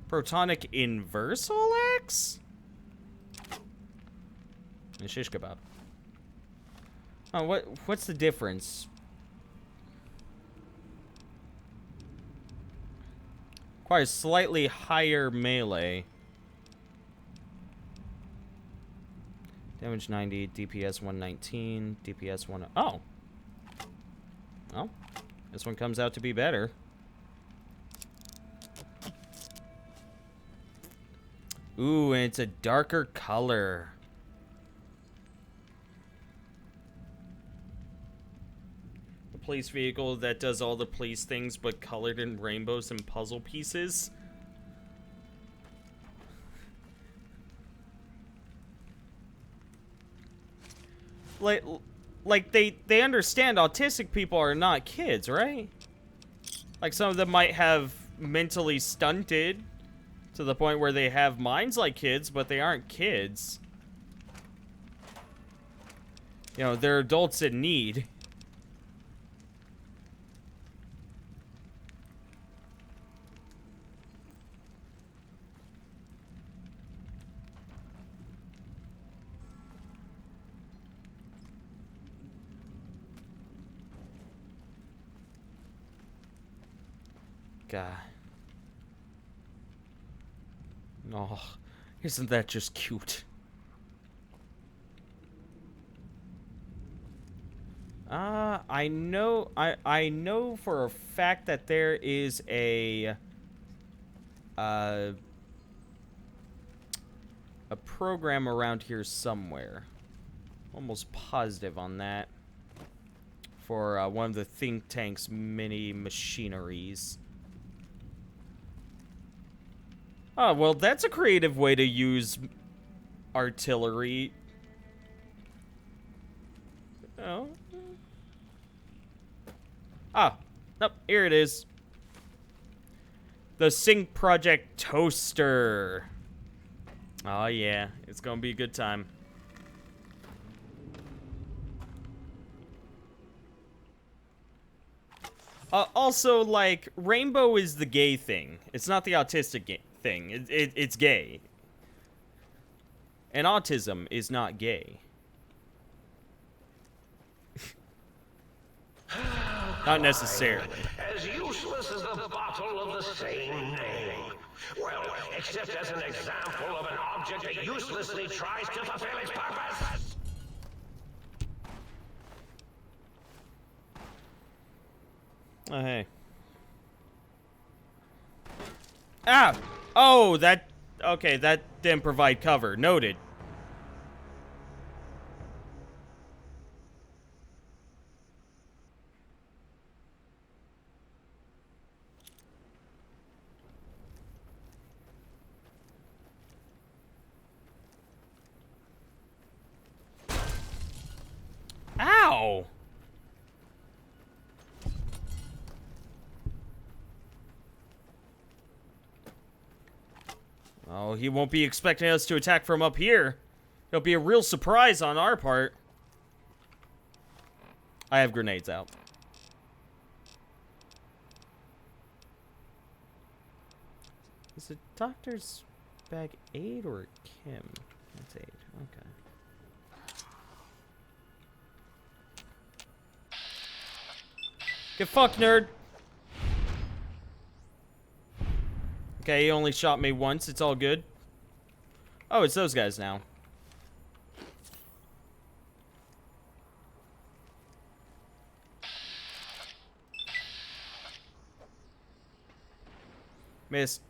Protonic Inversal Axe? And shish kebab. Oh, what's the difference? Requires slightly higher melee. Damage 90, DPS 119, DPS 1... Oh! Well, this one comes out to be better. Ooh, and it's a darker color. A police vehicle that does all the police things but colored in rainbows and puzzle pieces. Like they understand autistic people are not kids, right? Like some of them might have mentally stunted to the point where they have minds like kids, but they aren't kids. You know, they're adults in need. God. Oh, isn't that just cute? I know for a fact that there is a program around here somewhere. Almost positive on that. For one of the think tank's mini machineries. Oh, well, that's a creative way to use artillery. Oh. Ah, nope, here it is. The Sync Project Toaster. Oh, yeah, it's gonna be a good time. Also, like, rainbow is the gay thing. It's not the autistic thing. It's gay. And autism is not gay. Not necessarily. As useless as the bottle of the same name. Well, except as an example of an object that uselessly tries to fulfill its purpose. Oh, hey. Ah! Oh, that... Okay, that didn't provide cover. Noted. Ow! Oh, he won't be expecting us to attack from up here. It'll be a real surprise on our part. I have grenades out. Is it Doctor's bag 8 or Kim? That's 8. Okay. Get fucked, nerd. Okay, he only shot me once. It's all good. Oh, it's those guys now. Missed.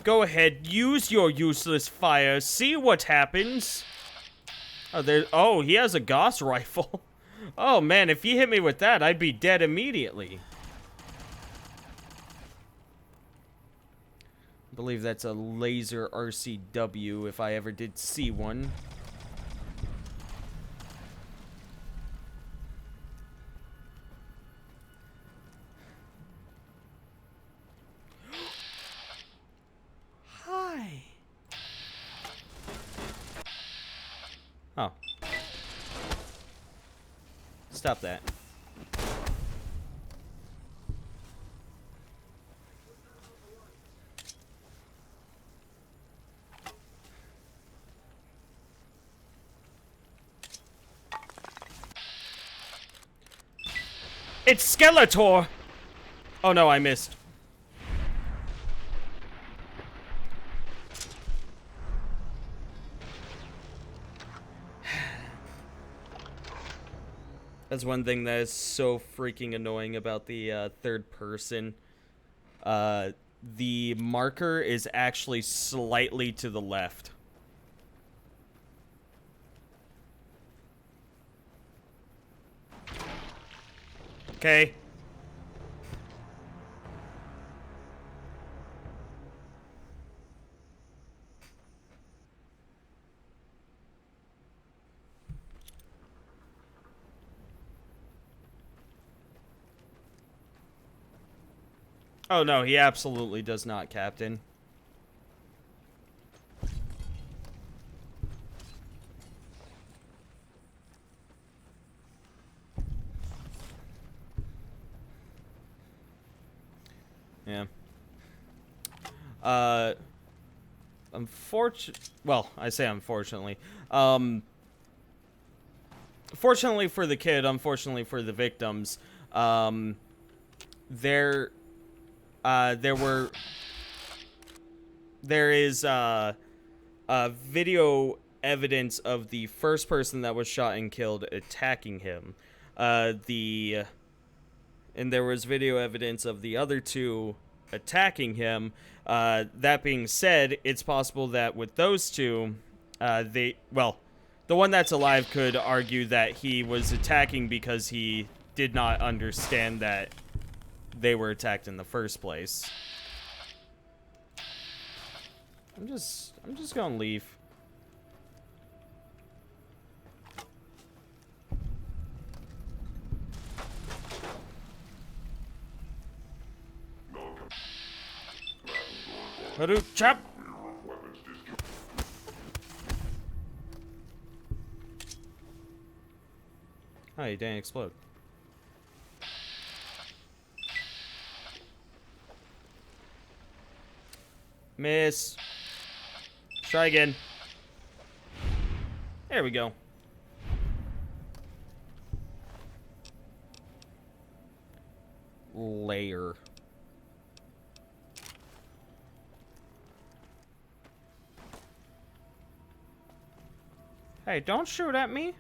Go ahead, use your useless fire. See what happens. Oh, he has a Gauss rifle. Oh man, if he hit me with that, I'd be dead immediately. I believe that's a laser RCW if I ever did see one. Hi. Oh. Stop that. It's Skeletor! Oh no, I missed. That's one thing that is so freaking annoying about the third person. The marker is actually slightly to the left. Okay. Oh no, he absolutely does not, Captain. Yeah. Well, I say unfortunately. Fortunately for the kid, unfortunately for the victims, there is video evidence of the first person that was shot and killed attacking him. And there was video evidence of the other two attacking him. That being said, it's possible that with those two, the one that's alive could argue that he was attacking because he did not understand that they were attacked in the first place. I'm just gonna leave. Hadoop chop. Oh, he didn't explode. Miss. Try again. There we go. Layer. Hey, don't shoot at me.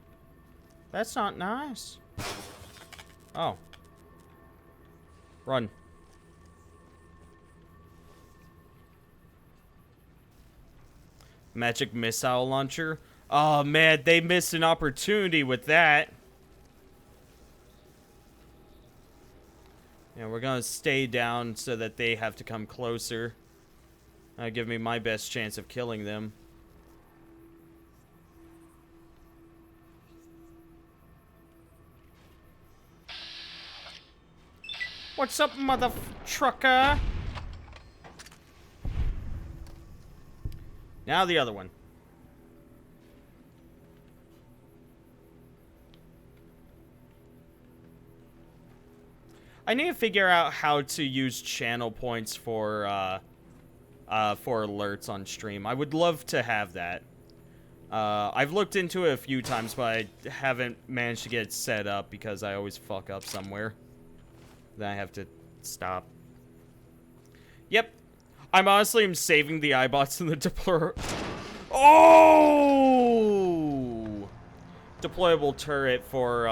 That's not nice. Oh. Run. Magic missile launcher. Oh man, they missed an opportunity with that. Yeah, we're gonna stay down so that they have to come closer. Give me my best chance of killing them. What's up, mother trucker? Now the other one. I need to figure out how to use channel points for alerts on stream. I would love to have that. I've looked into it a few times, but I haven't managed to get it set up because I always fuck up somewhere. Then I have to stop. Yep. I'm honestly saving the iBots in the deployable turret for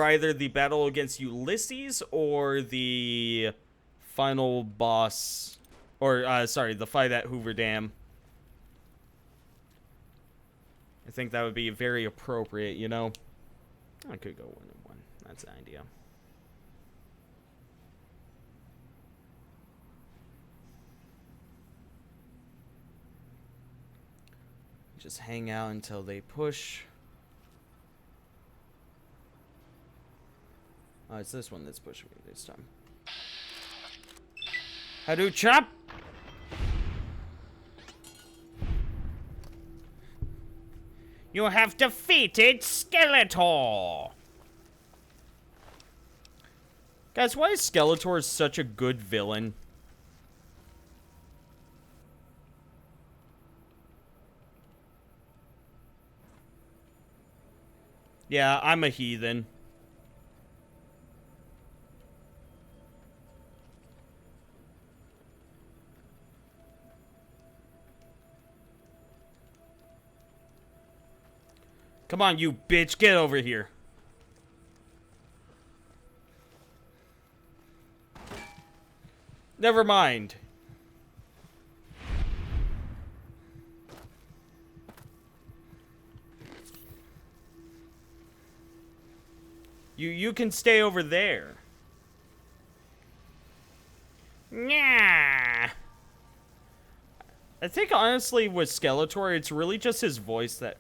either the battle against Ulysses or the final boss Or, sorry, the fight at Hoover Dam. I think that would be very appropriate, you know? I could go 1-1. That's an idea. Just hang out until they push. Oh, it's this one that's pushing me this time. Hadou chop! You have defeated Skeletor! Guys, why is Skeletor such a good villain? Yeah, I'm a heathen. Come on, you bitch, get over here. Never mind. You can stay over there. Yeah. I think honestly with Skeletor, it's really just his voice that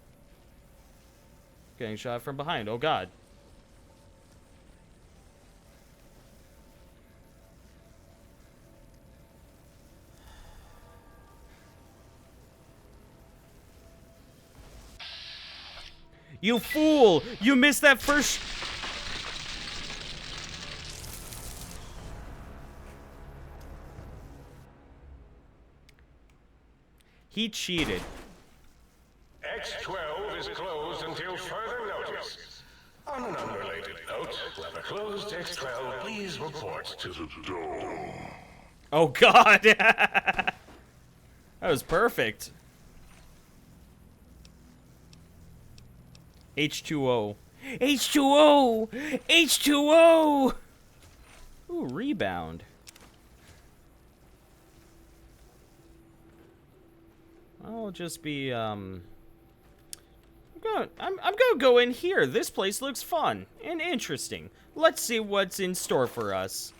getting shot from behind. Oh god. You fool! You missed that first... He cheated. X12 is closed until further notice. On an unrelated note, whoever closed X12, please report to the dome. Oh god! That was perfect. H2O. H2O! H2O! Ooh, rebound. I'll just be, I'm gonna go in here. This place looks fun and interesting. Let's see what's in store for us.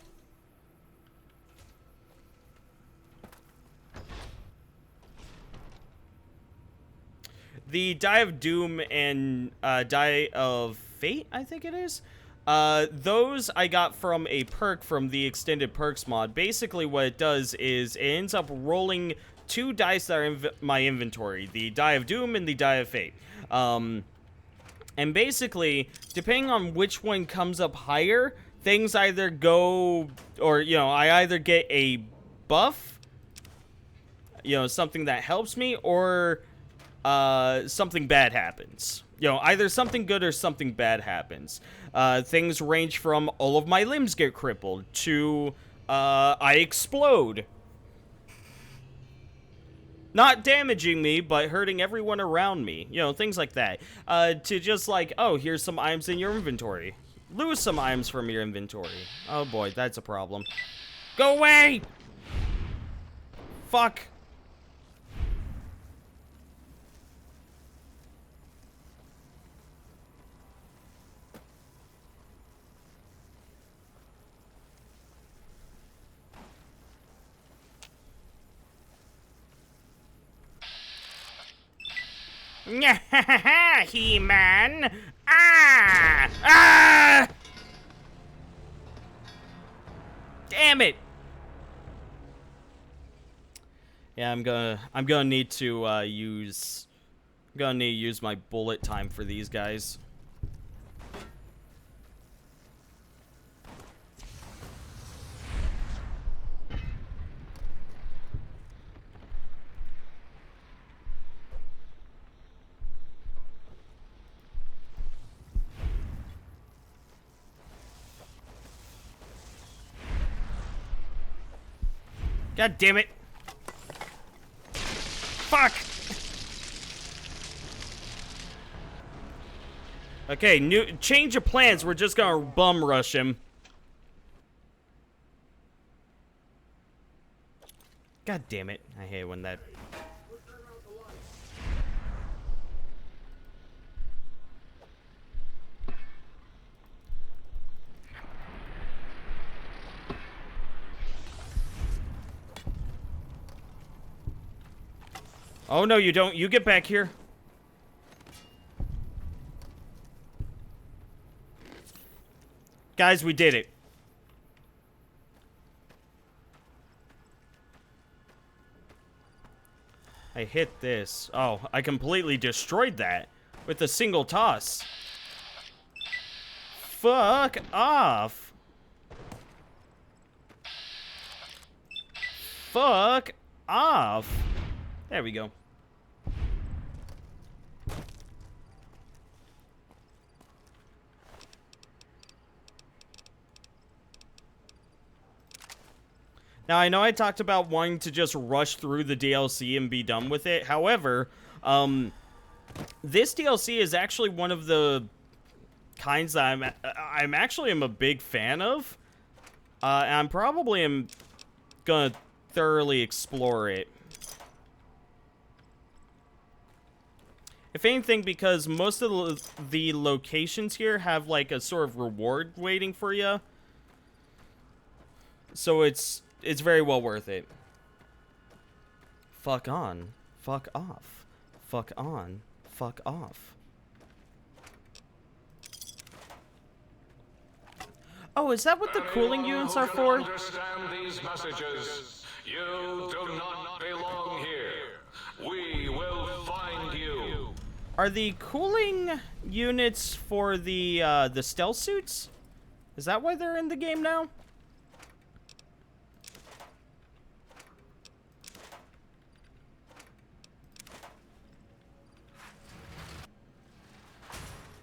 The Die of Doom and Die of Fate, I think it is. Those I got from a perk from the Extended Perks mod. Basically what it does is it ends up rolling 2 dice that are in my inventory. The Die of Doom and the Die of Fate. And basically, depending on which one comes up higher, things either go, or, you know, I either get a buff, you know, something that helps me, or something bad happens. You know, either something good or something bad happens. Things range from all of my limbs get crippled to I explode. Not damaging me, but hurting everyone around me. You know, things like that. To just like, oh, here's some items in your inventory. Lose some items from your inventory. Oh boy, that's a problem. Go away! Fuck. He-Man! Ah! Ah! Damn it! Yeah, I'm gonna need to use my bullet time for these guys. God damn it. Fuck! Okay, change of plans. We're just gonna bum rush him. God damn it. I hate when that... Oh, no, you don't. You get back here. Guys, we did it. I hit this. Oh, I completely destroyed that with a single toss. Fuck off. Fuck off. There we go. Now, I know I talked about wanting to just rush through the DLC and be done with it. However, this DLC is actually one of the kinds that I'm actually am a big fan of. And I'm probably am gonna thoroughly explore it. If anything, because most of the locations here have like a sort of reward waiting for you. So it's very well worth it. Fuck on. Fuck off. Fuck on. Fuck off. Oh, is that what the cooling units are for? Understand these messages. You do not belong here. We will find you. Are the cooling units for the stealth suits? Is that why they're in the game now?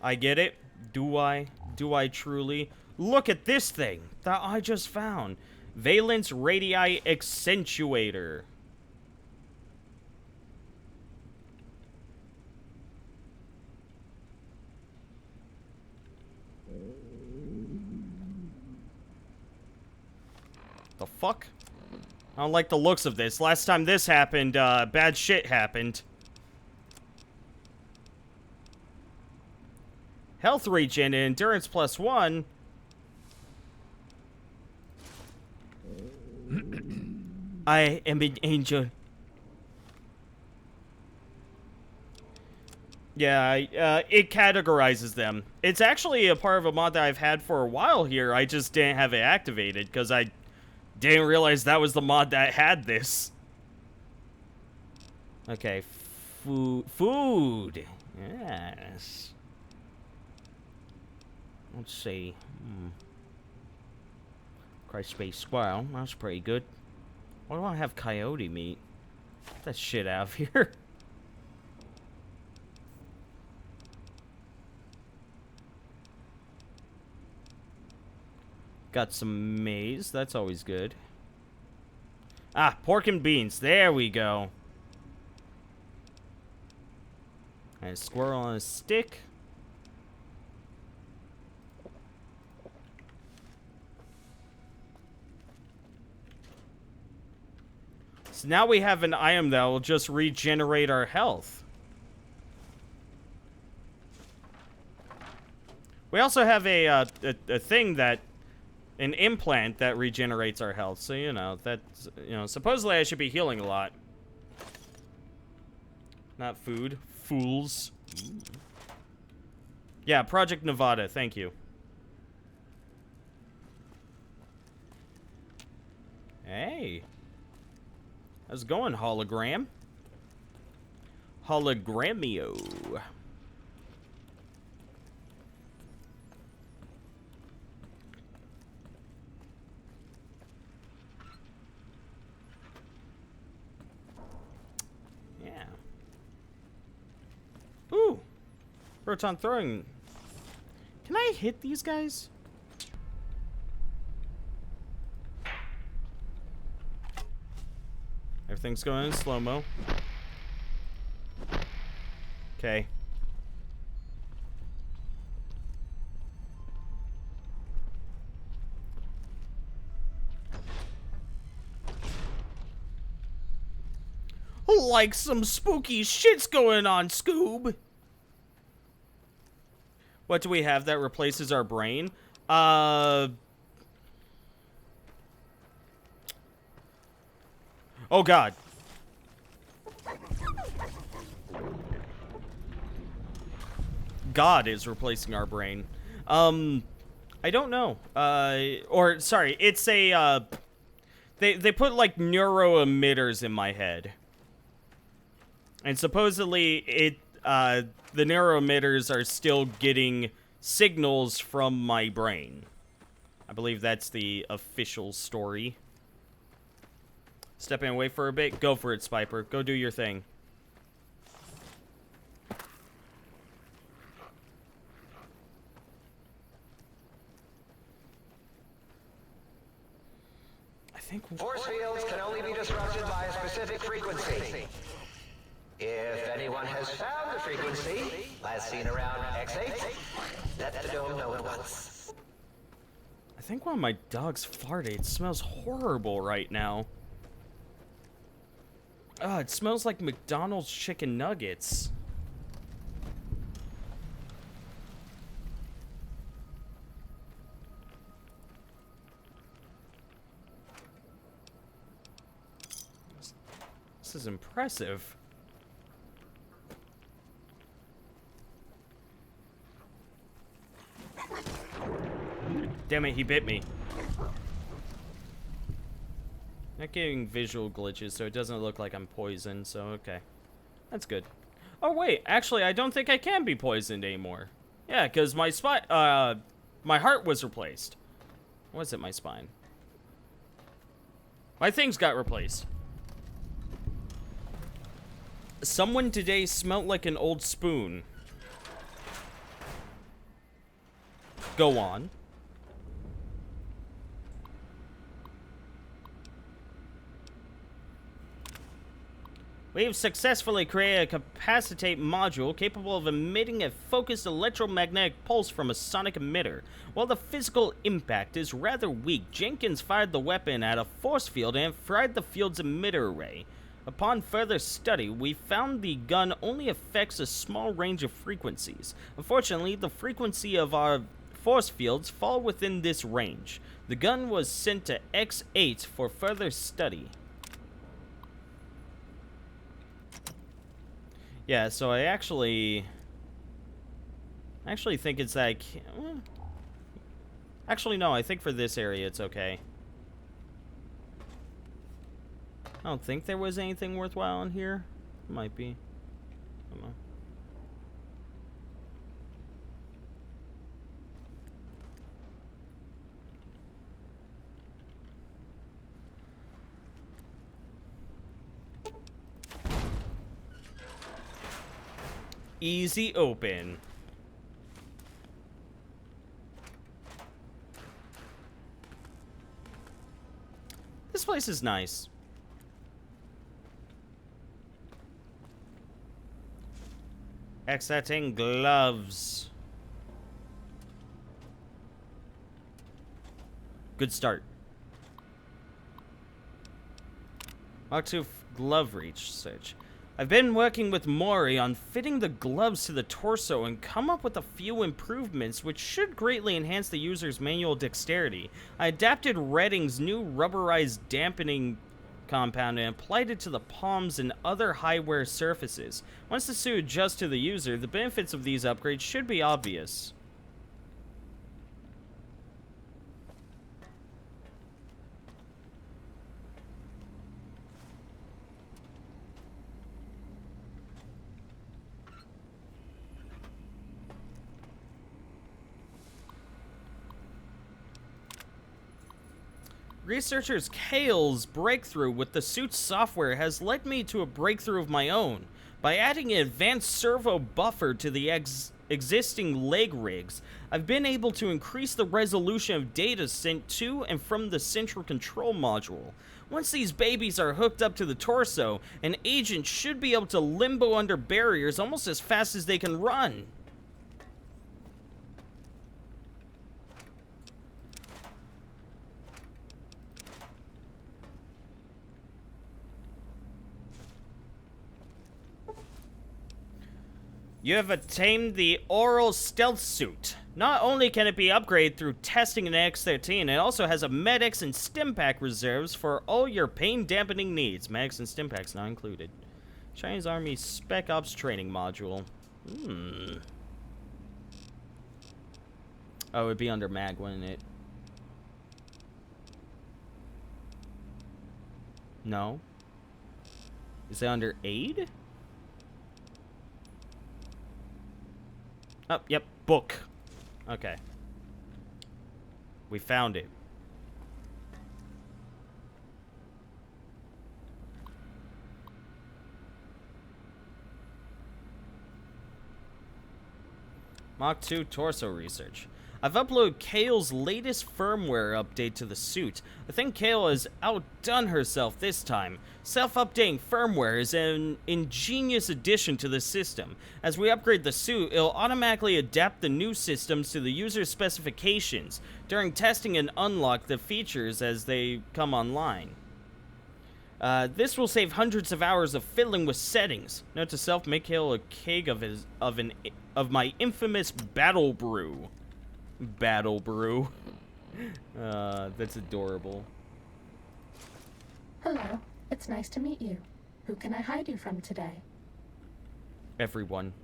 I get it. Do I? Do I truly? Look at this thing that I just found. Valence Radii Accentuator. The fuck? I don't like the looks of this. Last time this happened, bad shit happened. Health regen and endurance +1. I am an angel. Yeah, it categorizes them. It's actually a part of a mod that I've had for a while here. I just didn't have it activated because I didn't realize that was the mod that had this. Okay, food. Yes. Let's see. Christ Space Squirrel. That's pretty good. Why do I have coyote meat? Get that shit out of here. Got some maize. That's always good. Ah, pork and beans. There we go. And a squirrel on a stick. So now we have an item that will just regenerate our health. We also have a thing that, an implant that regenerates our health. So, you know, that's, you know, supposedly I should be healing a lot. Not food. Fools. Yeah, Project Nevada, thank you. Hey. How's it going, hologram? Hologrammio. Yeah. Ooh. Proton throwing. Can I hit these guys? Everything's going in slow-mo. Okay. Like some spooky shit's going on, Scoob. What do we have that replaces our brain? Oh god. God is replacing our brain. I don't know. Or sorry, it's a they put like neuroemitters in my head. And supposedly the neuroemitters are still getting signals from my brain. I believe that's the official story. Stepping away for a bit. Go for it, Spiper. Go do your thing. Force fields can only be disrupted by a specific frequency. If anyone has found the frequency, last seen around X8, let the dome know at once. I think one of my dogs farted. It smells horrible right now. It smells like McDonald's chicken nuggets. This is impressive. Damn it, he bit me. Not getting visual glitches, so it doesn't look like I'm poisoned, so okay. That's good. Oh wait, actually I don't think I can be poisoned anymore. Yeah, because my spine, my heart was replaced. Was it my spine? My things got replaced. Someone today smelled like an old spoon. Go on. We have successfully created a capacitate module capable of emitting a focused electromagnetic pulse from a sonic emitter. While the physical impact is rather weak, Jenkins fired the weapon at a force field and fried the field's emitter array. Upon further study, we found the gun only affects a small range of frequencies. Unfortunately, the frequency of our force fields fall within this range. The gun was sent to X8 for further study. Yeah, so I actually think it's like... Actually, no, I think for this area it's okay. I don't think there was anything worthwhile in here. Might be. I don't know. Easy open. This place is nice. Accepting gloves. Good start. Octave glove reach search. I've been working with Mori on fitting the gloves to the torso and come up with a few improvements which should greatly enhance the user's manual dexterity. I adapted Redding's new rubberized dampening compound and applied it to the palms and other high-wear surfaces. Once the suit adjusts to the user, the benefits of these upgrades should be obvious. Researchers Kale's breakthrough with the suit's software has led me to a breakthrough of my own. By adding an advanced servo buffer to the existing leg rigs, I've been able to increase the resolution of data sent to and from the central control module. Once these babies are hooked up to the torso, an agent should be able to limbo under barriers almost as fast as they can run. You have attained the oral stealth suit. Not only can it be upgraded through testing in X13, it also has a Medics and Stimpack reserves for all your pain dampening needs. Medics and Stimpacks not included. Chinese Army Spec Ops training module. Oh, it'd be under mag, wouldn't it? No. Is it under aid? Oh, yep, book. Okay. We found it. Mach 2 torso research. I've uploaded Kale's latest firmware update to the suit. I think Kale has outdone herself this time. Self-updating firmware is an ingenious addition to the system. As we upgrade the suit, it'll automatically adapt the new systems to the user's specifications during testing and unlock the features as they come online. This will save hundreds of hours of fiddling with settings. Note to self: make Kale a keg of my infamous battle brew. Battle brew. That's adorable. Hello, it's nice to meet you. Who can I hide you from today? Everyone.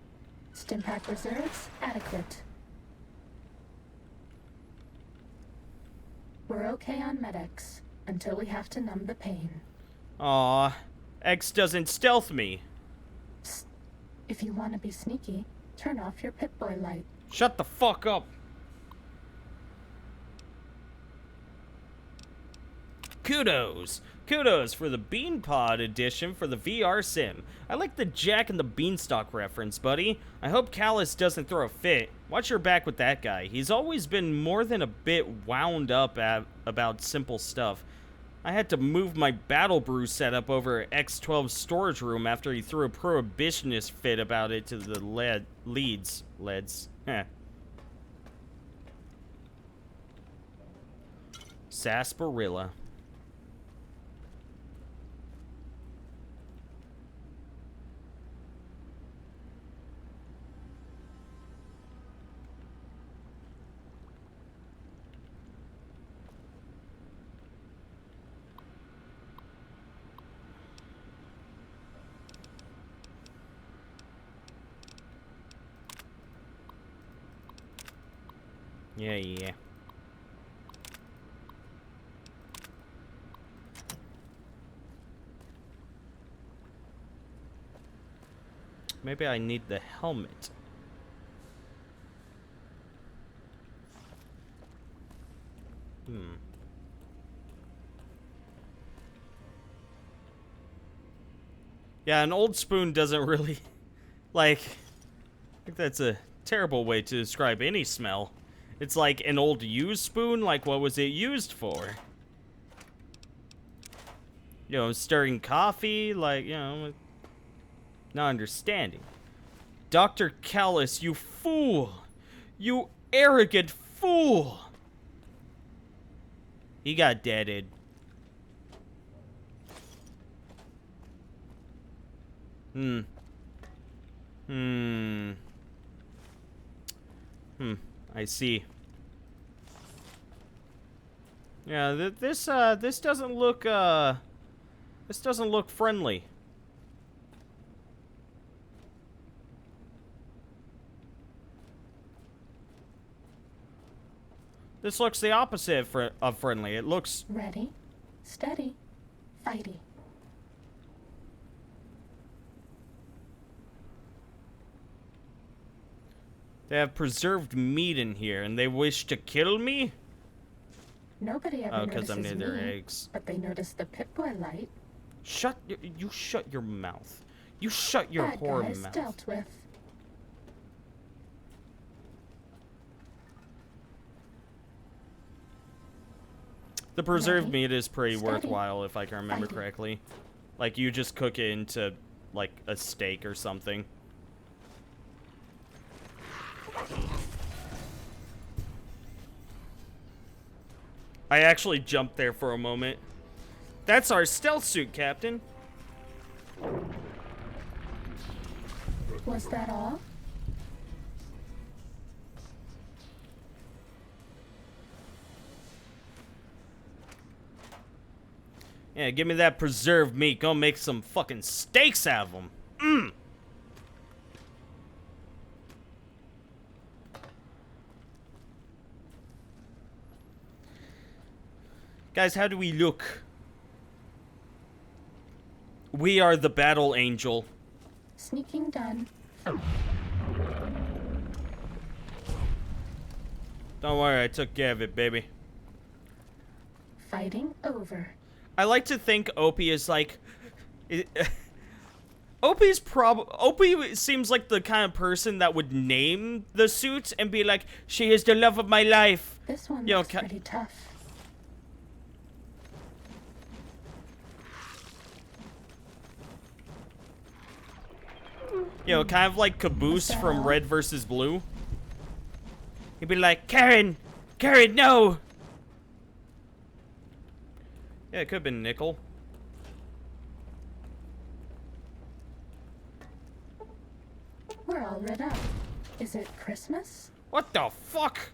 Stimpack reserves adequate. We're okay on medics until we have to numb the pain. Aw, X doesn't stealth me. Psst. If you want to be sneaky, turn off your Pip-Boy light. Shut the fuck up. Kudos! Kudos for the Beanpod edition for the VR sim. I like the Jack and the Beanstalk reference, buddy. I hope Callus doesn't throw a fit. Watch your back with that guy. He's always been more than a bit wound up about simple stuff. I had to move my Battle Brew setup over at X12's storage room after he threw a prohibitionist fit about it to the leads. Heh. Sarsaparilla. Yeah. Maybe I need the helmet. Yeah, an old spoon doesn't really... like... I think that's a terrible way to describe any smell. It's like an old used spoon, like what was it used for? You know, stirring coffee, like, you know, not understanding. Dr. Callus, you fool! You arrogant fool! He got deaded. I see. Yeah, this doesn't look friendly. This looks the opposite of friendly. It looks... Ready, steady, fighty. They have preserved meat in here, and they wish to kill me? Nobody ever notices I'm near me, their eggs. but they notice the Pip-Boy light. You shut your mouth. You shut your Bad whore guys mouth. dealt with. The preserved Ready, meat is pretty steady, worthwhile, if I can remember fighty. correctly. Like, you just cook it into, like, a steak or something. I actually jumped there for a moment. That's our stealth suit, Captain. Was that all? Yeah, give me that preserved meat. Go make some fucking steaks out of them. Mmm. Guys, how do we look? We are the battle angel. Sneaking done. Don't worry, I took care of it, baby. Fighting over. I like to think Opie is like... Opie seems like the kind of person that would name the suit and be like, she is the love of my life. This one Yo, looks pretty tough. You know, kind of like Caboose from Red vs. Blue. He'd be like, Karen! Karen, no! Yeah, it could have been Nickel. We're all lit up. Is it Christmas? What the fuck?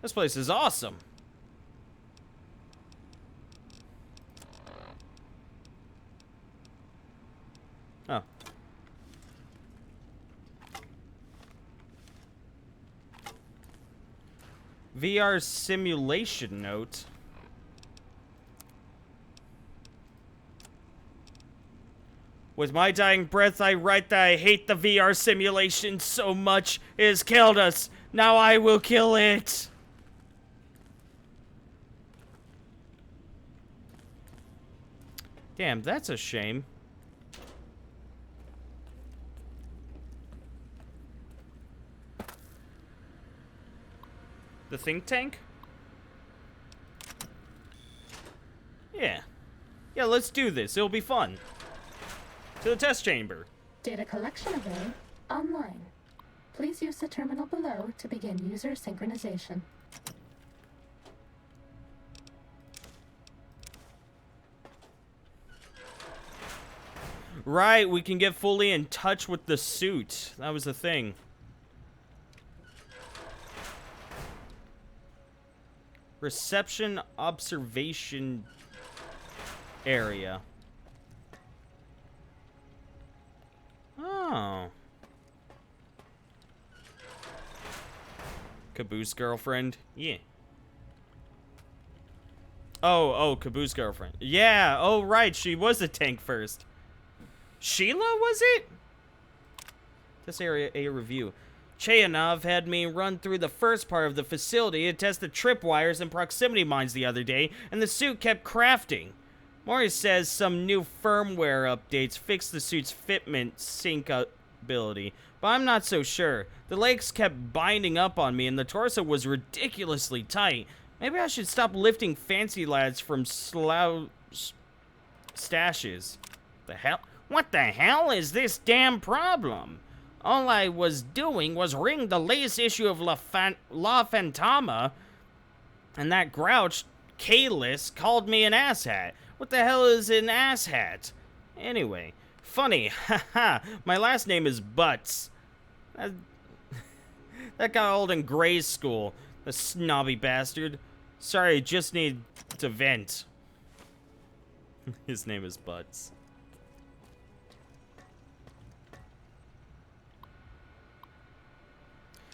This place is awesome. Oh. VR simulation note. With my dying breath, I write that I hate the VR simulation so much it has killed us. Now I will kill it. Damn, that's a shame. The think tank? Yeah. Yeah, let's do this. It'll be fun. To the test chamber. Data collection array online. Please use the terminal below to begin user synchronization. Right, we can get fully in touch with the suit. That was the thing. Reception observation area. Oh. Caboose girlfriend? Yeah. Oh, Caboose girlfriend. Yeah, oh right, she was a tank first. Sheila, was it? This area A review. Chayanov had me run through the first part of the facility to test the tripwires and proximity mines the other day, and the suit kept crafting. Maury says some new firmware updates fixed the suit's fitment syncability, but I'm not so sure. The legs kept binding up on me, and the torso was ridiculously tight. Maybe I should stop lifting fancy lads from stashes. The hell? What the hell is this damn problem? All I was doing was reading the latest issue of La Fantama, and that grouch, Kalis, called me an asshat. What the hell is an asshat? Anyway, funny, haha, my last name is Butts. That got old in grade school, the snobby bastard. Sorry, I just need to vent. His name is Butts.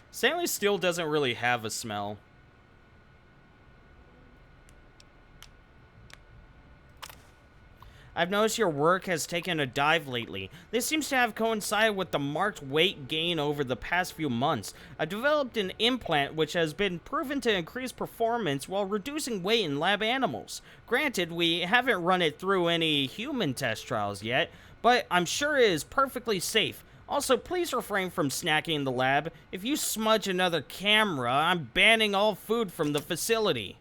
Stanley Steel doesn't really have a smell. I've noticed your work has taken a dive lately. This seems to have coincided with the marked weight gain over the past few months. I developed an implant which has been proven to increase performance while reducing weight in lab animals. Granted, we haven't run it through any human test trials yet, but I'm sure it is perfectly safe. Also, please refrain from snacking in the lab. If you smudge another camera, I'm banning all food from the facility.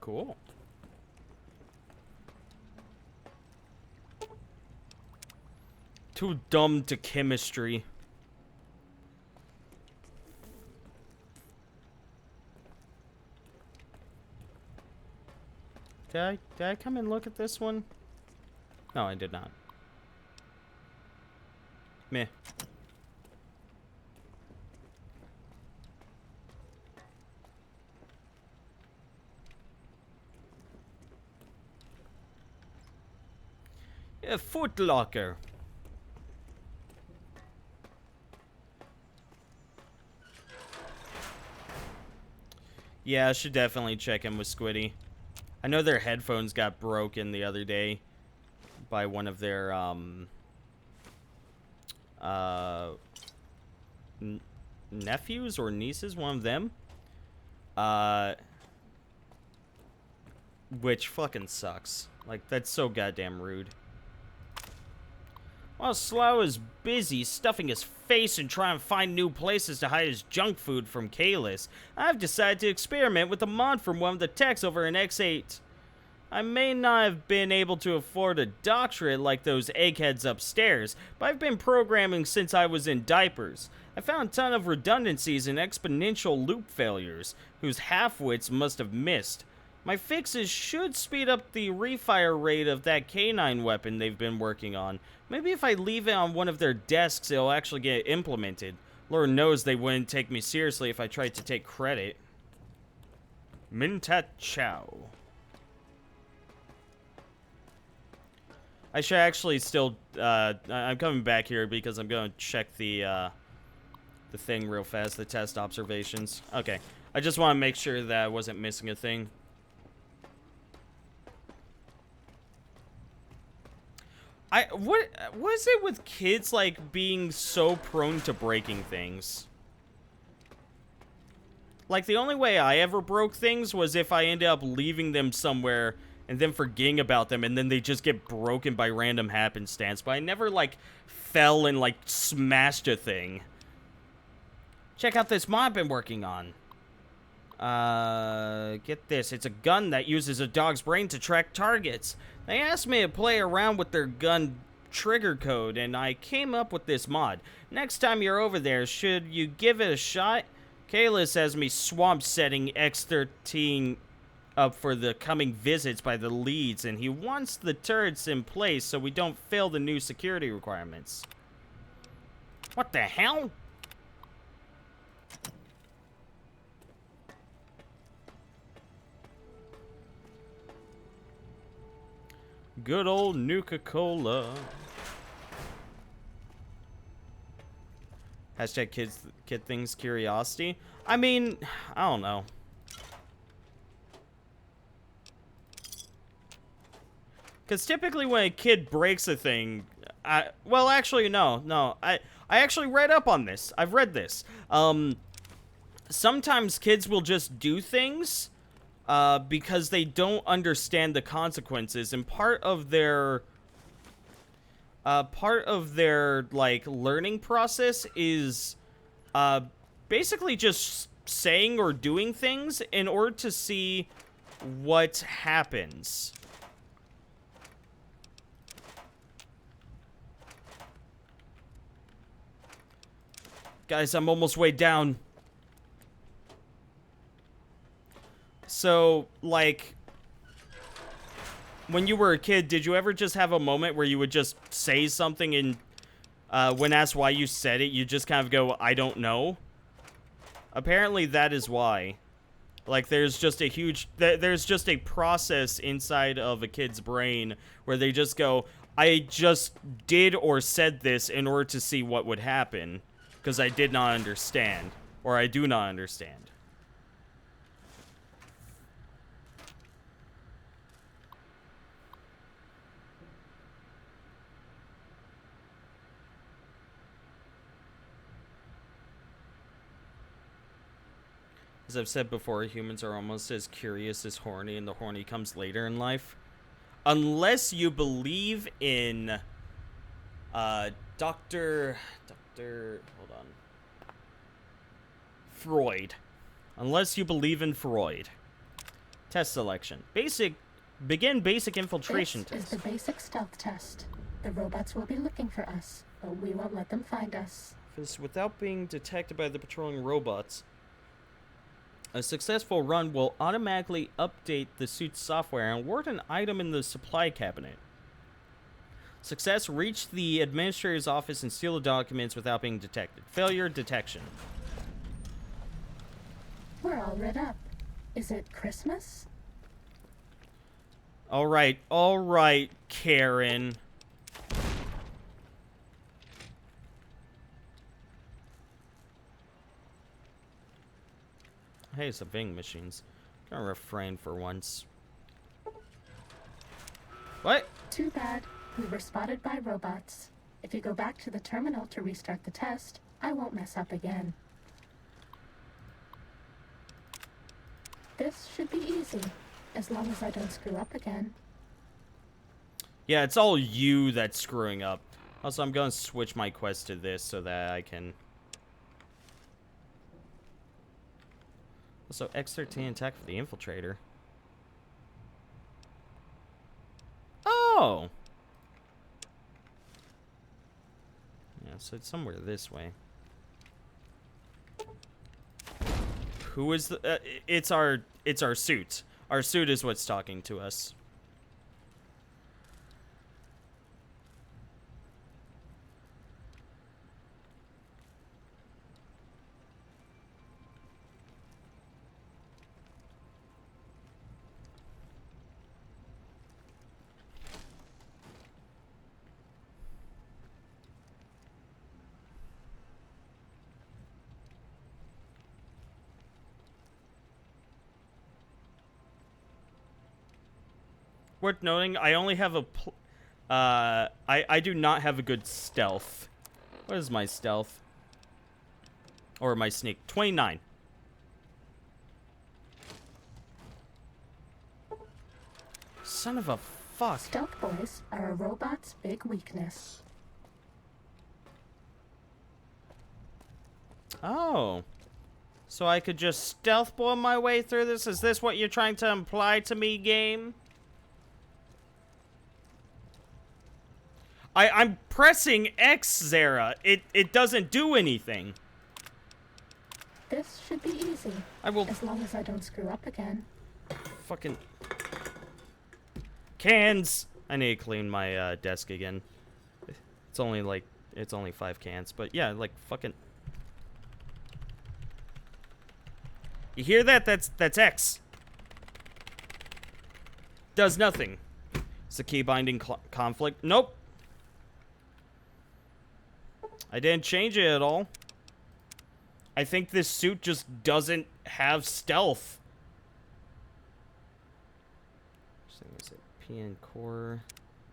Cool. Too dumb to chemistry. Did I come and look at this one? No, I did not. Meh. A foot locker. Yeah, I should definitely check in with Squiddy. I know their headphones got broken the other day by one of their, nephews or nieces, one of them. Which fucking sucks. Like, that's so goddamn rude. While Slough is busy stuffing his face and trying to find new places to hide his junk food from Kalis, I've decided to experiment with a mod from one of the techs over in X8. I may not have been able to afford a doctorate like those eggheads upstairs, but I've been programming since I was in diapers. I found a ton of redundancies and exponential loop failures, whose half-wits must have missed. My fixes should speed up the refire rate of that canine weapon they've been working on. Maybe if I leave it on one of their desks, it'll actually get implemented. Lord knows they wouldn't take me seriously if I tried to take credit. Mintat Chow. I should actually still, I'm coming back here because I'm going to check the thing real fast, the test observations. Okay, I just want to make sure that I wasn't missing a thing. What is it with kids, like, being so prone to breaking things? Like, the only way I ever broke things was if I ended up leaving them somewhere and then forgetting about them, and then they just get broken by random happenstance. But I never, like, fell and, like, smashed a thing. Check out this mod I've been working on. Get this. It's a gun that uses a dog's brain to track targets. They asked me to play around with their gun trigger code, and I came up with this mod. Next time you're over there, should you give it a shot? Kalis has me swamp setting X13 up for the coming visits by the leads, and he wants the turrets in place so we don't fail the new security requirements. What the hell? Good old Nuka-Cola. Hashtag kid things curiosity. I mean, I don't know. Because typically when a kid breaks a thing, well, actually, no. I actually read up on this. I've read this. Sometimes kids will just do things because they don't understand the consequences, and part of their like learning process is basically just saying or doing things in order to see what happens. Guys, I'm almost way down. So, like, when you were a kid, did you ever just have a moment where you would just say something and when asked why you said it, you just kind of go, I don't know? Apparently that is why. Like, there's just a process inside of a kid's brain where they just go, I just did or said this in order to see what would happen. Because I did not understand. Or I do not understand. As I've said before, humans are almost as curious as horny, and the horny comes later in life. Unless you believe in Dr. Hold on. Freud. Unless you believe in Freud. Test selection. Begin basic infiltration This test. is the basic stealth test. The robots will be looking for us, but we won't let them find us. Without being detected by the patrolling robots, a successful run will automatically update the suit's software and award an item in the supply cabinet. Success, reach the administrator's office and steal the documents without being detected. Failure, detection. We're all lit up. Is it Christmas? All right, Karen. Hey, some vending machines. Gonna refrain for once. What? Too bad. We were spotted by robots. If you go back to the terminal to restart the test, I won't mess up again. This should be easy, as long as I don't screw up again. Yeah, it's all you that's screwing up. Also, I'm gonna switch my quest to this so that I can... Also, X13 attack for the infiltrator. Oh! Yeah, so it's somewhere this way. Who is the... it's our suit. Our suit is what's talking to us. Worth noting, I only have a... I do not have a good stealth. What is my stealth? Or my sneak? 29. Son of a fuck. Stealth boys are a robot's big weakness. Oh. So I could just stealth boy my way through this? Is this what you're trying to imply to me, game? I'm pressing X, Zara. It doesn't do anything. This should be easy. I will... As long as I don't screw up again. Fucking... Cans! I need to clean my desk again. It's only 5 cans. But yeah, like fucking... You hear that? That's X. Does nothing. It's a key binding conflict. Nope. I didn't change it at all. I think this suit just doesn't have stealth. Is it PN core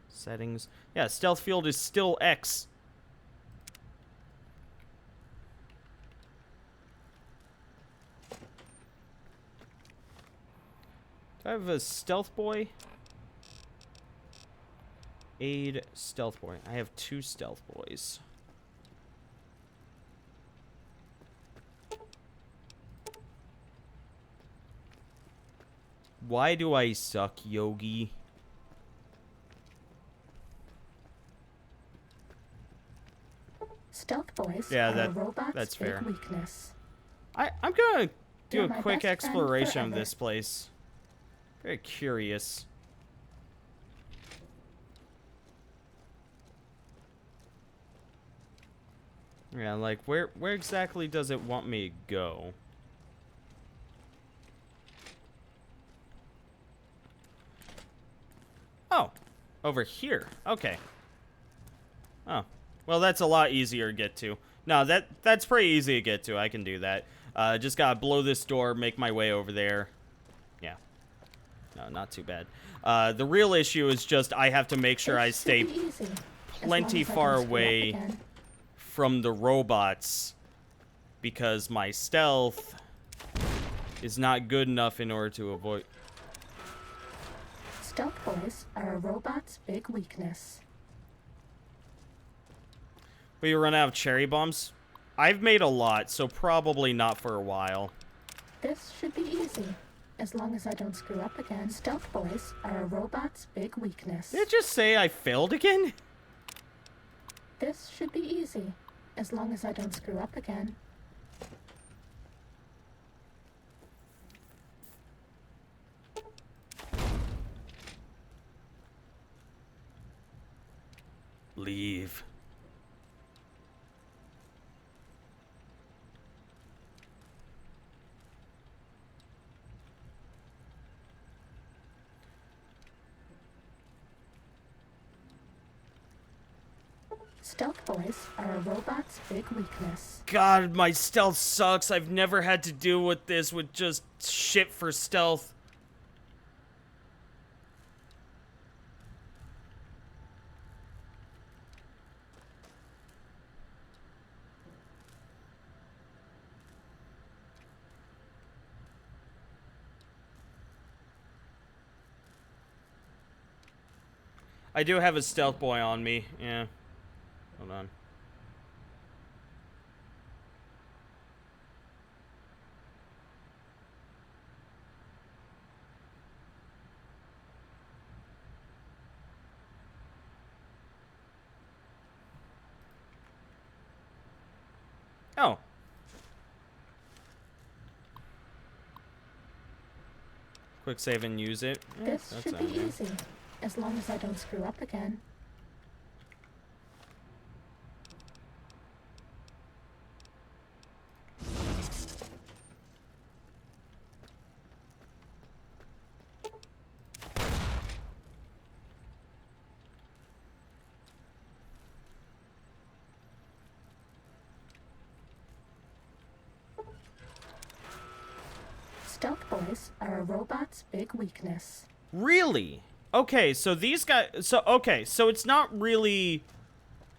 settings? Yeah, stealth field is still X. Do I have a stealth boy? Aid stealth boy. I have 2 stealth boys. Why do I suck, Yogi? Stealth boys yeah, are a robot's that's big fair. weakness. I'm gonna do You're a my quick best friend exploration of forever. this place. Very curious. Yeah, like where exactly does it want me to go? Oh, over here. Okay. Oh, well, that's a lot easier to get to. No, that's pretty easy to get to. I can do that. Just gotta blow this door, make my way over there. Yeah. No, not too bad. The real issue is just I have to make sure I stay plenty far away from the robots because my stealth is not good enough in order to avoid... Stealth boys are a robot's big weakness. We run out of cherry bombs? I've made a lot, so probably not for a while. This should be easy. As long as I don't screw up again. Stealth boys are a robot's big weakness. Did it just say I failed again? This should be easy. As long as I don't screw up again. Stealth boys are a robot's big weakness. God, my stealth sucks. I've never had to deal with this with just shit for stealth. I do have a stealth boy on me, yeah. Hold on. Oh. Quick save and use it. This should be easy, as long as I don't screw up again. Stealth boys are a robot's big weakness. Really? Okay, so these guys... So it's not really...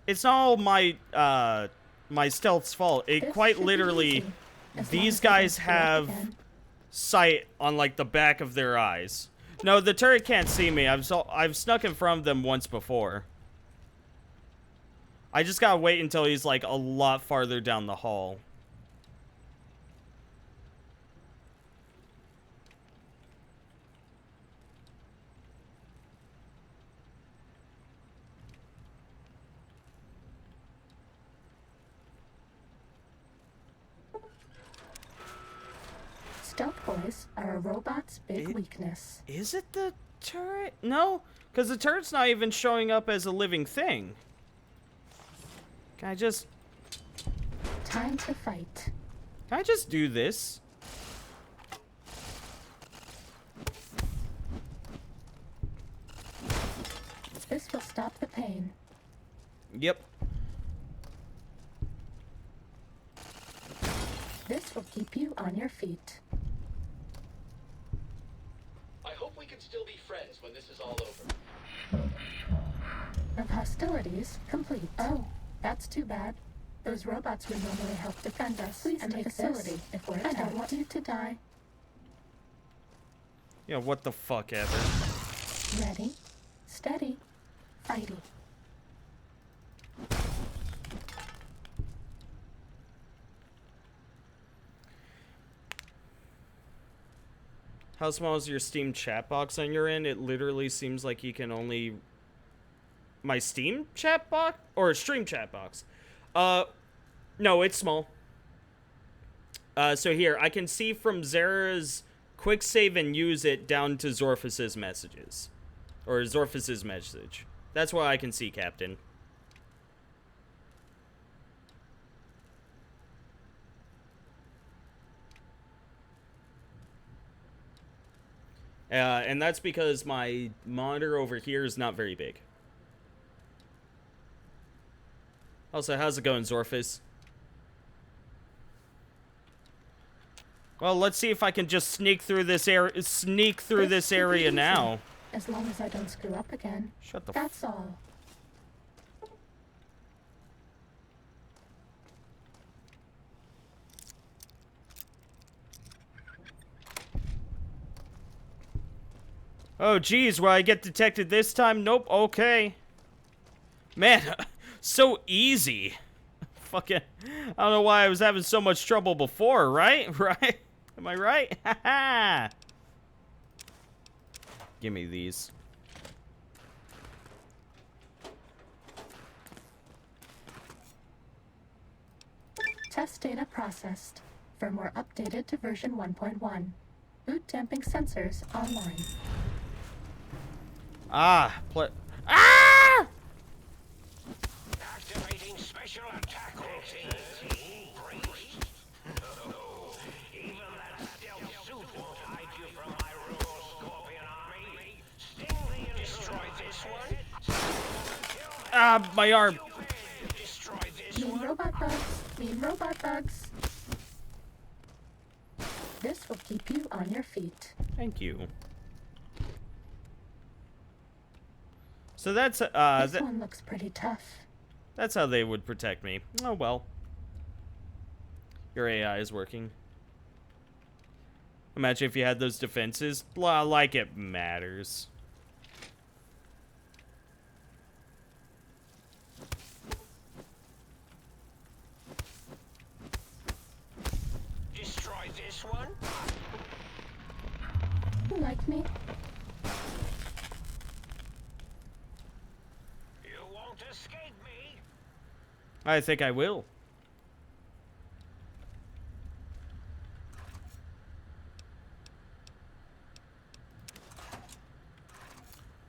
It's not all my, my stealth's fault. It This quite should be literally... easy, as long These as I don't guys screw up have again. sight on, like, the back of their eyes. No, the turret can't see me. I've snuck in front of them once before. I just gotta wait until he's, like, a lot farther down the hall. Stealth boys are a robot's big weakness. Is it the turret? No, because the turret's not even showing up as a living thing. Can I just... Time to fight. Can I just do this? This will stop the pain. Yep. This will keep you on your feet. I hope we can still be friends when this is all over. Of hostilities complete. Oh, that's too bad. Those robots would normally help defend us and the facility if we're attacked. I don't want you to die. Yeah, what the fuck ever. Ready, steady, fighty. How small is your Steam chat box on your end? It literally seems like you can only... My Steam chat box? Or stream chat box? No, it's small. So here, I can see from Zara's quick save and use it down to Zorfus's messages. Or Zorfus's message. That's what I can see, Captain. And that's because my monitor over here is not very big. Also, how's it going, Zorfus? Well, let's see if I can just sneak through this area. Sneak through this should be area easy, now. As long as I don't screw up again. Shut the. That's all. Oh, geez, will I get detected this time? Nope. Okay. Man, so easy. Fucking. I don't know why I was having so much trouble before. Right? Right? Am I right? Haha. Give me these. Test data processed. Firmware updated to version 1.1. Boot damping sensors online. Ah, ah! Activating special attack routine. No, even that stealth suit won't hide you from my rural scorpion army. Sting the destroy this one. Ah, my arm. robot bugs. This will keep you on your feet. Thank you. So that's This one looks pretty tough. that's how they would protect me. Oh well. Your AI is working. Imagine if you had those defenses. Like it matters. Destroy this one? You like me? You won't escape me. I think I will.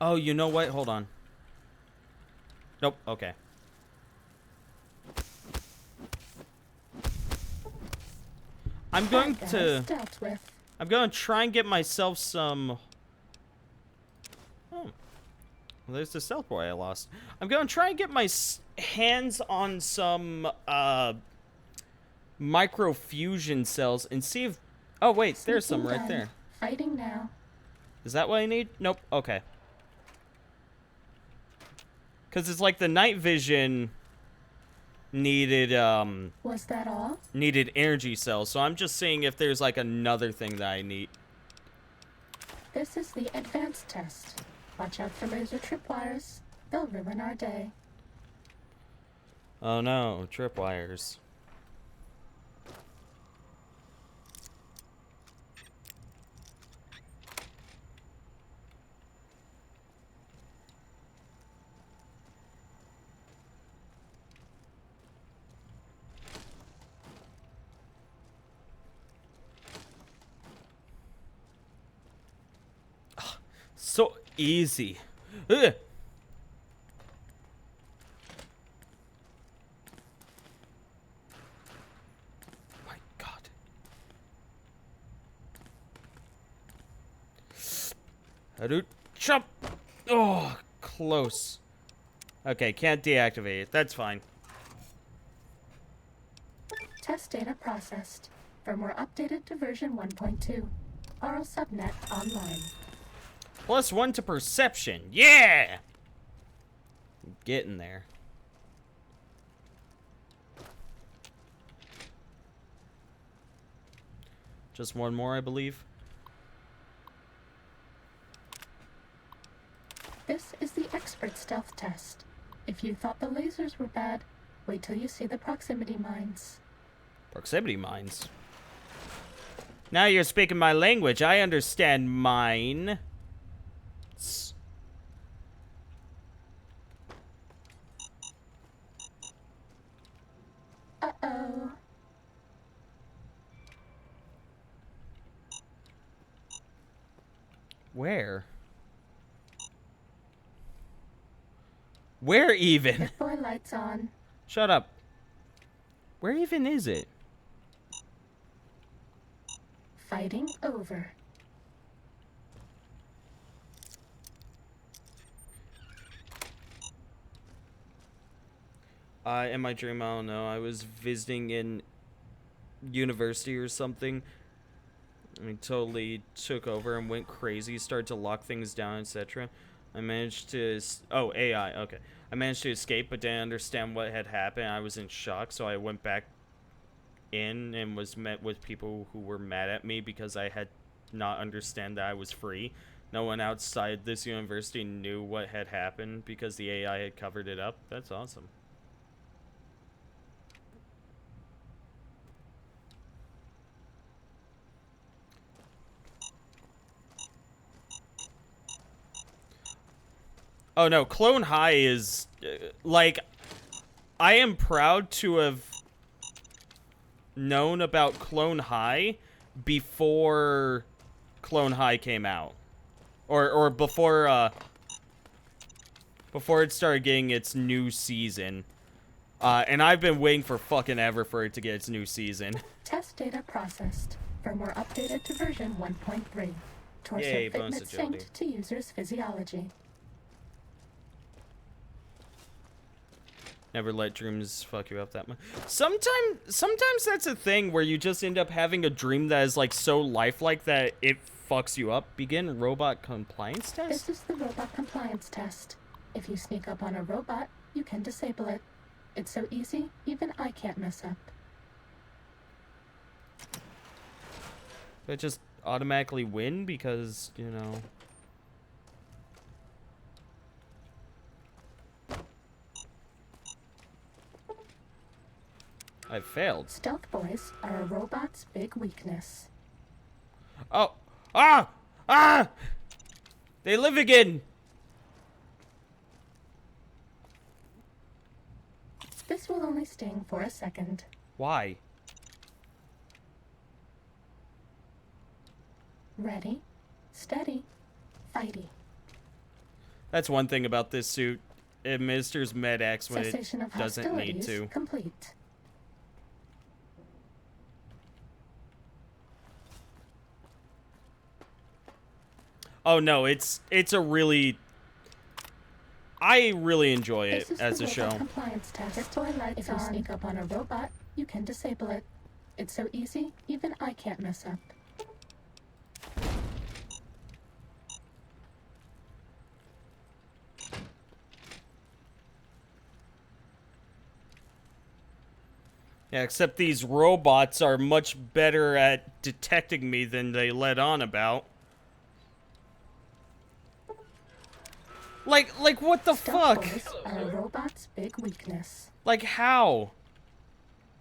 Oh, you know what? Hold on. Nope. Okay. I'm going to try and get myself some. Oh, well, there's the stealth boy I lost. I'm going to try and get my hands on some microfusion cells and see if. Oh wait, there's some right there. Fighting now. Is that what I need? Nope. Okay. Because it's like the night vision needed, Was that all? needed energy cells. So I'm just seeing if there's like another thing that I need. This is the advanced test. Watch out for laser tripwires. They'll ruin our day. Oh no, tripwires. So easy. Ugh. My God. How do jump? Oh, close. Okay, can't deactivate it. That's fine. Test data processed. Firmware updated to version 1.2. Aural subnet online. +1 to perception. Yeah! Getting there. Just one more, I believe. This is the expert stealth test. If you thought the lasers were bad, wait till you see the proximity mines. Proximity mines. Now you're speaking my language. I understand mine. Uh-oh. Where? Where even? Hit boy lights on. Shut up. Where even is it? Fighting over. In my dream, I don't know. I was visiting in university or something. I mean, totally took over and went crazy, started to lock things down, etc. I managed to... Oh, AI, okay. I managed to escape, but didn't understand what had happened. I was in shock, so I went back in and was met with people who were mad at me because I had not understand that I was free. No one outside this university knew what had happened because the AI had covered it up. That's awesome. Oh no, Clone High is, like, I am proud to have known about Clone High before Clone High came out. Or before it started getting its new season. And I've been waiting for fucking ever for it to get its new season. Test data processed. Firmware updated to version 1.3. Torso Yay, fitment bonus agility. synced to user's physiology. Never let dreams fuck you up that much. Sometimes that's a thing where you just end up having a dream that is like so lifelike that it fucks you up. Begin robot compliance test? This is the robot compliance test. If you sneak up on a robot, you can disable it. It's so easy, even I can't mess up. But just automatically win because, you know... I failed. Stealth boys are a robot's big weakness. Oh! Ah! Ah! They live again! This will only sting for a second. Why? Ready, steady, fighty. That's one thing about this suit. It administers med-X when Cessation it of doesn't need hostilities to. complete. Oh no, it's a really... I really enjoy it This is as the a show. robot compliance test. If you sneak up on a robot, you can disable it. It's so easy, even I can't mess up. Yeah, except these robots are much better at detecting me than they let on about. Like what the fuck? Stealth boys are a robot's big weakness. Like, how?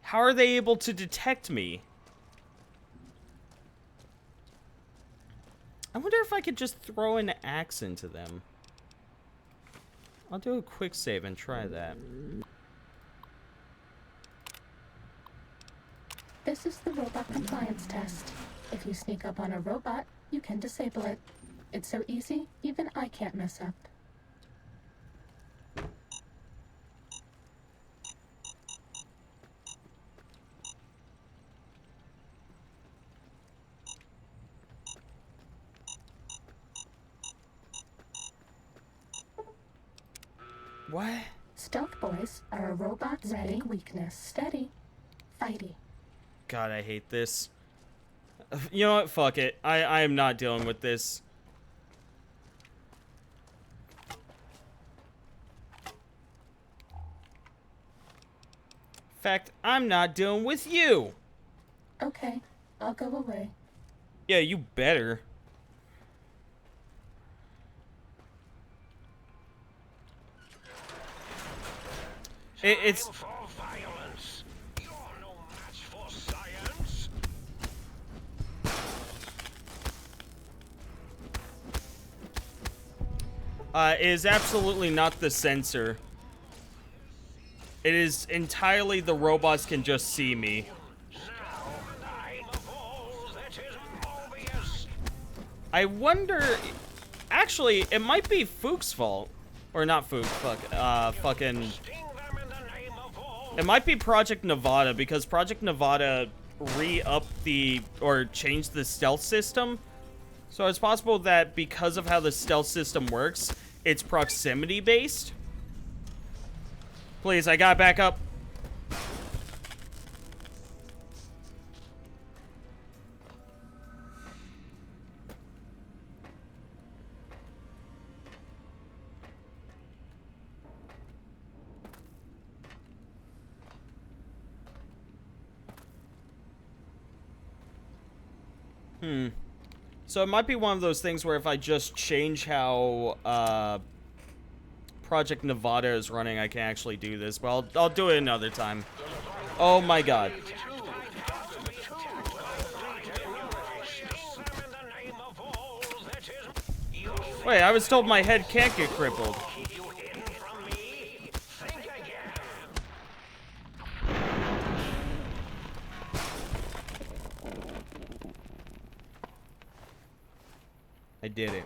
How are they able to detect me? I wonder if I could just throw an axe into them. I'll do a quick save and try that. This is the robot compliance test. If you sneak up on a robot, you can disable it. It's so easy, even I can't mess up. What? Stealth boys are a robot's big weakness. Steady, fighty. God, I hate this. You know what? Fuck it. I am not dealing with this. In fact, I'm not dealing with you. Okay, I'll go away. Yeah, you better. It's... For violence. You're no match for science. It is absolutely not the sensor. It is entirely the robots can just see me. I wonder... Actually, it might be Fook's fault. Or not Fook, fucking... It might be Project Nevada, because Project Nevada re-upped the... or changed the stealth system. So it's possible that because of how the stealth system works, it's proximity-based. Please, I gotta back up. So it might be one of those things where if I just change how Project Nevada is running, I can actually do this. Well, I'll do it another time. Oh my god. Wait, I was told my head can't get crippled. I did it.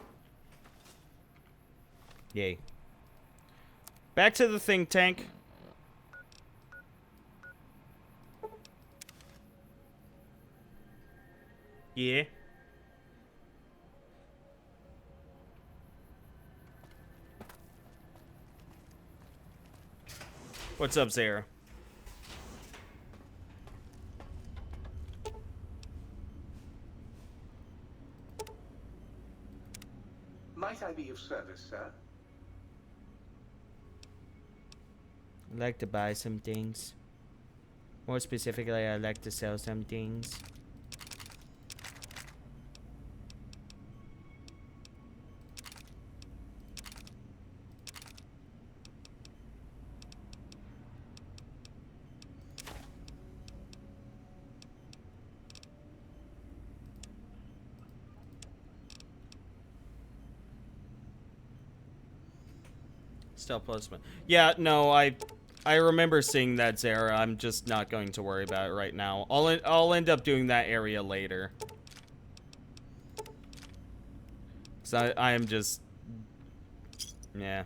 Yay. Back to the think tank. Yeah. What's up, Zara? Might I be of service, sir? I'd like to buy some things. More specifically, I'd like to sell some things. Stealth placement. Yeah, no, I remember seeing that, Zara. I'm just not going to worry about it right now. I'll end up doing that area later. So I am just, yeah.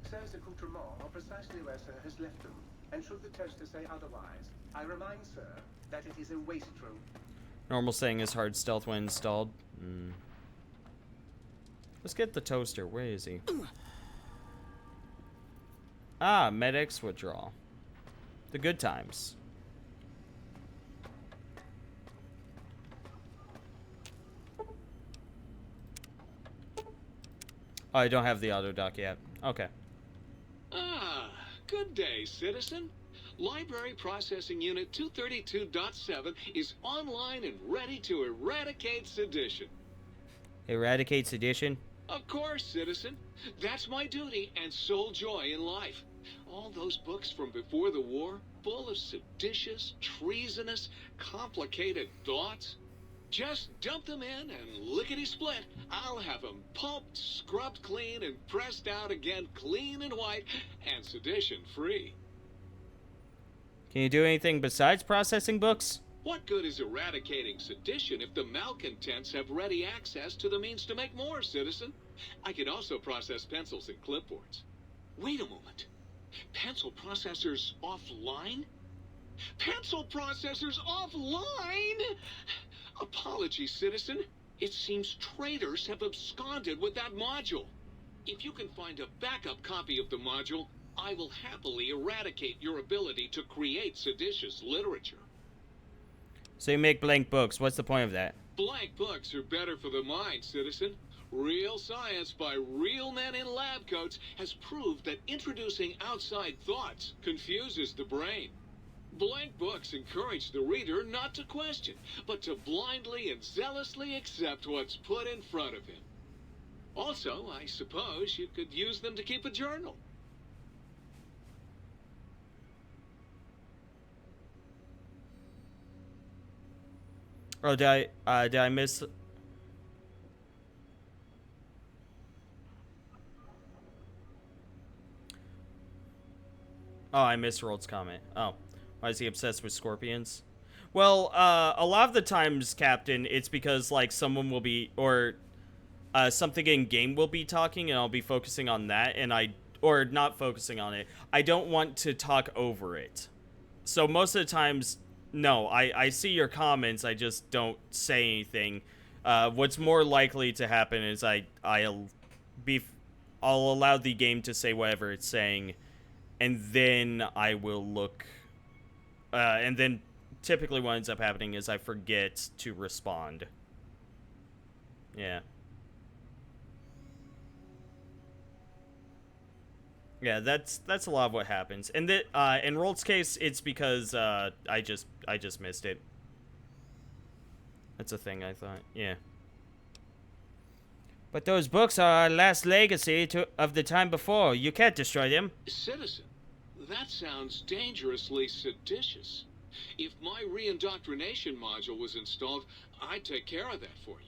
Sir's accoutrements are precisely where Sir has left them, and should the toaster say otherwise, I remind Sir that it is a waste room. Normal saying is hard stealth when installed. Let's get the toaster. Where is he? Ah, medics withdrawal. The good times. Oh, I don't have the auto dock yet. Okay. Ah, good day, citizen. Library Processing Unit 232.7 is online and ready to eradicate sedition. Eradicate sedition? Of course, citizen. That's my duty and sole joy in life. All those books from before the war, full of seditious, treasonous, complicated thoughts. Just dump them in and lickety-split. I'll have them pulped, scrubbed clean, and pressed out again clean and white and sedition-free. Can you do anything besides processing books? What good is eradicating sedition if the malcontents have ready access to the means to make more, citizen? I can also process pencils and clipboards. Wait a moment. Pencil processors offline? Pencil processors offline? Apologies, citizen. It seems traitors have absconded with that module. If you can find a backup copy of the module, I will happily eradicate your ability to create seditious literature. So you make blank books. What's the point of that? Blank books are better for the mind, citizen. Real science by real men in lab coats has proved that introducing outside thoughts confuses the brain. Blank books encourage the reader not to question, but to blindly and zealously accept what's put in front of him. Also, I suppose you could use them to keep a journal. Oh, did I miss? Oh, I missed Rold's comment. Oh, why is he obsessed with scorpions? Well, a lot of the times, Captain, it's because, like, someone will be, or something in game will be talking, and I'll be focusing on that, and or not focusing on it. I don't want to talk over it. So most of the times, no, I see your comments, I just don't say anything. What's more likely to happen is I'll allow the game to say whatever it's saying, and then I will look, and then typically what ends up happening is I forget to respond. Yeah. Yeah, that's a lot of what happens. And in Rold's case, it's because I just missed it. That's a thing, I thought. Yeah. But those books are our last legacy of the time before. You can't destroy them. Citizen, that sounds dangerously seditious. If my re-indoctrination module was installed, I'd take care of that for you.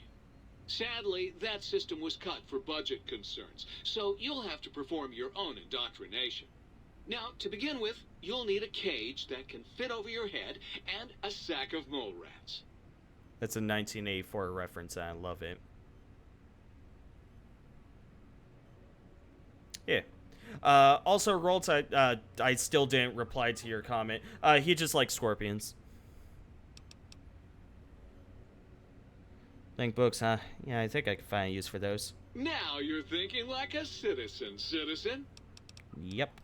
Sadly, that system was cut for budget concerns, so you'll have to perform your own indoctrination. Now, to begin with, you'll need a cage that can fit over your head and a sack of mole rats. That's a 1984 reference, and I love it. Yeah. Also, Roltz, I still didn't reply to your comment. He just likes scorpions. Blank books, huh? Yeah, I think I can find a use for those. Now you're thinking like a citizen, citizen. Yep.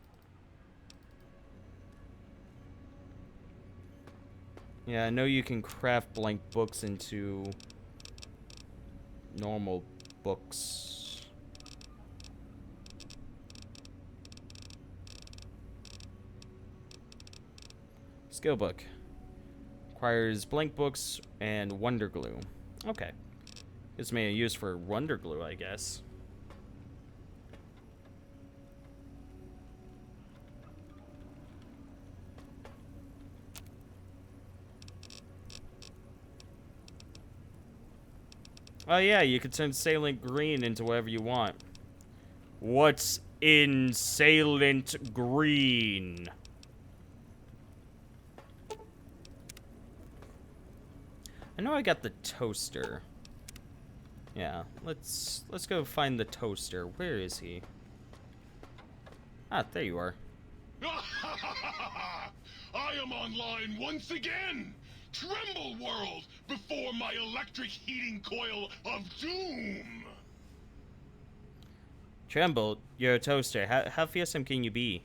Yeah, I know you can craft blank books into normal books. Skill book. Requires blank books and wonder glue. Okay. Gives me a use for wonder glue, I guess. Oh yeah, you can turn Salient Green into whatever you want. What's in Salient Green? I know I got the toaster. Yeah, let's go find the toaster. Where is he? Ah, there you are. I am online once again! Tremble, world, before my electric heating coil of doom! Tremble, you're a toaster. How fearsome can you be?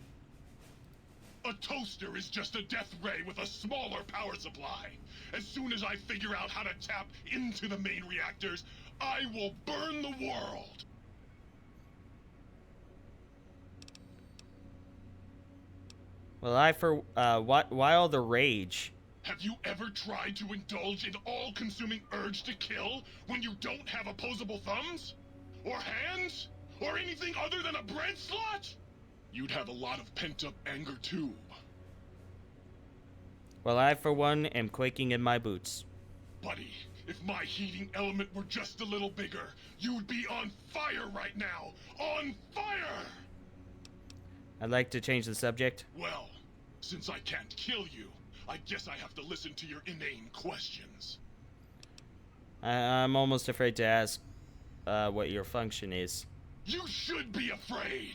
A toaster is just a death ray with a smaller power supply. As soon as I figure out how to tap into the main reactors, I will burn the world! Well, why all the rage? Have you ever tried to indulge in all-consuming urge to kill when you don't have opposable thumbs? Or hands? Or anything other than a bread slot? You'd have a lot of pent-up anger too. Well, I, for one, am quaking in my boots. Buddy, if my heating element were just a little bigger, you'd be on fire right now! On fire! I'd like to change the subject. Well, since I can't kill you, I guess I have to listen to your inane questions. I'm almost afraid to ask what your function is. You should be afraid!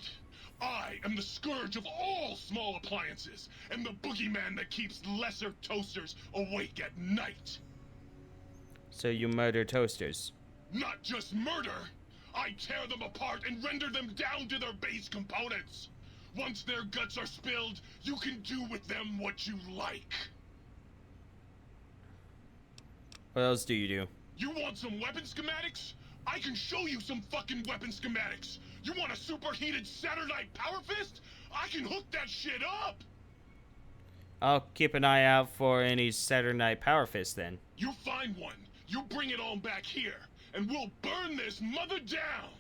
I am the scourge of all small appliances, and the boogeyman that keeps lesser toasters awake at night. So you murder toasters? Not just murder! I tear them apart and render them down to their base components! Once their guts are spilled, you can do with them what you like. What else do you do? You want some weapon schematics? I can show you some fucking weapon schematics. You want a superheated Saturnite power fist? I can hook that shit up. I'll keep an eye out for any Saturnite power fist then. You find one, you bring it on back here, and we'll burn this mother down.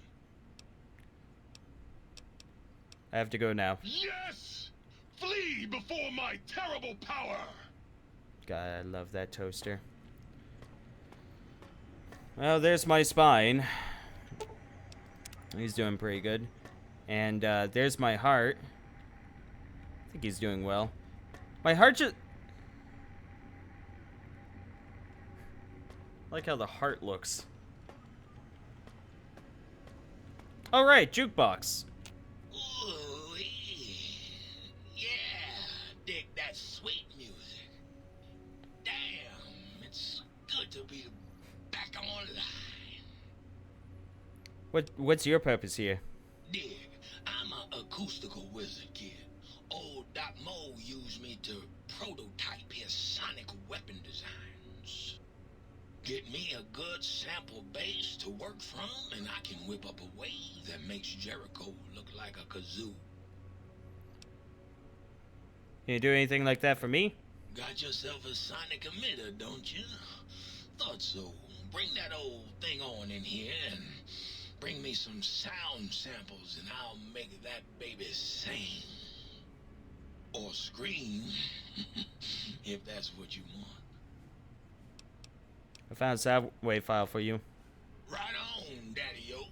I have to go now. Yes! Flee before my terrible power! God, I love that toaster. Well, there's my spine. He's doing pretty good. And there's my heart. I think he's doing well. My heart just... I like how the heart looks. Alright, jukebox. Ooh, yeah, dig that sweet music. Damn, it's good to be back online. What's your purpose here? Dig, I'm an acoustical wizard, kid. Old Doc Mo used me to prototype his sonic weapon designs. Get me a good sample base to work from, and I can whip up a wave that makes Jericho look like a kazoo. Can you do anything like that for me? Got yourself a sonic emitter, don't you? Thought so. Bring that old thing on in here and bring me some sound samples and I'll make that baby sing. Or scream, if that's what you want. I found a sound wave file for you. Right on, Daddy-o.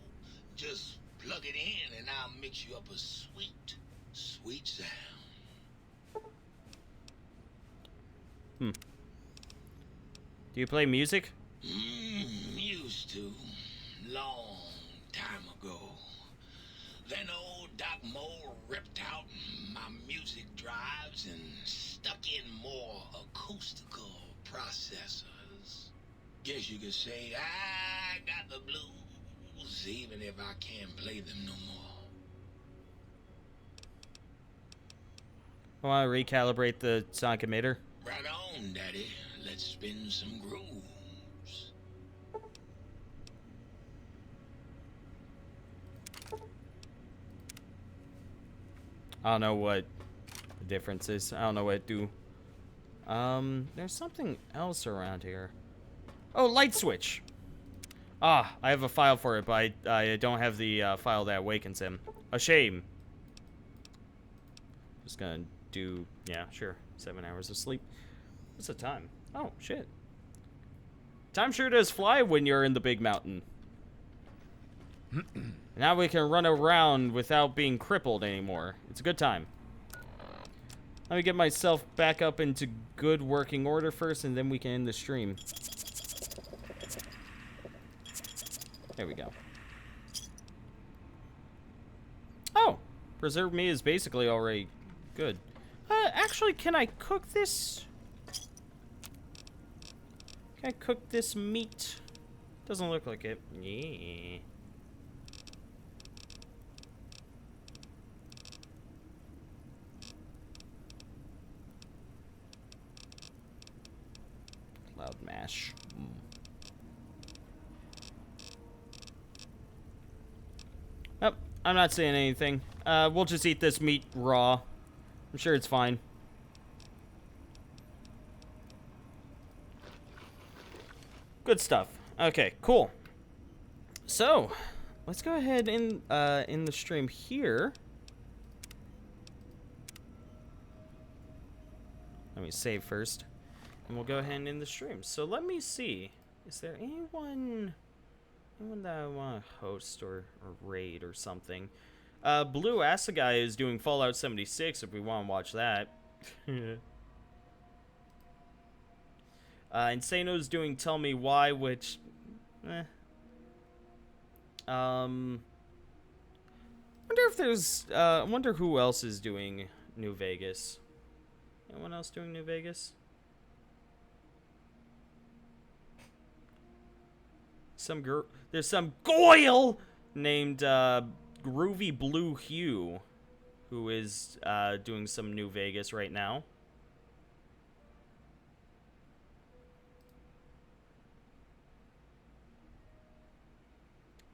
Just plug it in and I'll mix you up a sweet, sweet sound. Do you play music? Used to. Long time ago. Then old Doc Mo ripped out my music drives and stuck in more acoustical processors. Guess you could say I got the blues, even if I can't play them no more. I want to recalibrate the sonic emitter. Right on, Daddy. let's spin some grooves. I don't know what the difference is. I don't know what to do. There's something else around here. Oh, light switch. Ah, I have a file for it, but I don't have the file that awakens him. A shame. Just gonna do, yeah, sure. 7 hours of sleep. What's the time? Oh, shit. Time sure does fly when you're in the big mountain. Now we can run around without being crippled anymore. It's a good time. Let me get myself back up into good working order first, and then we can end the stream. There we go. Oh! Preserved meat is basically already good. Actually, can I cook this? Can I cook this meat? Doesn't look like it. Yeah. Cloud mash. Oh, I'm not saying anything. We'll just eat this meat raw. I'm sure it's fine. Good stuff. Okay, cool. So, let's go ahead and in the stream here. Let me save first, and we'll go ahead and end the stream. So let me see. Is there anyone that I want to host or raid or something? Blue Asagai is doing Fallout 76 if we want to watch that. Insano's doing Tell Me Why, which, wonder if there's, I wonder who else is doing New Vegas. Anyone else doing New Vegas? There's some Goyle named, Groovy Blue Hue, who is, doing some New Vegas right now.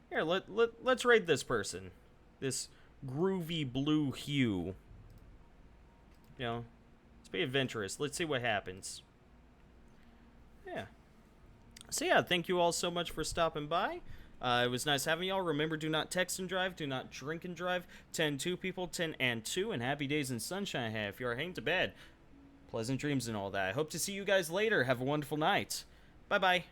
Here, let's raid this person. This Groovy Blue Hue. You know, let's be adventurous. Let's see what happens. Yeah. So yeah, thank you all so much for stopping by. It was nice having y'all. Remember, do not text and drive. Do not drink and drive. 10-2 people, 10 and 2. And happy days and sunshine ahead. If you are heading to bed, pleasant dreams and all that. I hope to see you guys later. Have a wonderful night. Bye-bye.